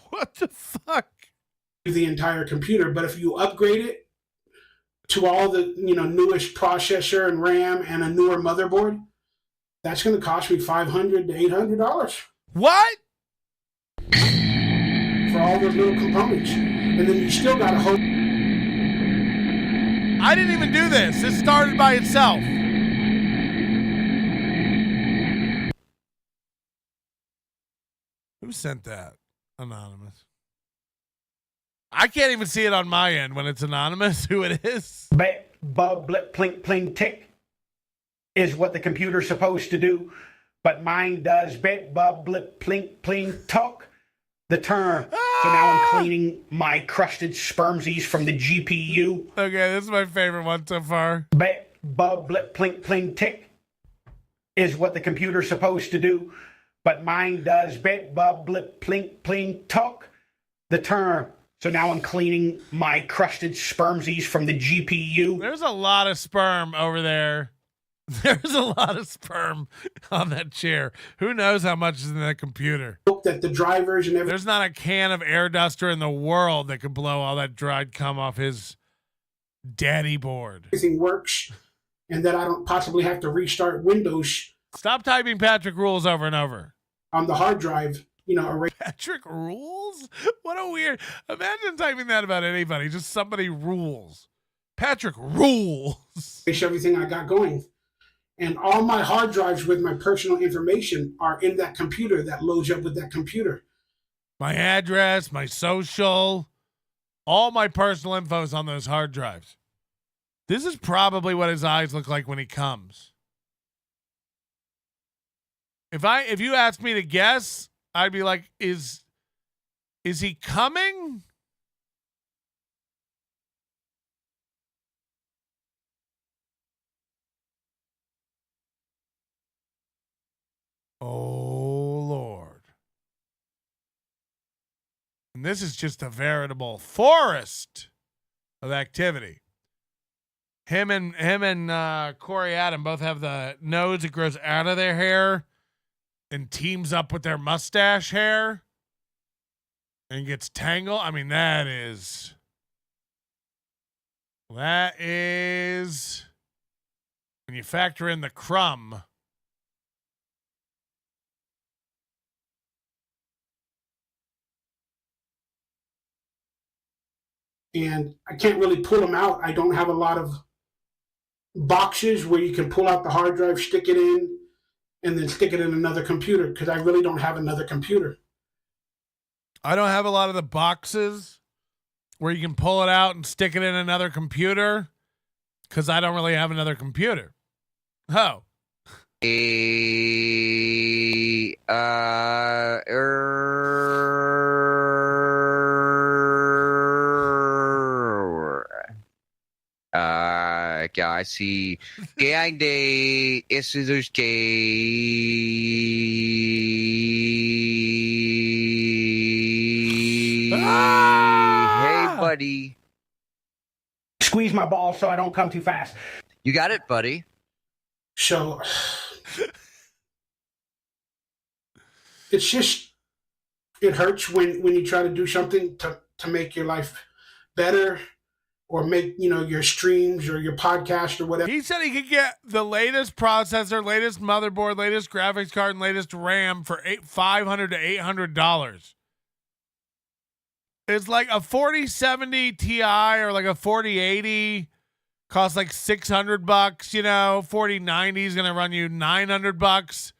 What the fuck? The entire computer, but if you upgrade it to all the newest processor and RAM and a newer motherboard, that's going to cost me $500 to $800. What? For all those little components, and then you still got to hope. I didn't even do this. This started by itself. Who sent that? Anonymous. I can't even see it on my end when it's anonymous who it is. Bub, blip, plink, pling, tick is what the computer's supposed to do, but mine does bit, bub, blip, plink, pling, tuck the term. So now I'm cleaning my crusted spermsies from the GPU. Okay, this is my favorite one so far. Bub, blip, plink, pling, tick is what the computer's supposed to do, but mine does bit, bub, blip, plink, pling, tuck the term. So now I'm cleaning my crusted spermsies from the GPU. There's a lot of sperm over there. There's a lot of sperm on that chair. Who knows how much is in that computer? That the drivers and everything. There's not a can of air duster in the world that could blow all that dried cum off his daddy board. Everything works, and that I don't possibly have to restart Windows. Stop typing Patrick Rules over and over. On the hard drive, Patrick Rules? What a weird. Imagine typing that about anybody. Just somebody rules. Patrick Rules. Everything I got going. And all my hard drives with my personal information are in that computer that loads up with that computer. My address, my social, all my personal info is on those hard drives. This is probably what his eyes look like when he comes. If you asked me to guess, I'd be like, is he coming? Oh, Lord. And this is just a veritable forest of activity. Him and Corey Adam both have the nose that grows out of their hair and teams up with their mustache hair and gets tangled. I mean, that is when you factor in the crumb. And I can't really pull them out. I don't have a lot of boxes where you can pull out the hard drive, stick it in, and then stick it in another computer because I really don't have another computer. I don't have a lot of the boxes where you can pull it out and stick it in another computer because I don't really have another computer. Oh. I see. Gang day is Hey, buddy. Squeeze my ball so I don't come too fast. You got it, buddy. So it's just, it hurts when you try to do something to make your life better or make, your streams or your podcast or whatever. He said he could get the latest processor, latest motherboard, latest graphics card, and latest RAM for $500 to $800. It's like a 4070 Ti or like a 4080 costs like $600, 4090 is going to run you $900.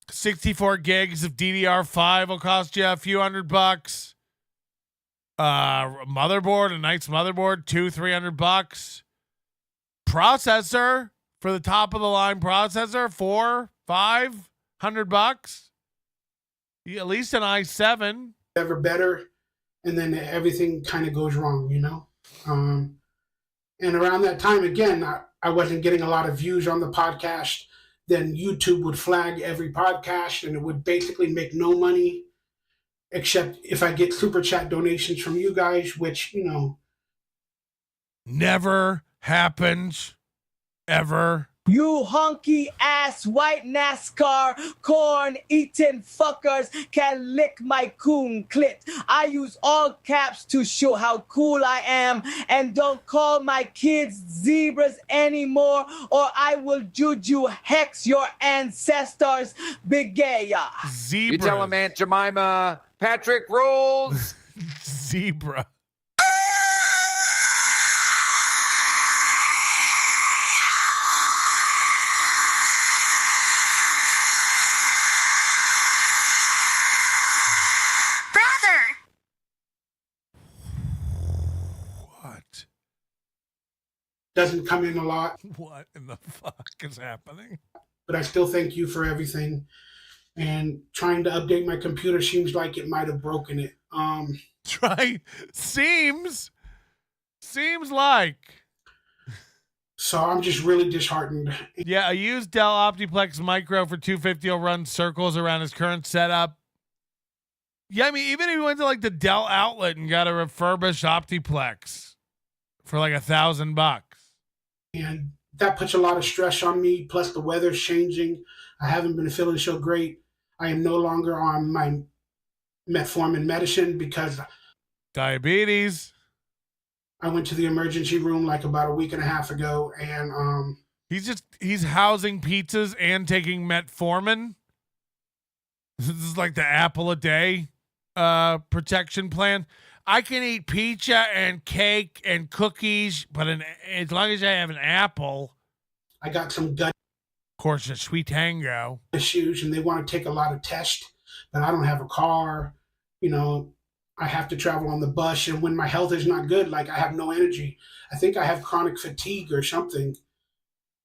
64 gigs of DDR5 will cost you a few $100. Motherboard, a nice motherboard, $200-$300. Processor for the top of the line processor, $400-$500. At least an i7. Ever better, and then everything kind of goes wrong, and around that time again, I wasn't getting a lot of views on the podcast. Then YouTube would flag every podcast, and it would basically make no money except if I get super chat donations from you guys, which never happens ever. You hunky ass white NASCAR corn eating fuckers can lick my coon clit. I use all caps to show how cool I am, and don't call my kids zebras anymore or I will juju hex your ancestors Bigaya. Zebras. You tell him Aunt Jemima, Patrick rules. Zebra. doesn't come in a lot. What in the fuck is happening? But I still thank you for everything. And trying to update my computer seems like it might have broken it. Seems like. So I'm just really disheartened. Yeah, a used Dell Optiplex Micro for $250 will run circles around his current setup. Yeah, I mean, even if he went to like the Dell outlet and got a refurbished Optiplex for like $1,000. And that puts a lot of stress on me. Plus the weather's changing. I haven't been feeling so great. I am no longer on my metformin medicine because diabetes. I went to the emergency room like about a week and a half ago, and he's housing pizzas and taking metformin. This is like the apple a day protection plan. I can eat pizza and cake and cookies, but as long as I have an apple. I got some gut. Of course, a sweet tango. Issues, and they want to take a lot of tests, but I don't have a car. You know, I have to travel on the bus, and when my health is not good, like I have no energy. I think I have chronic fatigue or something,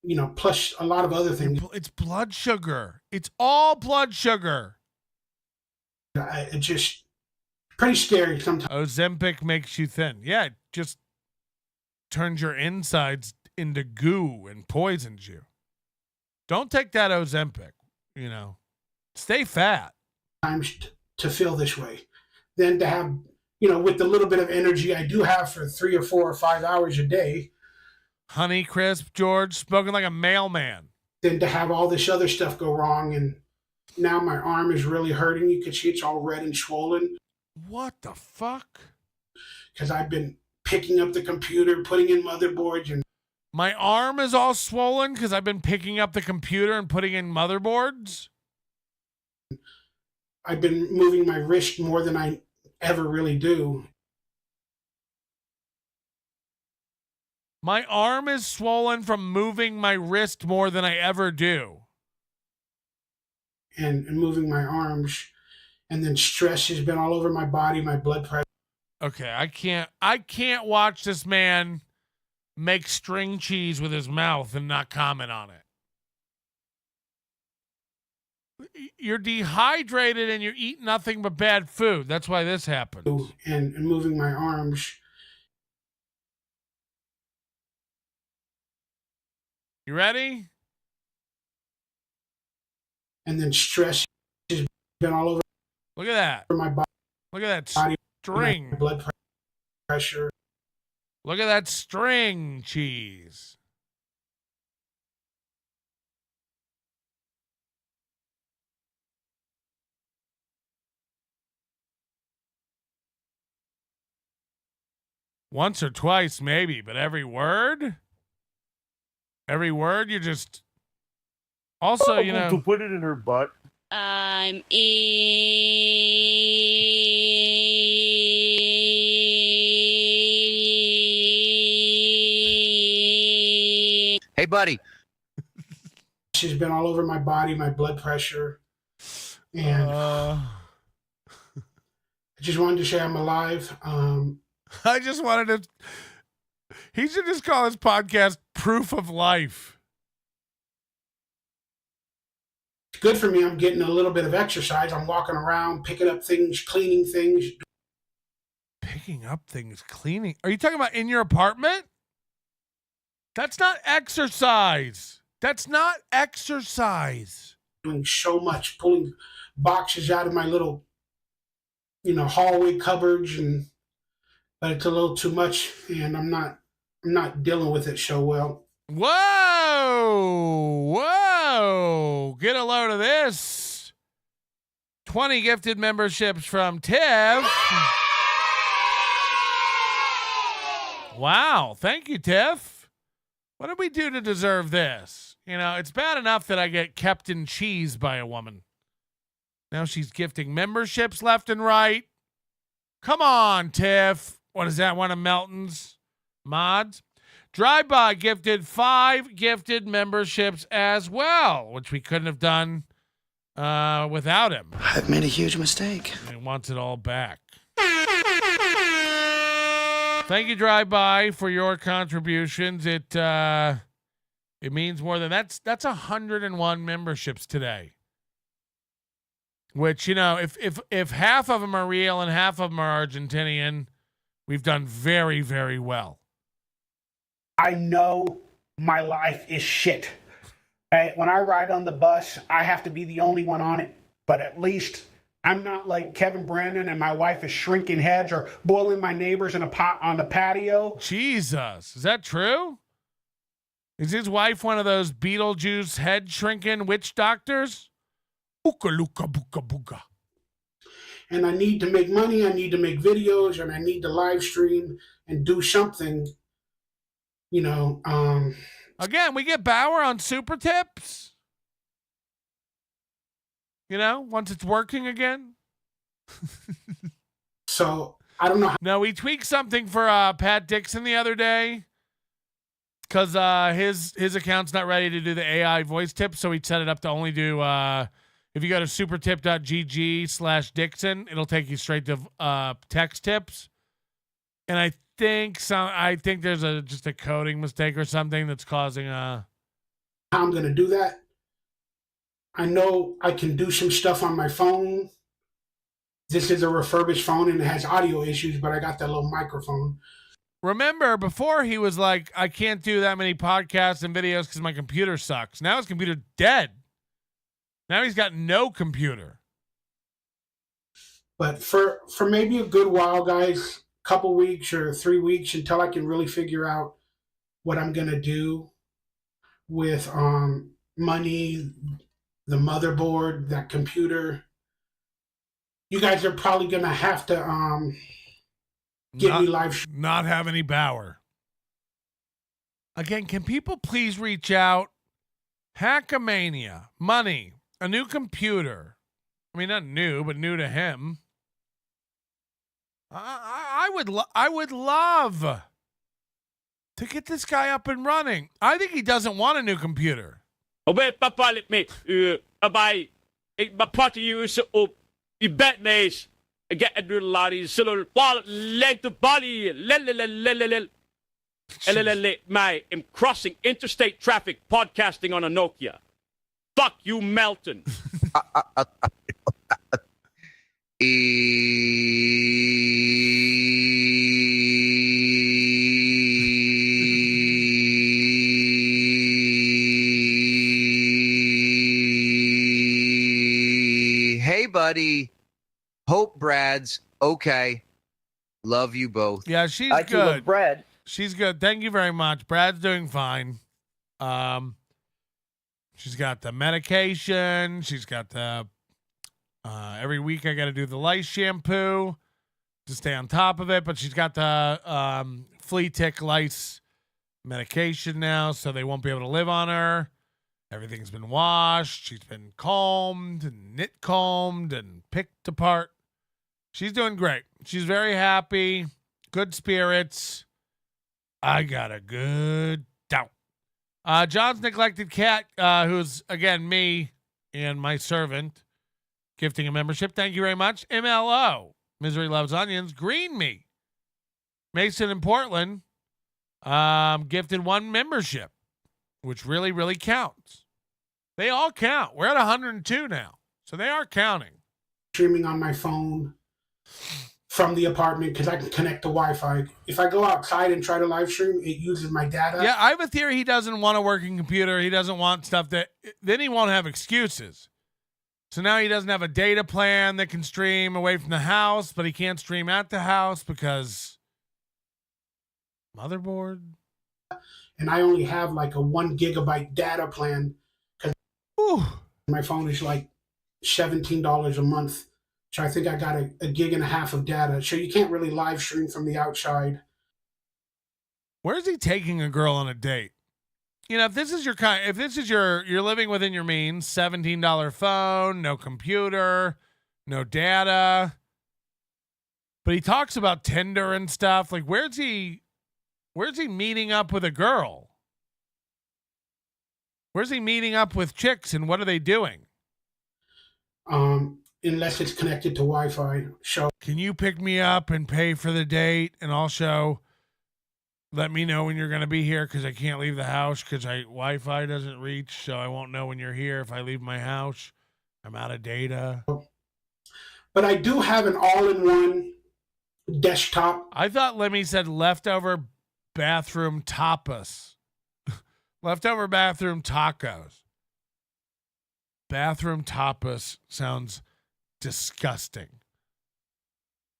you know, plus a lot of other things. It's blood sugar. It's all blood sugar. It's just pretty scary sometimes. Ozempic makes you thin. Yeah, it just turns your insides into goo and poisons you. Don't take that Ozempic, you know. Stay fat. Times to feel this way. Then to have, you know, with the little bit of energy I do have for 3 or 4 or 5 hours a day. Honey Crisp, George, spoken like a mailman. Then to have all this other stuff go wrong, and now my arm is really hurting. You can see it's all red and swollen. What the fuck? Because I've been picking up the computer, putting in motherboards, and my arm is all swollen because I've been picking up the computer and putting in motherboards. I've been moving my wrist more than I ever really do. My arm is swollen from moving my wrist more than I ever do. And moving my arms. And then stress has been all over my body, my blood pressure. Okay, I can't watch this man make string cheese with his mouth and not comment on it. You're dehydrated and you're eating nothing but bad food. That's why this happened. And moving my arms. You ready? And then stress has been all over. Look at that. My body. Look at that string. Blood pressure. Look at that string cheese. Once or twice, maybe, but every word you just. Also, you know, to put it in her butt. I'm Hey, buddy. She's been all over my body, my blood pressure. And I just wanted to say I'm alive. I just wanted to. He should just call his podcast Proof of Life. It's good for me. I'm getting a little bit of exercise. I'm walking around, picking up things, cleaning things. Picking up things, cleaning. Are you talking about in your apartment? That's not exercise. That's not exercise. Doing so much, pulling boxes out of my little, hallway cupboards, but it's a little too much, and I'm not dealing with it so well. Whoa! Get a load of this. 20 gifted memberships from Tiff. Wow, thank you, Tiff. What did we do to deserve this? It's bad enough that I get kept in cheese by a woman. Now she's gifting memberships left and right. Come on, Tiff. What is that, one of Melton's mods? Drive-By gifted 5 gifted memberships as well, which we couldn't have done without him. I've made a huge mistake. He wants it all back. Thank you, Drive-By, for your contributions. It means more than that's 101 memberships today. Which, if half of them are real and half of them are Argentinian, we've done very, very well. I know my life is shit. Right? When I ride on the bus, I have to be the only one on it. But at least I'm not like Kevin Brennan and my wife is shrinking heads or boiling my neighbors in a pot on the patio. Jesus. Is that true? Is his wife one of those Beetlejuice head shrinking witch doctors? Ooka looka booka booga. And I need to make money, I need to make videos, and I need to live stream and do something, Again, we get Bauer on super tips. Once it's working again. So, I don't know. No, we tweaked something for Pat Dixon the other day because his account's not ready to do the AI voice tips, so we set it up to only do, if you go to supertip.gg/Dixon, it'll take you straight to text tips. And I think there's just a coding mistake or something that's causing how I'm going to do that. I know I can do some stuff on my phone. This is a refurbished phone and it has audio issues, but I got that little microphone. Remember, before he was like, I can't do that many podcasts and videos because my computer sucks. Now his computer's dead. Now he's got no computer. But for maybe a good while, guys, couple weeks or 3 weeks until I can really figure out what I'm going to do with money, the motherboard, that computer. You guys are probably going to have to give me live. Not have any Bauer. Again, can people please reach out? Hackamania, money, a new computer. I mean, not new, but new to him. I would love to get this guy up and running. I think he doesn't want a new computer. Og hvad bare lidt med, jeg prater jo så op I bet nays. I get a little lottie, silver ball, leg to body, Mate, I'm crossing interstate traffic podcasting on a Nokia. Fuck you, Melton. Hey, buddy. Hope Brad's okay. Love you both. Yeah, she's I good. too love Brad. She's good. Thank you very much. Brad's doing fine. She's got the medication. She's got the every week I got to do the lice shampoo to stay on top of it. But she's got the flea tick lice medication now, so they won't be able to live on her. Everything's been washed. She's been combed and knit combed and picked apart. She's doing great. She's very happy. Good spirits. I got a good doubt. John's neglected cat, who's, again, me and my servant, gifting a membership. Thank you very much. MLO, Misery Loves Onions, Green Me. Mason in Portland, gifted 1 membership, which really, really counts. They all count. We're at 102 now, so they are counting. Streaming on my phone from the apartment because I can connect to Wi-Fi. If I go outside and try to live stream, it uses my data. Yeah, I have a theory he doesn't want a working computer. He doesn't want stuff that... Then he won't have excuses. So now he doesn't have a data plan that can stream away from the house, but he can't stream at the house because... Motherboard? And I only have like a 1 gigabyte data plan because my phone is like $17 a month. So I think I got a gig and a half of data. So you can't really live stream from the outside. Where's he taking a girl on a date? You know, if this is you're living within your means, $17 phone, no computer, no data. But he talks about Tinder and stuff. Like, where's he meeting up with a girl? Where's he meeting up with chicks and what are they doing? Unless it's connected to Wi-Fi. So can you pick me up and pay for the date and also let me know when you're going to be here because I can't leave the house because Wi-Fi doesn't reach, so I won't know when you're here if I leave my house. I'm out of data. But I do have an all-in-one desktop. I thought Lemmy said leftover bathroom tapas. Leftover bathroom tacos. Bathroom tapas sounds disgusting.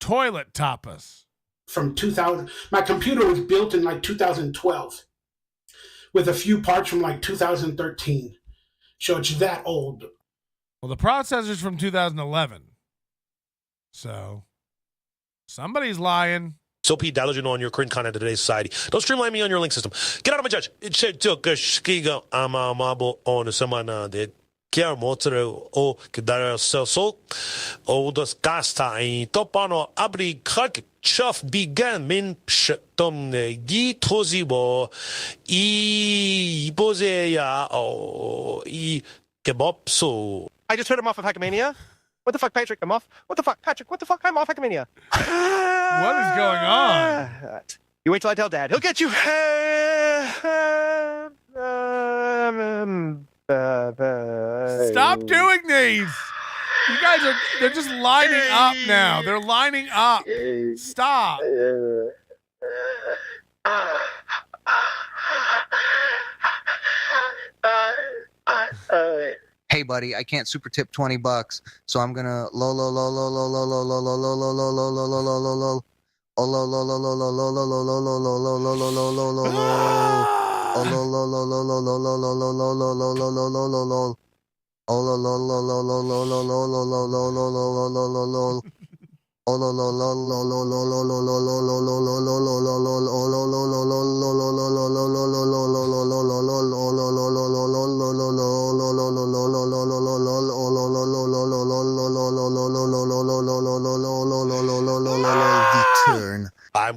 Toilet tapas. From 2000. My computer was built in like 2012 with a few parts from like 2013. So it's that old. Well, the processor's from 2011. So somebody's lying. So Pete Dalligan on your current content of today's society. Don't streamline me on your link system. Get out of my judge. It said took a skiga amamabo on the semana de Kiar motor o Kedara so o das gasta in topano abri kak chuff began min shtom gi tozibo I bozeya o I kebab so. I just heard him off of Hackamania. What the fuck, Patrick? I'm off. What the fuck, Patrick? What the fuck? I'm off Hackamania. What is going on? You wait till I tell Dad. He'll get you. Stop doing these. You guys they're just lining up now. They're lining up. Stop. Hey buddy, I can't super tip $20, so I'm gonna I'm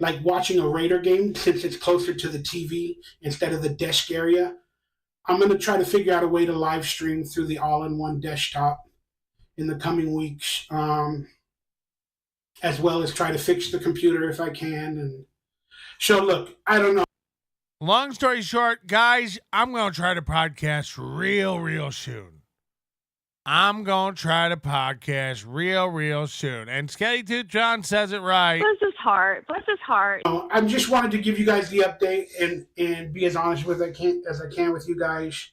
like watching a Raider game since it's closer to the TV instead of the desk area. I'm going to try to figure out a way to live stream through the all-in-one desktop in the coming weeks, as well as try to fix the computer if I can. And so, look, I don't know. Long story short, guys, I'm going to try to podcast real soon. I'm going to try to podcast real soon. And Skelly Tooth John says it right. Bless his heart. Bless his heart. I just wanted to give you guys the update and be as honest as I can with you guys.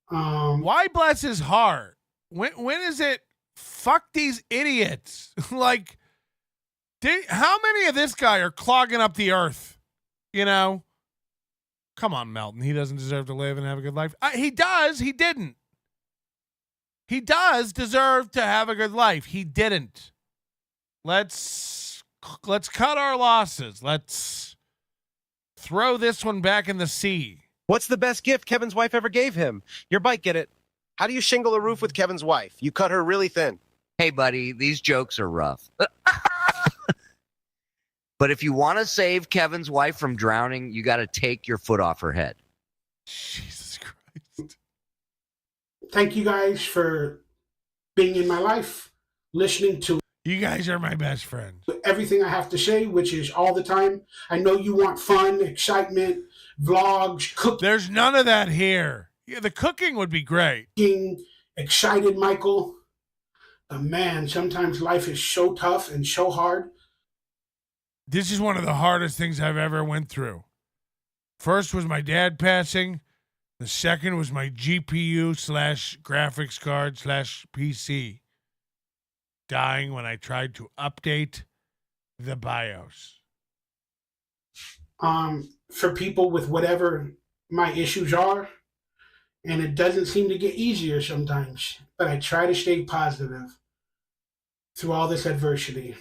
Why bless his heart? When is it? Fuck these idiots. Like, how many of this guy are clogging up the earth? You know? Come on, Melton. He doesn't deserve to live and have a good life. He does. He didn't. He does deserve to have a good life. He didn't. Let's cut our losses. Let's throw this one back in the sea. What's the best gift Kevin's wife ever gave him? Your bike, get it? How do you shingle a roof with Kevin's wife? You cut her really thin. Hey, buddy, these jokes are rough. But if you want to save Kevin's wife from drowning, you got to take your foot off her head. Jesus Christ. Thank you guys for being in my life, listening to. You guys are my best friends. Everything I have to say, which is all the time. I know you want fun, excitement, vlogs, cooking. There's none of that here. Yeah, the cooking would be great. Excited, Michael. But man, sometimes life is so tough and so hard. This is one of the hardest things I've ever went through. First was my dad passing. The second was my GPU/graphics card/PC dying when I tried to update the BIOS. For people with whatever my issues are, and it doesn't seem to get easier sometimes, but I try to stay positive through all this adversity.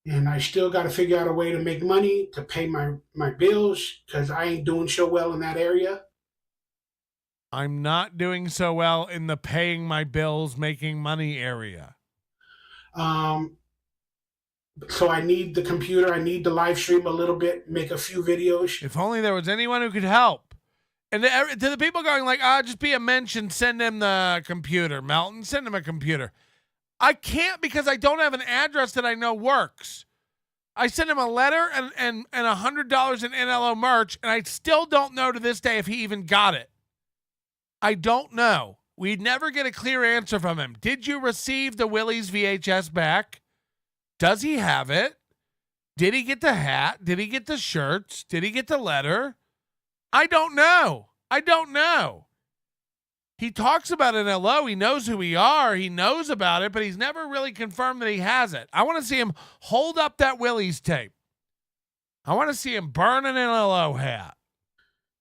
And I still got to figure out a way to make money to pay my bills because I ain't doing so well in that area. I'm not doing so well in the paying my bills, making money area. So I need the computer. I need to live stream a little bit, make a few videos. If only there was anyone who could help. And to the people going like, just be a mention, send him the computer. Melton, send him a computer. I can't because I don't have an address that I know works. I sent him a letter and $100 in NLO merch, and I still don't know to this day if he even got it. I don't know. We'd never get a clear answer from him. Did you receive the Willie's VHS back? Does he have it? Did he get the hat? Did he get the shirts? Did he get the letter? I don't know. He talks about NLO. He knows who we are. He knows about it, but he's never really confirmed that he has it. I want to see him hold up that Willie's tape. I want to see him burn an NLO hat.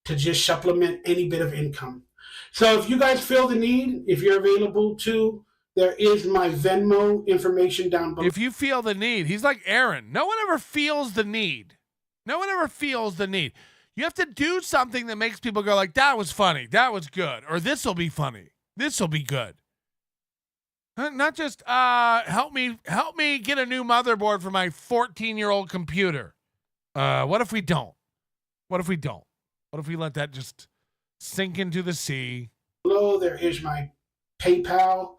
To just supplement any bit of income. So if you guys feel the need, if you're available to, there is my Venmo information down below. If you feel the need, he's like Aaron. No one ever feels the need. You have to do something that makes people go like, that was funny, that was good, or this will be funny, this will be good. Not just help me get a new motherboard for my 14-year-old computer. What if we don't? What if we let that just sink into the sea? Below there is my PayPal.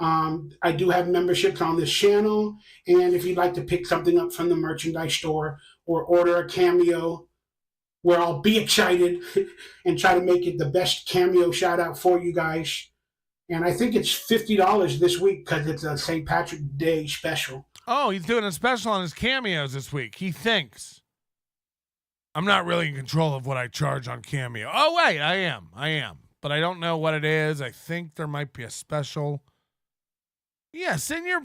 I do have memberships on this channel, and if you'd like to pick something up from the merchandise store or order a cameo, where I'll be excited and try to make it the best cameo shout out for you guys. And I think it's $50 this week because it's a St. Patrick's Day special. Oh, he's doing a special on his cameos this week. He thinks. I'm not really in control of what I charge on Cameo. Oh, wait, I am. But I don't know what it is. I think there might be a special. Yeah, send your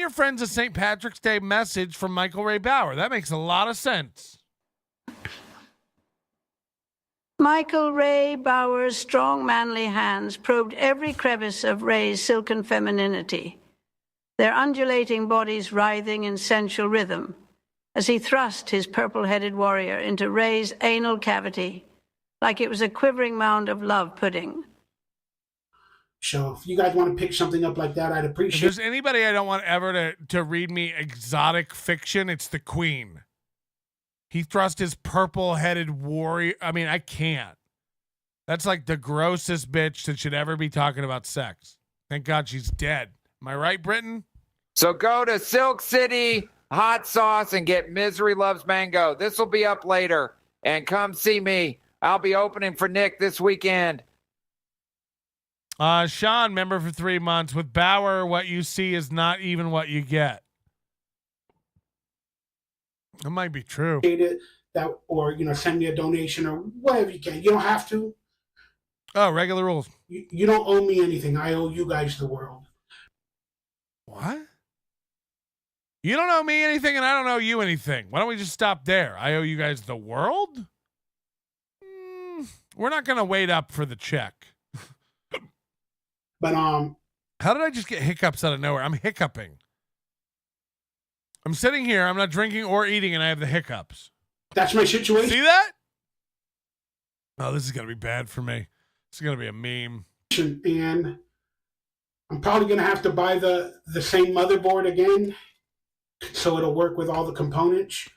friends a St. Patrick's Day message from Michael Ray Bauer. That makes a lot of sense. Michael Ray Bauer's strong, manly hands probed every crevice of Ray's silken femininity, their undulating bodies writhing in sensual rhythm as he thrust his purple-headed warrior into Ray's anal cavity like it was a quivering mound of love pudding. So if you guys want to pick something up like that, I'd appreciate it. If there's anybody I don't want ever to read me exotic fiction, it's the Queen. He thrust his purple-headed warrior. I mean, I can't. That's like the grossest bitch that should ever be talking about sex. Thank God she's dead. Am I right, Britton? So go to Silk City Hot Sauce and get Misery Loves Mango. This will be up later. And come see me. I'll be opening for Nick this weekend. Sean, member for 3 months. With Bauer, what you see is not even what you get. That might be true. That, or, send me a donation or whatever you can. You don't have to. Oh, regular rules. You don't owe me anything. I owe you guys the world. What? You don't owe me anything and I don't owe you anything. Why don't we just stop there? I owe you guys the world? We're not going to wait up for the check. But how did I just get hiccups out of nowhere? I'm hiccuping. I'm sitting here, I'm not drinking or eating, and I have the hiccups. That's my situation. See that? Oh, this is going to be bad for me. This is going to be a meme. And I'm probably going to have to buy the same motherboard again so it'll work with all the components.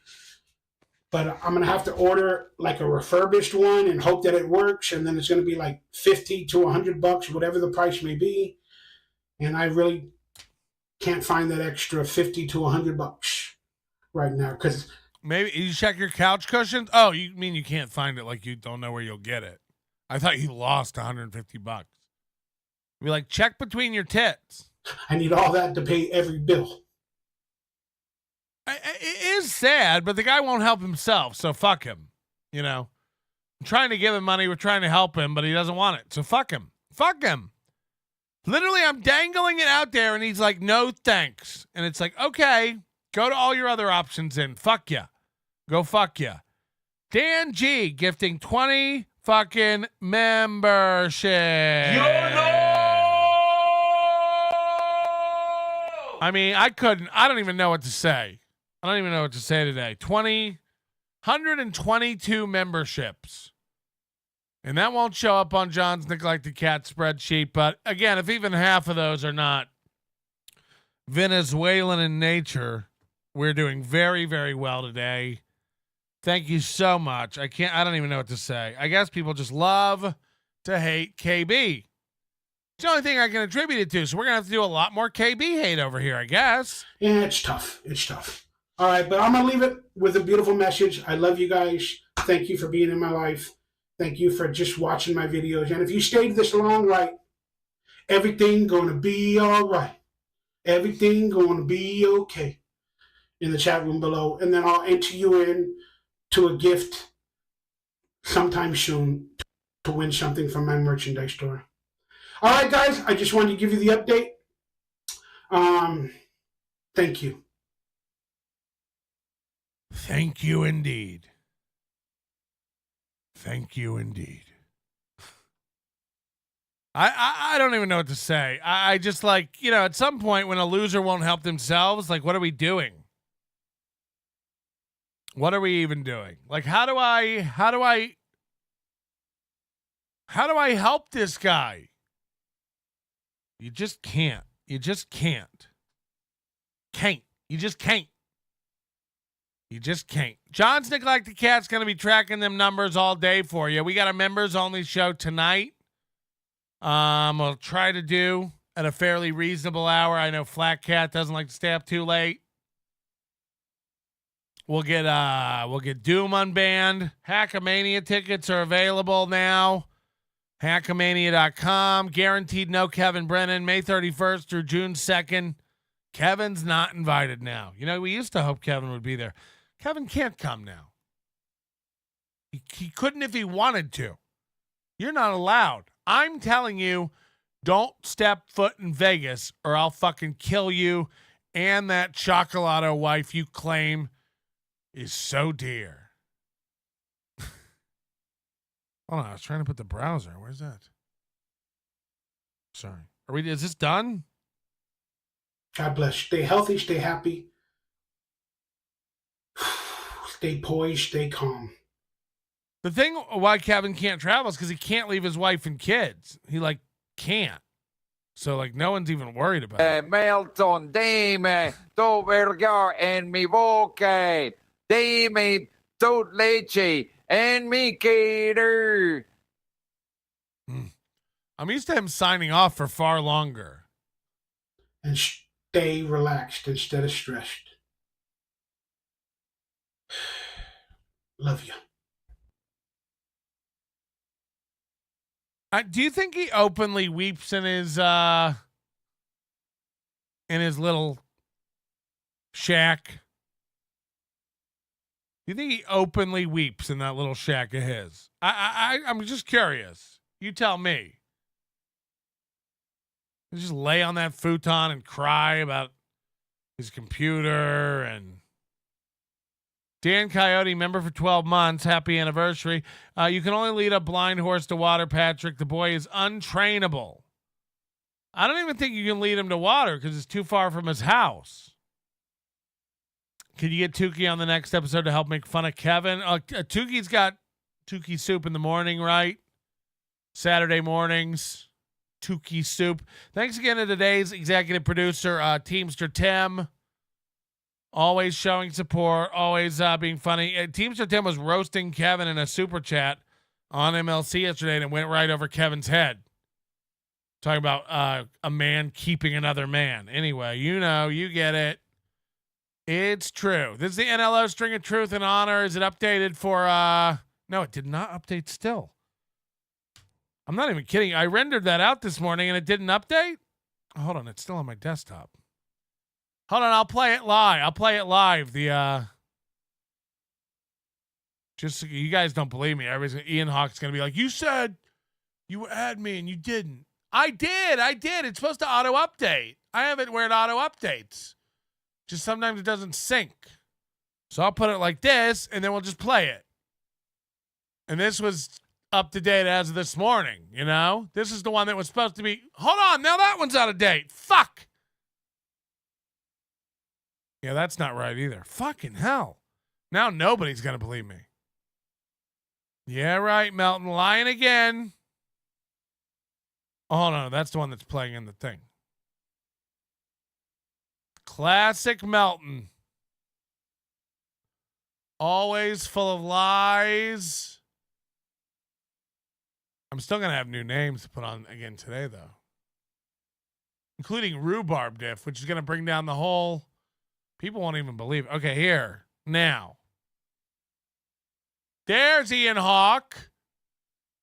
But I'm going to have to order like a refurbished one and hope that it works. And then it's going to be like $50 to $100, whatever the price may be. And I really can't find that extra $50 to $100 right now because maybe you check your couch cushions. Oh, you mean you can't find it? Like you don't know where you'll get it? I thought you lost $150. Be like, check between your tits. I need all that to pay every bill. It is sad, but the guy won't help himself, so fuck him. I'm trying to give him money. We're trying to help him, but he doesn't want it. So fuck him. Fuck him. Literally, I'm dangling it out there, and he's like, no thanks. And it's like, okay, go to all your other options and fuck ya. Go fuck ya. Dan G gifting 20 fucking memberships. I mean, I don't even know what to say. I don't even know what to say today. 122 memberships. And that won't show up on John's Neglected Cat spreadsheet. But again, if even half of those are not Venezuelan in nature, we're doing very, very well today. Thank you so much. I don't even know what to say. I guess people just love to hate KB. It's the only thing I can attribute it to. So we're going to have to do a lot more KB hate over here, I guess. Yeah, it's tough. It's tough. All right, but I'm going to leave it with a beautiful message. I love you guys. Thank you for being in my life. Thank you for just watching my videos. And if you stayed this long, right, everything going to be all right. Everything going to be okay in the chat room below. And then I'll enter you in to a gift sometime soon to win something from my merchandise store. All right, guys, I just wanted to give you the update. Thank you. Thank you indeed. Thank you indeed. I don't even know what to say. I just like, at some point when a loser won't help themselves, like, what are we doing? What are we even doing? Like, how do I help this guy? You just can't. You just can't. You just can't. You just can't. John's Neglected Cat's going to be tracking them numbers all day for you. We got a members-only show tonight. We'll try to do at a fairly reasonable hour. I know Flat Cat doesn't like to stay up too late. We'll get Doom unbanned. Hackamania tickets are available now. Hackamania.com. Guaranteed no Kevin Brennan. May 31st through June 2nd. Kevin's not invited now. We used to hope Kevin would be there. Kevin can't come now. He couldn't if he wanted to. You're not allowed. I'm telling you, don't step foot in Vegas or I'll fucking kill you and that Chocolado wife you claim is so dear. Hold on, I was trying to put the browser. Where's that? Sorry. Is this done? God bless. Stay healthy, stay happy. Stay poised, stay calm. The thing why Kevin can't travel is because he can't leave his wife and kids. He can't. So no one's even worried about it. Melton, dime tu vergar en mi boca. Dime Tot leche and me cater. I'm used to him signing off for far longer. And stay relaxed instead of stressed. Love you. Do you think he openly weeps in his little shack? Do you think he openly weeps in that little shack of his? I'm just curious. You tell me. You just lay on that futon and cry about his computer. And Dan Coyote, member for 12 months. Happy anniversary. You can only lead a blind horse to water, Patrick. The boy is untrainable. I don't even think you can lead him to water because it's too far from his house. Can you get Tukey on the next episode to help make fun of Kevin? Tukey's got Tukey soup in the morning, right? Saturday mornings, Tukey soup. Thanks again to today's executive producer, Teamster Tim. Always showing support, always being funny. Teamster Tim was roasting Kevin in a super chat on MLC yesterday, and it went right over Kevin's head. Talking about a man keeping another man. Anyway, you get it. It's true. This is the NLO String of Truth and Honor. Is it updated for... No, it did not update still. I'm not even kidding. I rendered that out this morning and it didn't update? Hold on, it's still on my desktop. Hold on, I'll play it live. Just so you guys don't believe me. Ian Hawk's going to be like, you said you would add me and you didn't. I did. It's supposed to auto-update. I have it where it auto-updates. Just sometimes it doesn't sync. So I'll put it like this, and then we'll just play it. And this was up to date as of this morning, you know? This is the one that was supposed to be... Hold on, now that one's out of date. Fuck! Yeah, that's not right either. Fucking hell. Now nobody's going to believe me. Yeah, right, Melton. Lying again. Oh, no, that's the one that's playing in the thing. Classic Melton. Always full of lies. I'm still going to have new names to put on again today, though. Including Rhubarb Diff, which is going to bring down the whole... People won't even believe it. Okay, here. Now. There's Ian Hawk.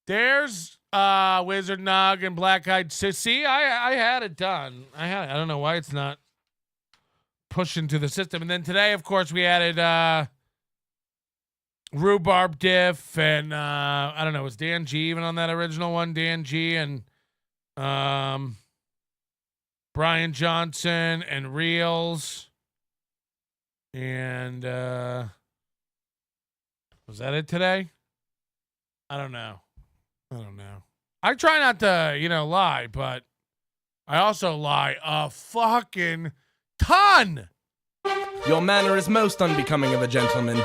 There's Wizard Nug and Black Eyed Sissy. I had it done. I don't know why it's not pushed into the system. And then today, of course, we added Rhubarb Diff and I don't know, was Dan G even on that original one? Dan G and Brian Johnson and Reels. And was that it today? I don't know. I try not to, lie, but I also lie a fucking ton. Your manner is most unbecoming of a gentleman.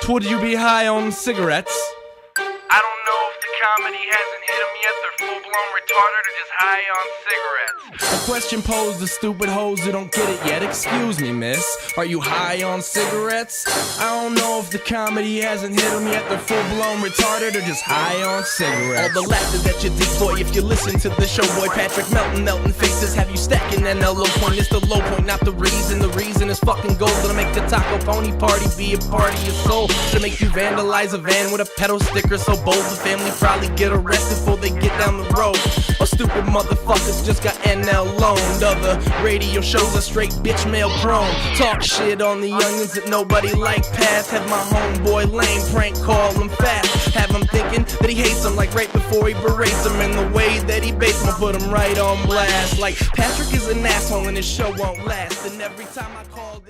Would you be high on cigarettes? I don't know if the comedy hasn't hit them yet. They're full-blown retarded or just high on cigarettes. A question posed to stupid hoes who don't get it yet. Excuse me, miss. Are you high on cigarettes? I don't know if the comedy hasn't hit them yet. They're full-blown retarded or just high on cigarettes. All the laughter that you deploy if you listen to the show, boy. Patrick Melton faces have you stacking an LO point. It's the low point, not the reason. The reason is fucking gold. Gonna make the Taco Pony party be a party of soul. To make you vandalize a van with a pedal sticker so bold the family probably get arrested before they get down the road. Or stupid motherfuckers just got NL loaned. Other radio shows are straight bitch mail prone. Talk shit on the onions that nobody like past. Have my homeboy lame prank call him fast. Have him thinking that he hates him like right before he berates him. And the way that he baits him, I put him right on blast. Like Patrick is an asshole and his show won't last. And every time I called